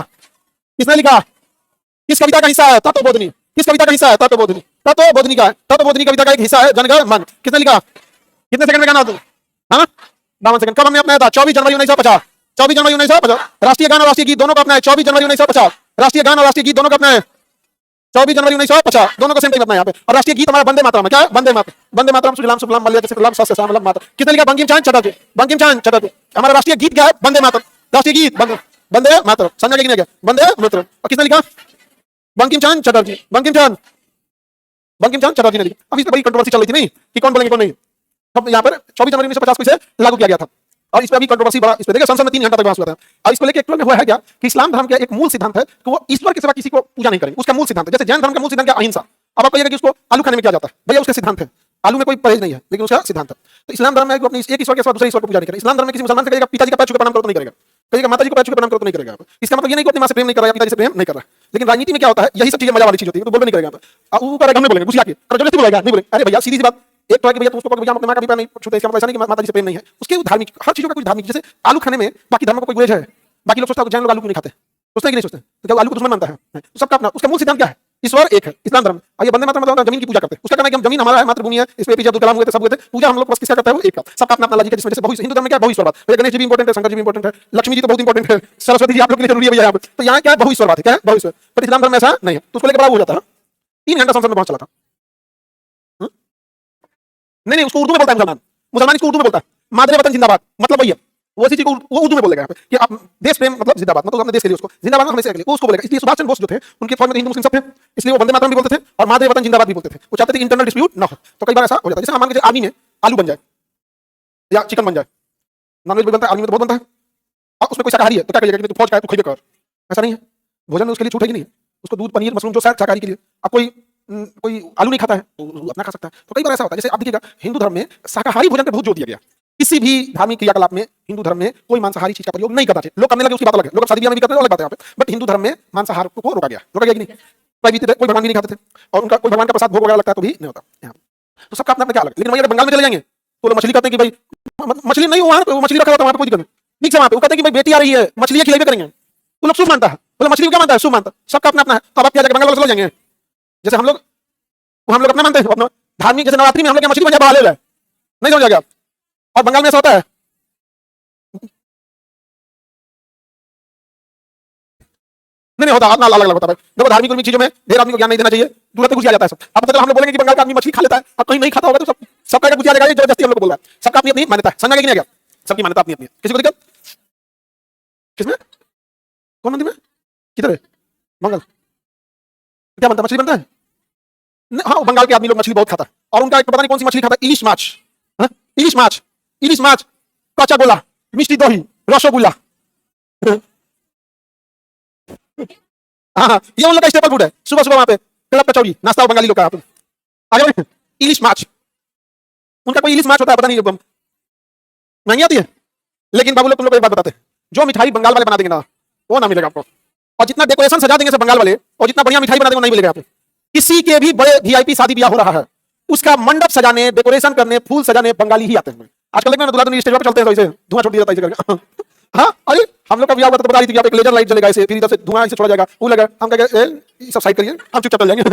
किसने लिखा? किस कविता का हिस्सा है? तत्वबोधिनी। किस कविता का हिस्सा है? तत्वबोधिनी। तत्वबोधिनी का, तत्वबोधिनी कविता का एक हिस्सा है जनगण मन। किसने लिखा? कितने सेकंड में गाना? हाँ 52 सेकंड। कब हमने अपनाया था? 24 जनवरी 1950। 24 जनवरी 1950। राष्ट्रीय गान और राष्ट्रीय गीत दोनों को अपनाया 24 जनवरी 1950। राष्ट्रीय गान और राष्ट्रीय गीत दोनों को अपनाया 24 जनवरी 1950, दोनों को सेम टाइम अपना यहाँ पे। और राष्ट्रीय गीत हमारा वंदे मातरम है। क्या? वंदे मातरम। वंदे मातरम सुजलाम सुफलाम मलयज शीतलाम शस्य श्यामलाम मातरम। किसने लिखा? बंकिम चंद्र चटर्जी। बंकिम चंद्र चटर्जी। हमारा राष्ट्रीय गीत क्या है? वंदे मातरम। राष्ट्रीय गीत वंदे मातरम। समझा कि नहीं? क्या वंदे मातरम? और किसने लिखा? बंकिम चंद्र चटर्जी। बंकिम चंद्र चटर्जी ने लिखा। अब इस पर बड़ी कंट्रोवर्सी चल रही थी नहीं कि कौन बोलेंगे कौन नहीं। अब यहाँ पर 24 जनवरी 1950 को इसे लागू किया गया था, और इस पे अभी कंट्रोवर्सी बड़ा, इस पे देखिए संसद में 3 घंटा तक बहस हुआ था। और इसको लेके एक्चुअल में हुआ है क्या कि इस्लाम धर्म का एक मूल सिद्धांत है कि वो ईश्वर के सिवा किसी को पूजा नहीं करेंगे, उसका मूल सिद्धांत है। जैसे जैन धर्म का मूल सिद्धांत क्या? अहिंसा। अब आप कहिएगा कि उसको आलू खाने में क्या जाता है, भैया उसका सिद्धांत है, आलू में कोई परहेज नहीं है, लेकिन उसका सिद्धांत है। तो इस्लाम धर्म में अपने एक ईश्वर के सिवा दूसरे ईश्वर को पूजा नहीं करें। इस्लाम धर्म में किसी मुसलमान से कहेगा पिताजी का पैर छू के प्रणाम करो तो नहीं करेगा, कहेगा माता जी को पैर छू के प्रणाम करो तो नहीं करेगा। इसका मतलब ये नहीं कि अपनी मां से प्रेम नहीं कर रहा है, पिताजी से प्रेम नहीं कर रहा है। लेकिन राजनीति में क्या होता है, यही सब चीजें मजा वाली चीज होती है, तो बोलने नहीं करेगा। अब ऊपर हम बोलेंगे घुसिया के, जबरदस्ती बोलेगा नहीं बोलेंगे। अरे भैया सीधी सी बात, एक तो है कि भैया उसको भैया अपने मां का भी पैर नहीं छूते, इसका मतलब ऐसा नहीं कि माता जी से प्रेम नहीं है। उसके धार्मिक हर चीजों का कुछ धार्मिक, जैसे आलू खाने में बाकी धर्मों को कोई गुरेज है, बाकी लोग सोचते हैं जैन लोग आलू क्यों नहीं खाते, सोचते हैं कि नहीं सोचते, तो क्या आलू को दुश्मन मानता है? तो सबका अपना, उसका मूल सिद्धांत क्या है? ईश्वर एक है, इस्लाम धर्म। और ये वंदे मातरम मतलब जमीन की पूजा करते हैं, उसका कहना है कि हम जमीन हमारा है, मातृभूमि है, इस पे पीछे अब्दुल कलाम हुए थे, सब हुए थे, पूजा हम लोग बस किसका करता है? वो एक का। सबका अपना अपना लॉजिक है, जिसमें जैसे बहु हिंदू धर्म में क्या है? बहुईश्वरवाद। गणेश जी भी इंपॉर्टेंट है, शंकर जी भी इंपॉर्टेंट है, लक्ष्मी जी तो बहुत इंपॉर्टेंट है, सरस्वती जी आप लोग के लिए जरूरी है भैया यहाँ पे। तो यहाँ क्या है? बहुईश्वरवाद है। क्या है? बहुईश्वर। पर इस्लाम धर्म में ऐसा नहीं है, तो उसको लेकर बड़ा हो जाता है। 3 घंटा संसद में पहुंच चला था। नहीं उसको उर्दू में बोलता है मुसलमान, मुसलमान इसको उर्दू में बोलता है। मादरे वतन जिंदाबाद मतलब वही है, वो इसी चीज को वो उर्दू में बोलेगा यहाँ पे कि आप देश प्रेम मतलब जिंदाबाद, मतलब अपने देश के लिए उसको जिंदाबाद हमेशा के लिए वो उसको बोलेगा। इसलिए सुभाष चंद्र बोस जो थे उनके फौज में हिंदू मुस्लिम सब थे, इसलिए वो वंदे मातरम भी बोलते थे और मादरे वतन जिंदाबाद भी बोलते थे। वो चाहते थे इंटरनल डिस्प्यूट ना हो। तो कई बार ऐसा हो जाता है, जैसे मान लीजिए आर्मी में आलू बन जाए या चिकन बन जाए, नॉनवेज भी बनता है आर्मी में, तो बहुत बनता है, और उसमें कोई शाकाहारी है तो क्या करिएगा कि तू फौज का है तो खइबे कर, ऐसा नहीं है। भोजन में उसके लिए छूट है कि नहीं? उसको दूध पनीर मशरूम जो शाकाहारी के लिए, अब कोई आलू नहीं खाता है तो अपना खा सकता है। तो कई बार ऐसा होता है, जैसे आप देखिएगा हिंदू धर्म में शाकाहारी भोजन पे बहुत जोर दिया गया। किसी भी धार्मिक क्रियाकलाप में हिंदू धर्म में कोई मांसाहारी चीज का प्रयोग नहीं करना चाहिए। लोग करने लगे उसकी बात अलग है, लोग शादी ब्याह में भी करते हैं, अलग बात है यहाँ पे। बट हिंदू धर्म में मांसाहार को रोका गया कि नहीं? कोई भगवान भी नहीं खाते थे, और उनका कोई भगवान का प्रसाद भोग वगैरह लगता है तो भी नहीं होता यहाँ। तो सबका अपना क्या अलग। लेकिन वही अगर बंगाल में चले जाएंगे तो लोग मछली कहते हैं कि भाई मछली नहीं, वहां मछली रखा हुआ था, वहां पर कोई दिक्कत नहीं, ठीक है। वहां पे वो कहते हैं कि भाई बेटी आ रही है मछली खिलावे करेंगे, तो लोग शुभ मानता है, बोले मछली क्या मानता है? शुभ मानता है। सबका अपना अपना है। अब आप क्या जाकर बंगाल वाले चले जाएंगे, जैसे हम लोग अपना मानते हैं, अपना धार्मिक, जैसे नवरात्रि में हम लोग मछली बजा बहा ले रहे हैं, नहीं समझ गया? और बंगाल में ऐसा होता है। नहीं होता, अलग अलग होता है। देखो धार्मिक उर्मिक चीजों में ढेर आदमी को ज्ञान नहीं देना चाहिए, दूर तक घुस जाता है सब। अब मतलब हम लोग बोलेंगे कि बंगाल का आदमी मछली खा लेता है, अब कहीं नहीं खाता होगा तो सब सबका घुस जाएगा, जबरदस्ती हम लोग को बोल रहा है। सबका अपनी अपनी मान्यता है, समझ में क्या? सबकी मान्यता अपनी अपनी है, किसी को दिक्कत? किसमें? कौन मंदिर में? किधर है? बंगाल क्या बनता है? मछली बनता है? हाँ, बंगाल के आदमी लोग मछली बहुत खाता है, और उनका पता नहीं कौन सी मछली खाता है, इलिश माछ। इलिश माछ, इलिश माछ, काचा गोला, मिष्टी दही, रसगुल्ला। हाँ, ये उन लोग का स्टेपल फूड है। सुबह सुबह वहां पे कड़क कचौड़ी नाश्ता बंगाली लोग का। आगे बढ़े, इलिश माछ, उनका कोई इलिश माछ होता है, पता नहीं महंगी आती है, लेकिन बाबू लोग तुम लोग को एक बात बताते हैं, जो मिठाई बंगाल वाले बना देंगे ना वो ना मिलेगा आपको, और जितना डेकोरेशन सजा देंगे सब बंगाल वाले, और जितना बढ़िया मिठाई बना देंगे वो नहीं मिलेगा आपको। किसी के भी बड़े वीआईपी शादी ब्याह हो रहा है, उसका मंडप सजाने, डेकोरेशन करने, फूल सजाने बंगाली ही आते हैं। आजकल देखना दुल्हा दुल्हन स्टेज पर चलते हैं तो ऐसे धुआं छोड़ दिया जाता है ऐसे करके। हाँ, अरे हम लोग का ब्याह हुआ तो बता रही थी कि एक लेजर लाइट जलेगा ऐसे, फिर इधर से धुआं ऐसे छोड़ा जाएगा, वो लगा, हम कहेंगे सब साइड करिए, हम चुपचाप चल जाएंगे।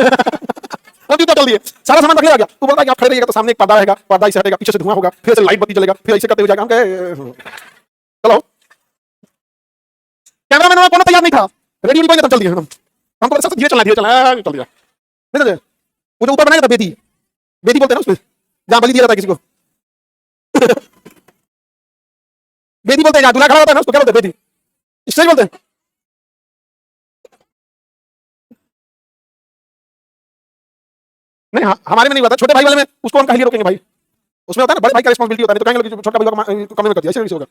हम चुपचाप चल दिए, सारा सामान रख लिया गया, वो बोलता है कि आप खड़े रहिएगा तो सामने एक पर्दा रहेगा, पर्दा ऐसे हटेगा, पीछे से धुआं होगा, फिर से लाइट बत्ती जलेगा, फिर ऐसे करते हुए जाएगा। हम कहे चलो, कैमरामैन में कोनो तैयार नहीं था, रेडी नहीं बन चल दिए हम तो धीरे चलना चल दिया। नहीं वो जो ऊपर बनाया था बेदी, बेदी बोलते हैं ना उसमें, जहां बलि दिया जाता है किसी को। बेदी बोलते हैं, जहां दूल्हा खड़ा होता है ना उसको क्या बोलते हैं? बेदी, स्टेज बोलते हैं। नहीं, हमारे में नहीं हुआ था, छोटे भाई वाले में उसको हम कहीं रोकेंगे भाई, उसमें होता है ना बड़े भाई का रिस्पांसिबिलिटी होता है, तो कहेंगे लोग छोटा भाई को कम में कर दिया, ऐसे नहीं होगा,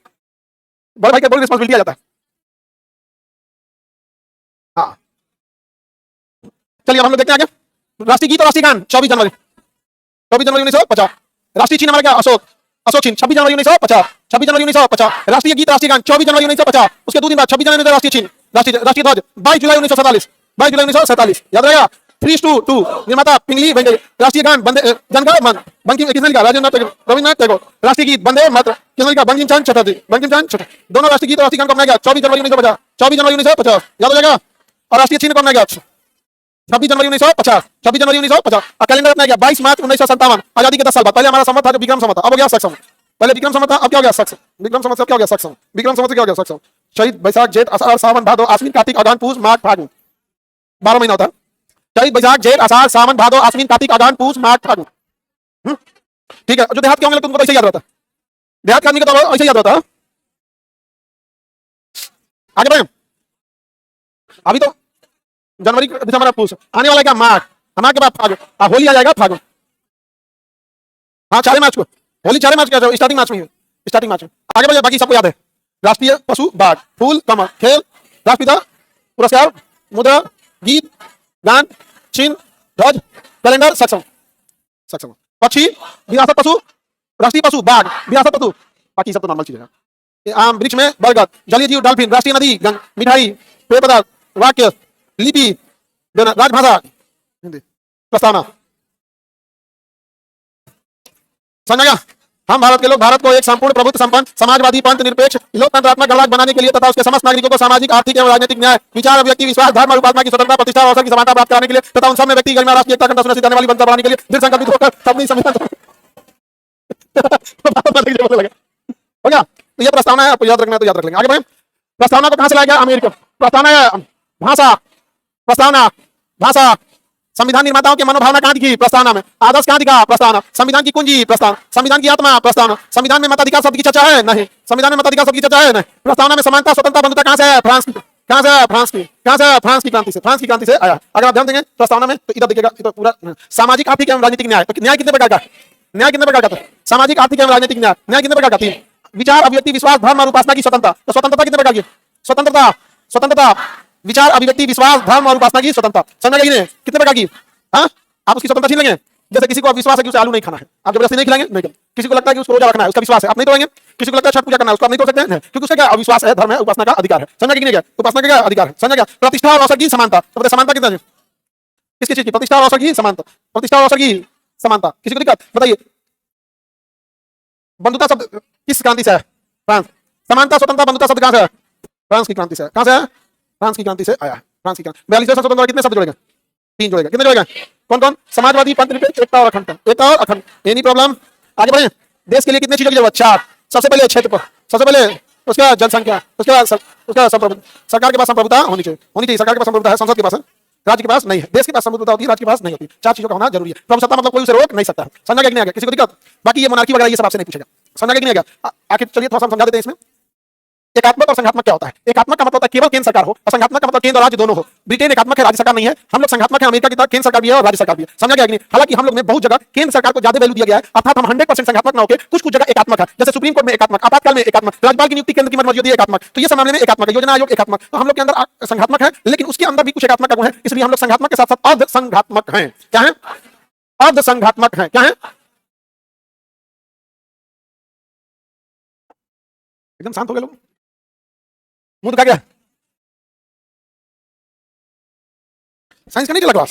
बड़े भाई का बड़ी रिस्पांसिबिलिटी आ जाता है। हाँ, चलिए हम लोग देखते हैं आगे। राष्ट्रीय गीत और राष्ट्रीय गान 24 जनवरी 1950। राष्ट्रीय चिन्ह हमारा क्या? अशोक, अशोक चिन्ह 26 जनवरी 1950, 26 जनवरी 1950। राष्ट्रीय गीत राष्ट्रीय गान 24 जनवरी 1950। उसके 2 दिन बाद 26 जनवरी राष्ट्रीय चिन्ह, राष्ट्रीय ध्वज 22 जुलाई 1947, 22 जुलाई 1947 याद रहेगा। 3:2 निर्माता पिंगली वेंकटेश। राष्ट्रीय गान वंदे जनगण मन, बंकिम किसने लिखा? राजेंद्र टैगोर, रविन्द्रनाथ टैगोर। राष्ट्रीय गीत वंदे मातरम किसने लिखा? बंकिम चंद्र चटर्जी, बंकिम चंद्र चटर्जी। दोनों राष्ट्रीय गीत और राष्ट्रीय गान को अपनाया गया 24 जनवरी 1950, 24 जनवरी 1950 याद हो जाएगा। और राष्ट्रीय चिन्ह को अपनाया गया 26 जनवरी 1950, 26 जनवरी 1950। और कैलेंडर अपनाया गया 22 मार्च 1957, आजादी के 10 साल बाद। पहले हमारा संवत था जो विक्रम संवत था, अब हो गया सक्षम। पहले विक्रम संवत था, अब क्या हो गया? सक्षम। विक्रम संवत से अब क्या हो गया? सक्षम। विक्रम संवत से क्या हो गया? सक्षम। शहीद बैसाख जेठ आषाढ़ सावन भादो आश्विन कार्तिक अगहन पूस माघ फागुन, 12 महीना होता है। शहीद बैसाख जेठ आषाढ़ सावन भादो आश्विन कार्तिक अगहन पूस माघ फागुन। ठीक है, जो देहात के होंगे तुमको ऐसे याद रहता है, देहात के आदमी का तो ऐसे याद रहता है। आगे बढ़े, अभी तो जनवरी दिसंबर पूछ, आने वाला क्या? माघ, माघ के बाद फागुन, होली आ जाएगा फागुन। हाँ 4 मार्च को होली, 4 मार्च का स्टार्टिंग मार्च में है, स्टार्टिंग मार्च में। आगे बढ़े, बाकी सबको याद है। राष्ट्रीय पशु बाघ, फूल कमल, खेल राष्ट्रपिता, पुरस्कार, मुद्रा, गीत, गान, चिन्ह, ध्वज, कैलेंडर, सक्षम। सक्षम पक्षी विरासत पशु, राष्ट्रीय पशु बाघ, विरासत पशु, बाकी सब तो नॉर्मल चीज है। आम वृक्ष में बरगद, जलीय जीव डॉल्फिन, राष्ट्रीय नदी मिठाई, पेय पदार्थ, वाक्य, लिपि, राजभाषा, हिंदी, प्रस्तावना। समझ गया? हम भारत के लोग भारत को एक संपूर्ण प्रभुत्व संपन्न समाजवादी पंथ निरपेक्ष लोकतंत्रात्मक गणराज्य बनाने के लिए तथा उसके समस्त नागरिकों को सामाजिक आर्थिक एवं राजनीतिक न्याय विचार व्यक्ति विश्वास धर्म और उपासना की स्वतंत्रता प्रतिष्ठा और अवसर की समानता प्राप्त कराने के लिए तथा उन सब में व्यक्ति गरिमा राष्ट्र की एकता अखंडता सुनिश्चित करने वाली बनता बनाने के लिए दृढ़ संकल्पित होकर अपनी संविधान हो गया। तो ये प्रस्तावना है, आपको याद रखना है तो याद रख लेंगे। आगे बढ़े, प्रस्तावना को कहां से लाया गया? अमेरिका। प्रस्तावना भाषा, प्रस्तावना भाषा, संविधान निर्माताओं के मनोभावना कहां दिखी? प्रस्तावना में। आदर्श कहां दिखा? प्रस्तावना। संविधान की कुंजी? प्रस्तावना। संविधान की आत्मा? प्रस्तावना। संविधान में मताधिकार शब्द की चर्चा है? नहीं। संविधान में मताधिकार शब्द की चर्चा है? नहीं। प्रस्तावना में समानता स्वतंत्रता बंधुता कहां से है? फ्रांस की। कहां से है? फ्रांस की। कहां से है? फ्रांस की क्रांति से। फ्रांस की क्रांति से आया। अगर आप ध्यान देंगे प्रस्तावना में तो इधर देखिएगा, इधर पूरा सामाजिक आर्थिक एवं राजनीतिक न्याय। तो न्याय कितने प्रकार का? न्याय कितने प्रकार का? सामाजिक आर्थिक एवं राजनीतिक न्याय। न्याय कितने प्रकार का? 3। विचार अभिव्यक्ति विश्वास धर्म और उपासना की स्वतंत्रता। तो स्वतंत्रता कितने प्रकार की? स्वतंत्रता, स्वतंत्रता, विचार अभिव्यक्ति विश्वास धर्म और उपासना की स्वतंत्रता। समझ गए? कितने प्रकार की? हाँ, आप उसकी स्वतंत्रता छीन लेंगे। जैसे किसी को विश्वास है कि उसे आलू नहीं खाना है, आप जबरदस्ती नहीं खिलाएंगे, नहीं। किसी को लगता है कि उसको रोजा रखना है, उसका विश्वास है, आप नहीं तोड़ेंगे। किसी को लगता है छठ पूजा करना है, उसको आप नहीं तोड़ सकते हैं, क्योंकि उसका क्या अविश्वास है, धर्म है, उपासना का अधिकार है। समझा कि नहीं? क्या उपासना का क्या अधिकार है? समझा क्या? प्रतिष्ठा और अवसर की समानता। तो बताइए समानता कितना है? किसकी चीज की? प्रतिष्ठा और अवसर की समानता। प्रतिष्ठा और अवसर की समानता। किसी को दिक्कत? बताइए। बंधुता शब्द किस क्रांति से है? फ्रांस। समानता स्वतंत्रता बंधुता शब्द कहां से है? फ्रांस की क्रांति से है। कहां से है? फ्रांस की क्रांति से आया है। फ्रांस की क्रांति 42वें स्वतंत्रता कितने शब्द जुड़ेगा? 3 जुड़ेगा। कितने जुड़ेगा? कौन कौन? समाजवादी पंथ निरपेक्ष एकता और अखंडता। एकता और अखंड, एनी प्रॉब्लम? आगे बढ़े। देश के लिए कितने चीजों की जरूरत? 4। सबसे पहले क्षेत्र पर, सबसे पहले उसके बाद जनसंख्या, उसके बाद सरकार के पास संप्रभुता होनी चाहिए सरकार के पास संप्रभुता है, संसद के पास है, राज्य के पास नहीं है, देश के पास संप्रभुता होती है, राज्य के पास नहीं होती। चार चीजों का होना जरूरी है। प्रभुसत्ता मतलब कोई उसे रोक नहीं सकता। समझा गया कि नहीं आ गया? किसी को दिक्कत? बाकी ये मोनार्की वगैरह ये सब आपसे नहीं पूछेगा। समझा गया कि नहीं आ गया? आखिर चलिए थोड़ा सा समझा देते हैं इसमें। एकात्मक और संघात्मक क्या होता है? एकात्मक का मतलब होता है केवल केंद्र सरकार हो, और संघात्मक का मतलब केंद्र और राज्य दोनों हो। ब्रिटेन एकात्मक है, राज्य सरकार नहीं है। हम लोग संघात्मक है, अमेरिका की तरह केंद्र सरकार भी है और राज्य सरकार भी है। समझा गया कि नहीं? हालांकि हम लोग में बहुत जगह केंद्र सरकार को ज्यादा वैल्यू दिया गया है, अर्थात हम 100% संघात्मक ना होकर कुछ जगह एकात्मक है। जैसे सुप्रीम कोर्ट में एकात्मक, आपातकाल में एकात्मक, राज्यपाल की नियुक्ति केंद्र की मर्जी एकात्मक। तो ये सब मामले में एकात्मक है, योजना आयोग एकात्मक। तो हम लोग के अंदर संघात्मक है, लेकिन उसके अंदर भी कुछ एकात्मक का गुण है, इसलिए हम लोग संघात्मक के साथ साथ अर्ध संघात्मक हैं। क्या है? अर्ध संघात्मक है। क्या है? एकदम शांत हो गए लोग, मुंह दिखा गया। साइंस का नहीं चला क्लास?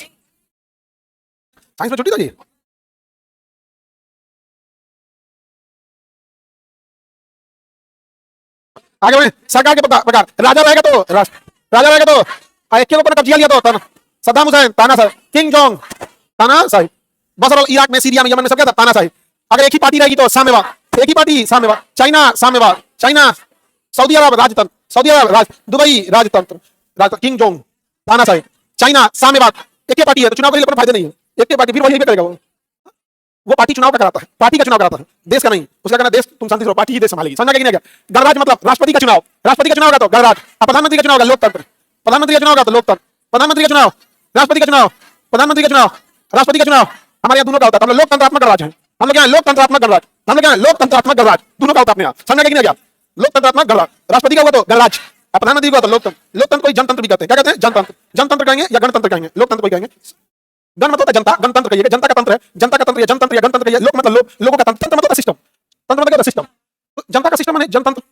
साइंस में छुट्टी था जी? आगे बढ़े। सरकार के प्रकार, राजा रहेगा तो राजा रहेगा तो एक के ऊपर कब्जा लिया तो सद्दाम हुसैन तानाशाह, किंग जोंग तानाशाह, बसर इराक में, सीरिया में, यमन में सब क्या था? तानाशाह। अगर एक ही पार्टी रहेगी तो साम्यवाद, एक ही पार्टी साम्यवाद। चाइना साम्यवाद, चाइना। सऊदी अरब राजतंत्र, सऊदी अरब दुबई राजतंत्र, किंग जोंग तानाशाह। चाइना साम्यवाद। एक ही पार्टी है तो चुनाव के फायदे नहीं है, एक ही पार्टी, फिर वही करेगा वो पार्टी चुनाव का कराता है, पार्टी का चुनाव कराता है, देश का नहीं। उसका कहना देश तुम शांति से रहो, पार्टी ही देश संभालेगी। समझा कि नहीं? क्या गणराज्य मतलब राष्ट्रपति का चुनाव, राष्ट्रपति का चुनाव का तो गणराज्य, और प्रधानमंत्री का चुनाव का लोकतंत्र, प्रधानमंत्री का चुनाव का तो लोकतंत्र, प्रधानमंत्री का चुनाव, राष्ट्रपति का चुनाव, प्रधानमंत्री का चुनाव, राष्ट्रपति का चुनाव। हमारे यहाँ दोनों का होता है। हम लोग लोकतंत्रात्मक गणराज्य है, हम लोग यहाँ लोकतंत्रात्मक गणराज्य, हम लोग यहाँ लोकतंत्रात्मक गणराज्य, दोनों का होता है अपने यहाँ। समझा कि नहीं? क्या लोकतंत्रात्मक गणराज्य, राष्ट्रपति का हुआ तो गणराज्य, प्रधानमंत्री का तो लोकतंत्र। लोकतंत्र को जनतंत्र भी कहते हैं। क्या कहते हैं? जनतंत्र। जनतंत्र कहेंगे या गणतंत्र कहेंगे? लोकतंत्र को कहेंगे। गण मतलब जनता, गणतंत्र कहिए, जनता का तंत्र है, जनता का तंत्र या जनतंत्र या गणतंत्र कहिए। लोक मतलब लोगों का तंत्र, तंत्र मतलब सिस्टम, तंत्र मतलब सिस्टम। तो जनता का सिस्टम है जनतंत्र,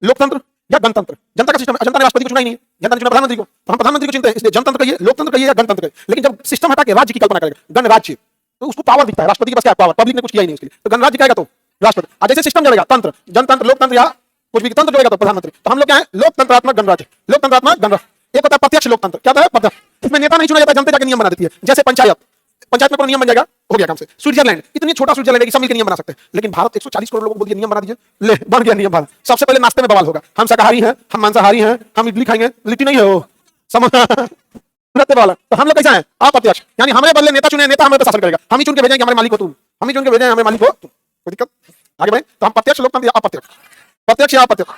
लोकतंत्र या गणतंत्र। जनता का सिस्टम, जनता ने राष्ट्रपति को चुना ही नहीं है, जनता ने चुना प्रधानमंत्री को, तो हम प्रधानमंत्री को चुनते हैं, इसलिए जनतंत्र कहिए, लोकतंत्र कहिए या गणतंत्र कहिए। लेकिन जब सिस्टम हटा के राज्य की कल्पना करेगा, गणराज्य, तो उसको पावर दिखता है। राष्ट्रपति के पास क्या पावर? पब्लिक ने कुछ किया ही नहीं उसके लिए, तो गणराज्य कहेगा तो राष्ट्रपति। और जैसे सिस्टम चलेगा, तंत्र, जनतंत्र, लोकतंत्र या कुछ भी तंत्र जोड़ेगा तो प्रधानमंत्री। तो हम लोग क्या है? लोकतंत्रात्मक गणराज्य, लोकतंत्रात्मक गणराज्य। एक होता है प्रत्यक्ष लोकतंत्र। क्या है? प्रत्यक्ष। इसमें नेता नहीं चुना जाता, जनता जाके नियम बना देती है। जैसे पंचायत, पंचायत में पूरा नियम बन जाएगा, हो गया काम से। स्विट्जरलैंड, इतनी छोटा स्विट्जरलैंड है कि सब मिलकर नियम बना सकते हैं। लेकिन भारत 140 करोड़ लोगों को बोल दिया नियम बना दीजिए, ले बन गया नियम भारत। सबसे पहले नाश्ते में बवाल होगा, हम शाकाहारी हैं, हम मांसाहारी हैं, हम इडली खाएंगे, लिट्टी नहीं है वो, समझ वाला। तो हम लोग कैसा है? अप्रत्यक्ष, यानी हमारे बदले नेता चुने, नेता हमें पे शासन करेगा। हम ही चुन के भेजेंगे हमारे मालिक को, तुम हम ही चुन के भेजेंगे हमारे मालिक को, कोई दिक्कत? आगे बढ़े। तो हम प्रत्यक्ष लोकतंत्र या अप्रत्यक्ष, प्रत्यक्ष या अप्रत्यक्ष,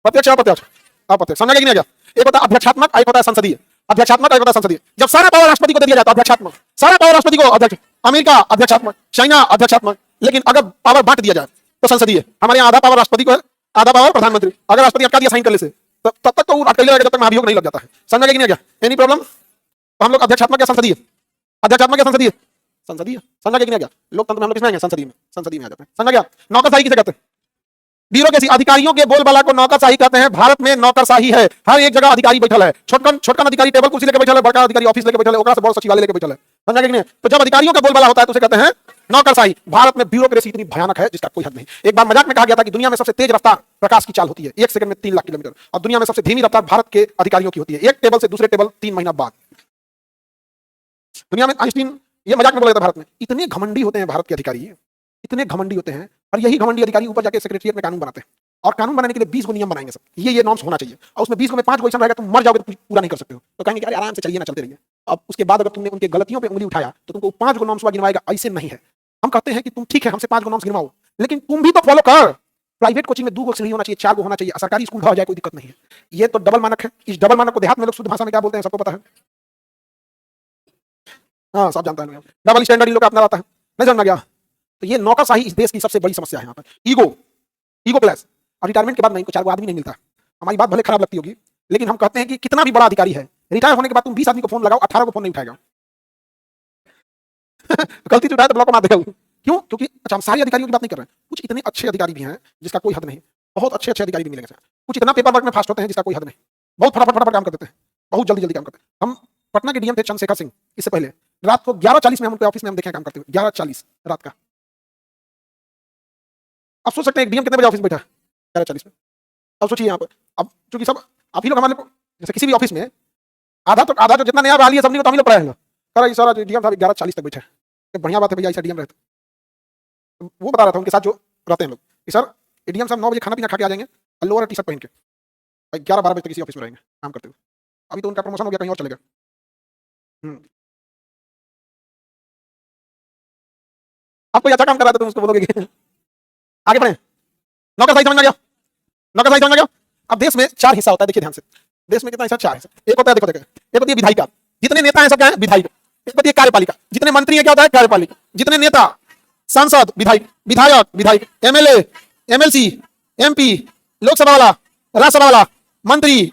प्रत्यक्ष या अप्रत्यक्ष, अप्रत्यक्ष। समझा कि नहीं? क्या एक होता है अध्यक्षात्मक, एक होता है संसदीय। अध्यक्षात्मक, एक होता है संसदीय। जब सारा पावर राष्ट्रपति को दे दिया जाता है, अध्यक्षात्मक, सारा पावर राष्ट्रपति को, अध्यक्ष। अमेरिका अध्यक्षात्मक, चाइना अध्यक्षात्मक। लेकिन अगर पावर बांट दिया जाए तो संसदीय। हमारे यहाँ आधा पावर राष्ट्रपति को है, आधा पावर प्रधानमंत्री। अगर राष्ट्रपति अटका दिया साइन करने से, तब तक तो वो अटका रहेगा जब तक महाभियोग नहीं लग जाता है। समझा कि नहीं? क्या एनी प्रॉब्लम? तो हम लोग अध्यक्षात्मक या संसदीय, अध्यक्षात्मक या संसदीय, संसदीय। समझा कि नहीं? क्या लोकतंत्र में हम लोग किसमें आएंगे? संसदीय में, संसदीय में आ जाते हैं। समझा क्या? नौकरशाही किसे कहते हैं? ब्यूरोक्रेसी, अधिकारियों के बोलबाला को नौकरशाही कहते हैं। भारत में नौकरशाही है, हर एक जगह अधिकारी बैठल है। छोटकन अधिकारी टेबल कुर्सी लेके बैठल है, बड़का अधिकारी ऑफिस लेके बैठल है, ओकरा से बड़ सचिवालय लेके बैठल है। समझा कि नहीं? तो जब अधिकारियों का बोलबाला होता है तो उसे कहते हैं नौकरशाही। भारत में ब्यूरोक्रेसी इतनी भयानक है जिसका कोई हद नहीं। एक बार मजाक में कहा गया था कि दुनिया में सबसे तेज रफ्तार प्रकाश की चाल होती है, 1 सेकंड में 3 लाख किलोमीटर, और दुनिया में सबसे धीमी रफ्तार भारत के अधिकारियों की होती है, एक टेबल से दूसरे टेबल 3 महीना बाद। दुनिया में आइंस्टीन ये मजाक में बोला था, भारत में इतने घमंडी होते हैं भारत के अधिकारी, इतने घमंडी होते हैं, और यही घमंडी अधिकारी ऊपर जाके सेक्रेटरिएट में कानून बनाते हैं। और कानून बनाने के लिए 20 को नियम बनाएंगे सब, ये नॉर्म्स होना चाहिए, और उसमें 20 को में 5 को ऐसा रहेगा तुम मर जाओगे तो पूरा नहीं कर सकते हो, तो कहेंगे अरे आराम से चलिए ना, चलते रहिए। अब उसके बाद अगर तुमने उनके गलतियों पे उंगली उठाया तो तुमको 5 को नॉर्म्स गिनवाएगा। ऐसे नहीं है, हम कहते हैं कि तुम ठीक है हमसे 5 को नॉर्म्स गिनवाओ, लेकिन तुम भी तो फॉलो कर। प्राइवेट कोचिंग में 2 को सीढ़ी होना चाहिए, 4 को होना चाहिए, सरकारी स्कूल हो जाए कोई दिक्कत नहीं है। ये तो डबल मानक है। इस डबल मानक को देहात में लोग शुद्ध भाषा में क्या बोलते हैं सबको पता है? हाँ, सब जानता है। डबल स्टैंडर्ड इन लोग का अपना रहता है, नहीं समझ में गया? तो ये नौकरशाही इस देश की सबसे बड़ी समस्या है। यहाँ पर ईगो क्लास, और रिटायरमेंट के बाद नहीं, 4 आदमी नहीं मिलता। हमारी बात भले खराब लगती होगी, लेकिन हम कहते हैं कि कितना भी बड़ा अधिकारी है, रिटायर होने के बाद तुम 20 आदमी को फोन लगाओ, 18 को फोन नहीं उठाएगा। गलती से उठाया तो ब्लॉक मार देगा। क्यों? क्योंकि अच्छा, हम सारे अधिकारियों की बात नहीं कर रहे हैं, कुछ इतने अच्छे अधिकारी भी हैं जिसका कोई हद नहीं, बहुत अच्छे अधिकारी भी मिलेंगे। कुछ इतना पेपर वर्क में फास्ट होते हैं जिसका कोई हद नहीं, बहुत फटाफट काम कर देते हैं, बहुत जल्दी काम करते हैं। हम पटना के डीएम थे चंद्रशेखर सिंह, इससे पहले रात को 11:40 में हम उनके ऑफिस में हम देखे काम करते हुए, 11:40 रात का। आप सोच सकते हैं एक डीएम कितने बजे ऑफिस में बैठा है? 11:40 में। अब सोचिए यहाँ पर, अब चूंकि सब आप ही लोग हमारे जैसे किसी भी ऑफिस में आधा तो जितना नया बहाली है सबने तो हम ही लोग पढ़ाए हैं। कह रहा सारा डीएम साहब 11:40 तक बैठे हैं, बढ़िया बात है भैया, ऐसा डीएम रहते। वो बता रहा था उनके साथ जो रहते हैं लोग कि सर डीएम साहब 9 बजे खाना पीना खा के आ जाएंगे, लोअर टी शर्ट पहन के भाई 11-12 बजे तक किसी ऑफिस में रहेंगे काम करते हुए। अभी तो उनका प्रमोशन हो गया, कहीं और चलेगा। आपको अच्छा काम कर रहा था तुम उसको बोलोगे कि आगे बढ़े। नौकरशाही समझ में आ गया? नौकरशाही समझ में आ गया? अब देश में 4 हिस्सा होता है, देखिए ध्यान से। देश में कितना हिस्सा? 4 हिस्सा। एक होता है, देखो देखो, एक होती है विधायिका, जितने नेता हैं सब क्या है? विधायिका। एक होती है कार्यपालिका, जितने मंत्री हैं क्या होता है? कार्यपालिका। जितने नेता, सांसद विधायक, विधायक विधायक, एमएलए, एमएलसी, एमपी, लोकसभा वाला, राज्यसभा वाला, मंत्री,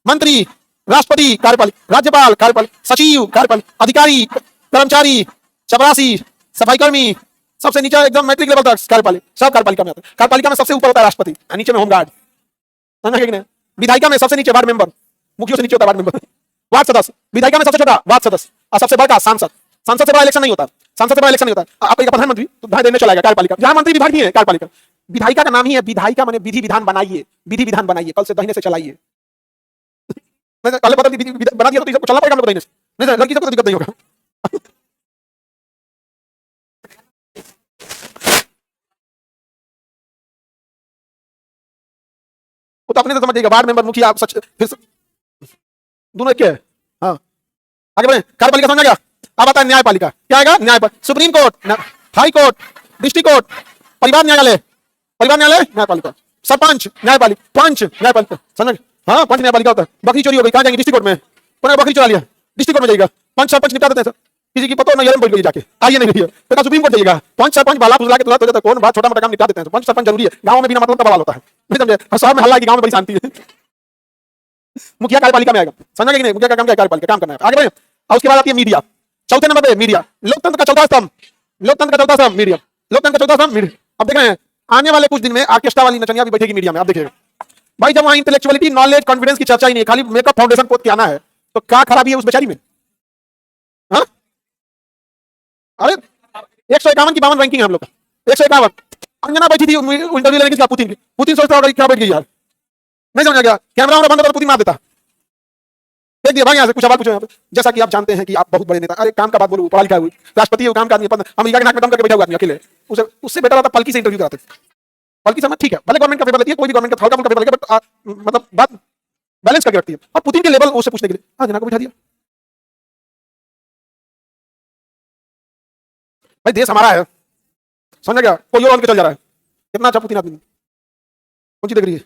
मंत्री, राष्ट्रपति कार्यपालिका, राज्यपाल कार्यपालिका, सचिव कार्यपालिका, अधिकारी, कर्मचारी, चपरासी, सफाई कर्मी, सबसे नीचे एकदम मैट्रिक लेवल तक कार्यपालिका, सब कार्यपालिका में आता है। कार्यपालिका में सबसे ऊपर होता है राष्ट्रपति, नीचे में होमगार्ड, समझा कि नहीं? विधायिका में सबसे नीचे वार्ड मेंबर, मुखियों से नीचे होता है वार्ड मेंबर, वार्ड सदस्य। विधायिका में सबसे छोटा वार्ड सदस्य और सबसे बड़ा सांसद। सांसद से बड़ा इलेक्शन नहीं होता, सांसद से बड़ा इलेक्शन नहीं होता। आप एक प्रधानमंत्री तो भाई देने चलाएगा कार्यपालिका, जहां मंत्री विभाग नहीं है कार्यपालिका। विधायिका का नाम ही है विधायिका, माने विधि विधान बनाइए, विधि विधान बनाइए, कल से दहीने से चलाइए। पहले पता बना दिया तो सबको चलना पड़ेगा हम लोग दहीने से, नहीं लड़की सबको तो दिक्कत नहीं होगा। वो तो अपने से समझ जाएगा, वार्ड मेंबर, मुखिया, सच फिर दोनों एक है। हाँ आगे बढ़े। कार्यपालिका समझ आ गया? अब आता है न्यायपालिका। क्या आएगा? न्यायपालिका, supreme court, high court, district court, परिवार न्यायालय, परिवार न्यायालय न्यायपालिका, सरपंच न्यायपालिका, पंच न्यायपालिका, समझ? हाँ पंच न्यायपालिका होता है। बकरी चोरी हो गई, कहाँ जाएंगे? डिस्ट्रिक्ट कोर्ट में। पुनः बकरी चुरा लिया, डिस्ट्रिक्ट कोर्ट में जाएगा। पंच सरपंच निपटा देते हैं सर, किसी की पता नहीं बैठ गई जाके आइए नहीं तो सुप्रीम कोर्ट जाइएगा। पंच सरपंच बाला फुसला के तुरंत हो जाता है, कौन बात छोटा मोटा काम निपटा देते हैं। पंच सरपंच जरूरी है, गांव में बिना मतलब का बवाल होता है, नहीं समझे? शहर में हल्ला है कि गांव में बड़ी शांति है। मुखिया कार्यपालिका में आएगा, समझा कि नहीं? मुखिया का काम क्या है? कार्यपालिका काम करना है। आगे बढ़े। और उसके बाद आती है मीडिया, चौथे नंबर पे मीडिया। लोकतंत्र का चौथा स्तंभ, लोकतंत्र का चौथा स्तंभ मीडिया, लोकतंत्र का चौथा स्तंभ मीडिया। अब देख रहे हैं आने वाले कुछ दिन में ऑर्केस्ट्रा वाली नचनिया भी बैठेगी मीडिया में, आप देखिएगा भाई। जब वहां इंटेलेक्चुअलिटी, नॉलेज, कॉन्फिडेंस की चर्चा ही नहीं, खाली मेकअप फाउंडेशन पोत के आना है, तो क्या खराबी है उस बेचारी में? हाँ अरे 151 की 52 रैंकिंग है हम लोग का, 151। अंजना बैठी थी इंटरव्यू लेने के लिए पुतिन की, पुतिन सोचता होगा क्या बैठ गई यार, नहीं समझ गया? कैमरा बंद होता तो पुतिन मार देता। देख दिया भाई, यहाँ से कुछ सवाल पूछो। जैसा कि आप जानते हैं कि आप बहुत बड़े नेता, अरे काम का बात बोलो, पढ़ा लिखा हुई राष्ट्रपति है, काम का आदमी, अमेरिका के नाक में दम करके बैठा हुआ आदमी अकेले, उससे बेटर आता पलकी से इंटरव्यू कराते। पलकी समझ ठीक है, भले गवर्नमेंट का पेपर लेती है, कोई भी गवर्नमेंट का हल्का फुल्का पेपर लेगा, बट मतलब बात बैलेंस करके रखती है। और पुतिन के लेवल उससे पूछने के लिए अंजना को बिठा दिया। भाई देश हमारा है, समझ गया? कोई और के चल जा रहा है। कितना अच्छा पुतिन आदमी, कौन सी डिग्री है?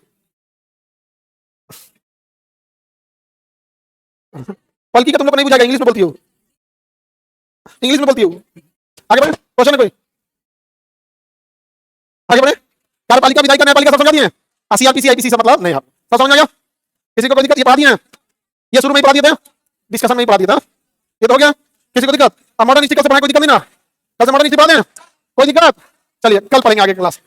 पलकी का तुम लोग नहीं बुझाएगा, इंग्लिश में बोलती हो, इंग्लिश में बोलती हो। आगे बढ़े, क्वेश्चन है कोई? आगे बढ़े। कार्यपालिका, विधायिका, न्यायपालिका सब समझा दिए? सीआरपीसी, आईपीसी सब मतलब नहीं, आप सब समझ आ गया? किसी को कोई दिक्कत? ये पढ़ा दिए हैं, ये शुरू में ही पढ़ा दिए थे, डिस्कशन में ही पढ़ा दिया था, ये तो हो गया। किसी को दिक्कत? अब मॉडर्न हिस्ट्री कल से पढ़ाए, कोई दिक्कत नहीं ना? कल से मॉडर्न हिस्ट्री पढ़ा दें, कोई दिक्कत? चलिए कल पढ़ेंगे आगे क्लास।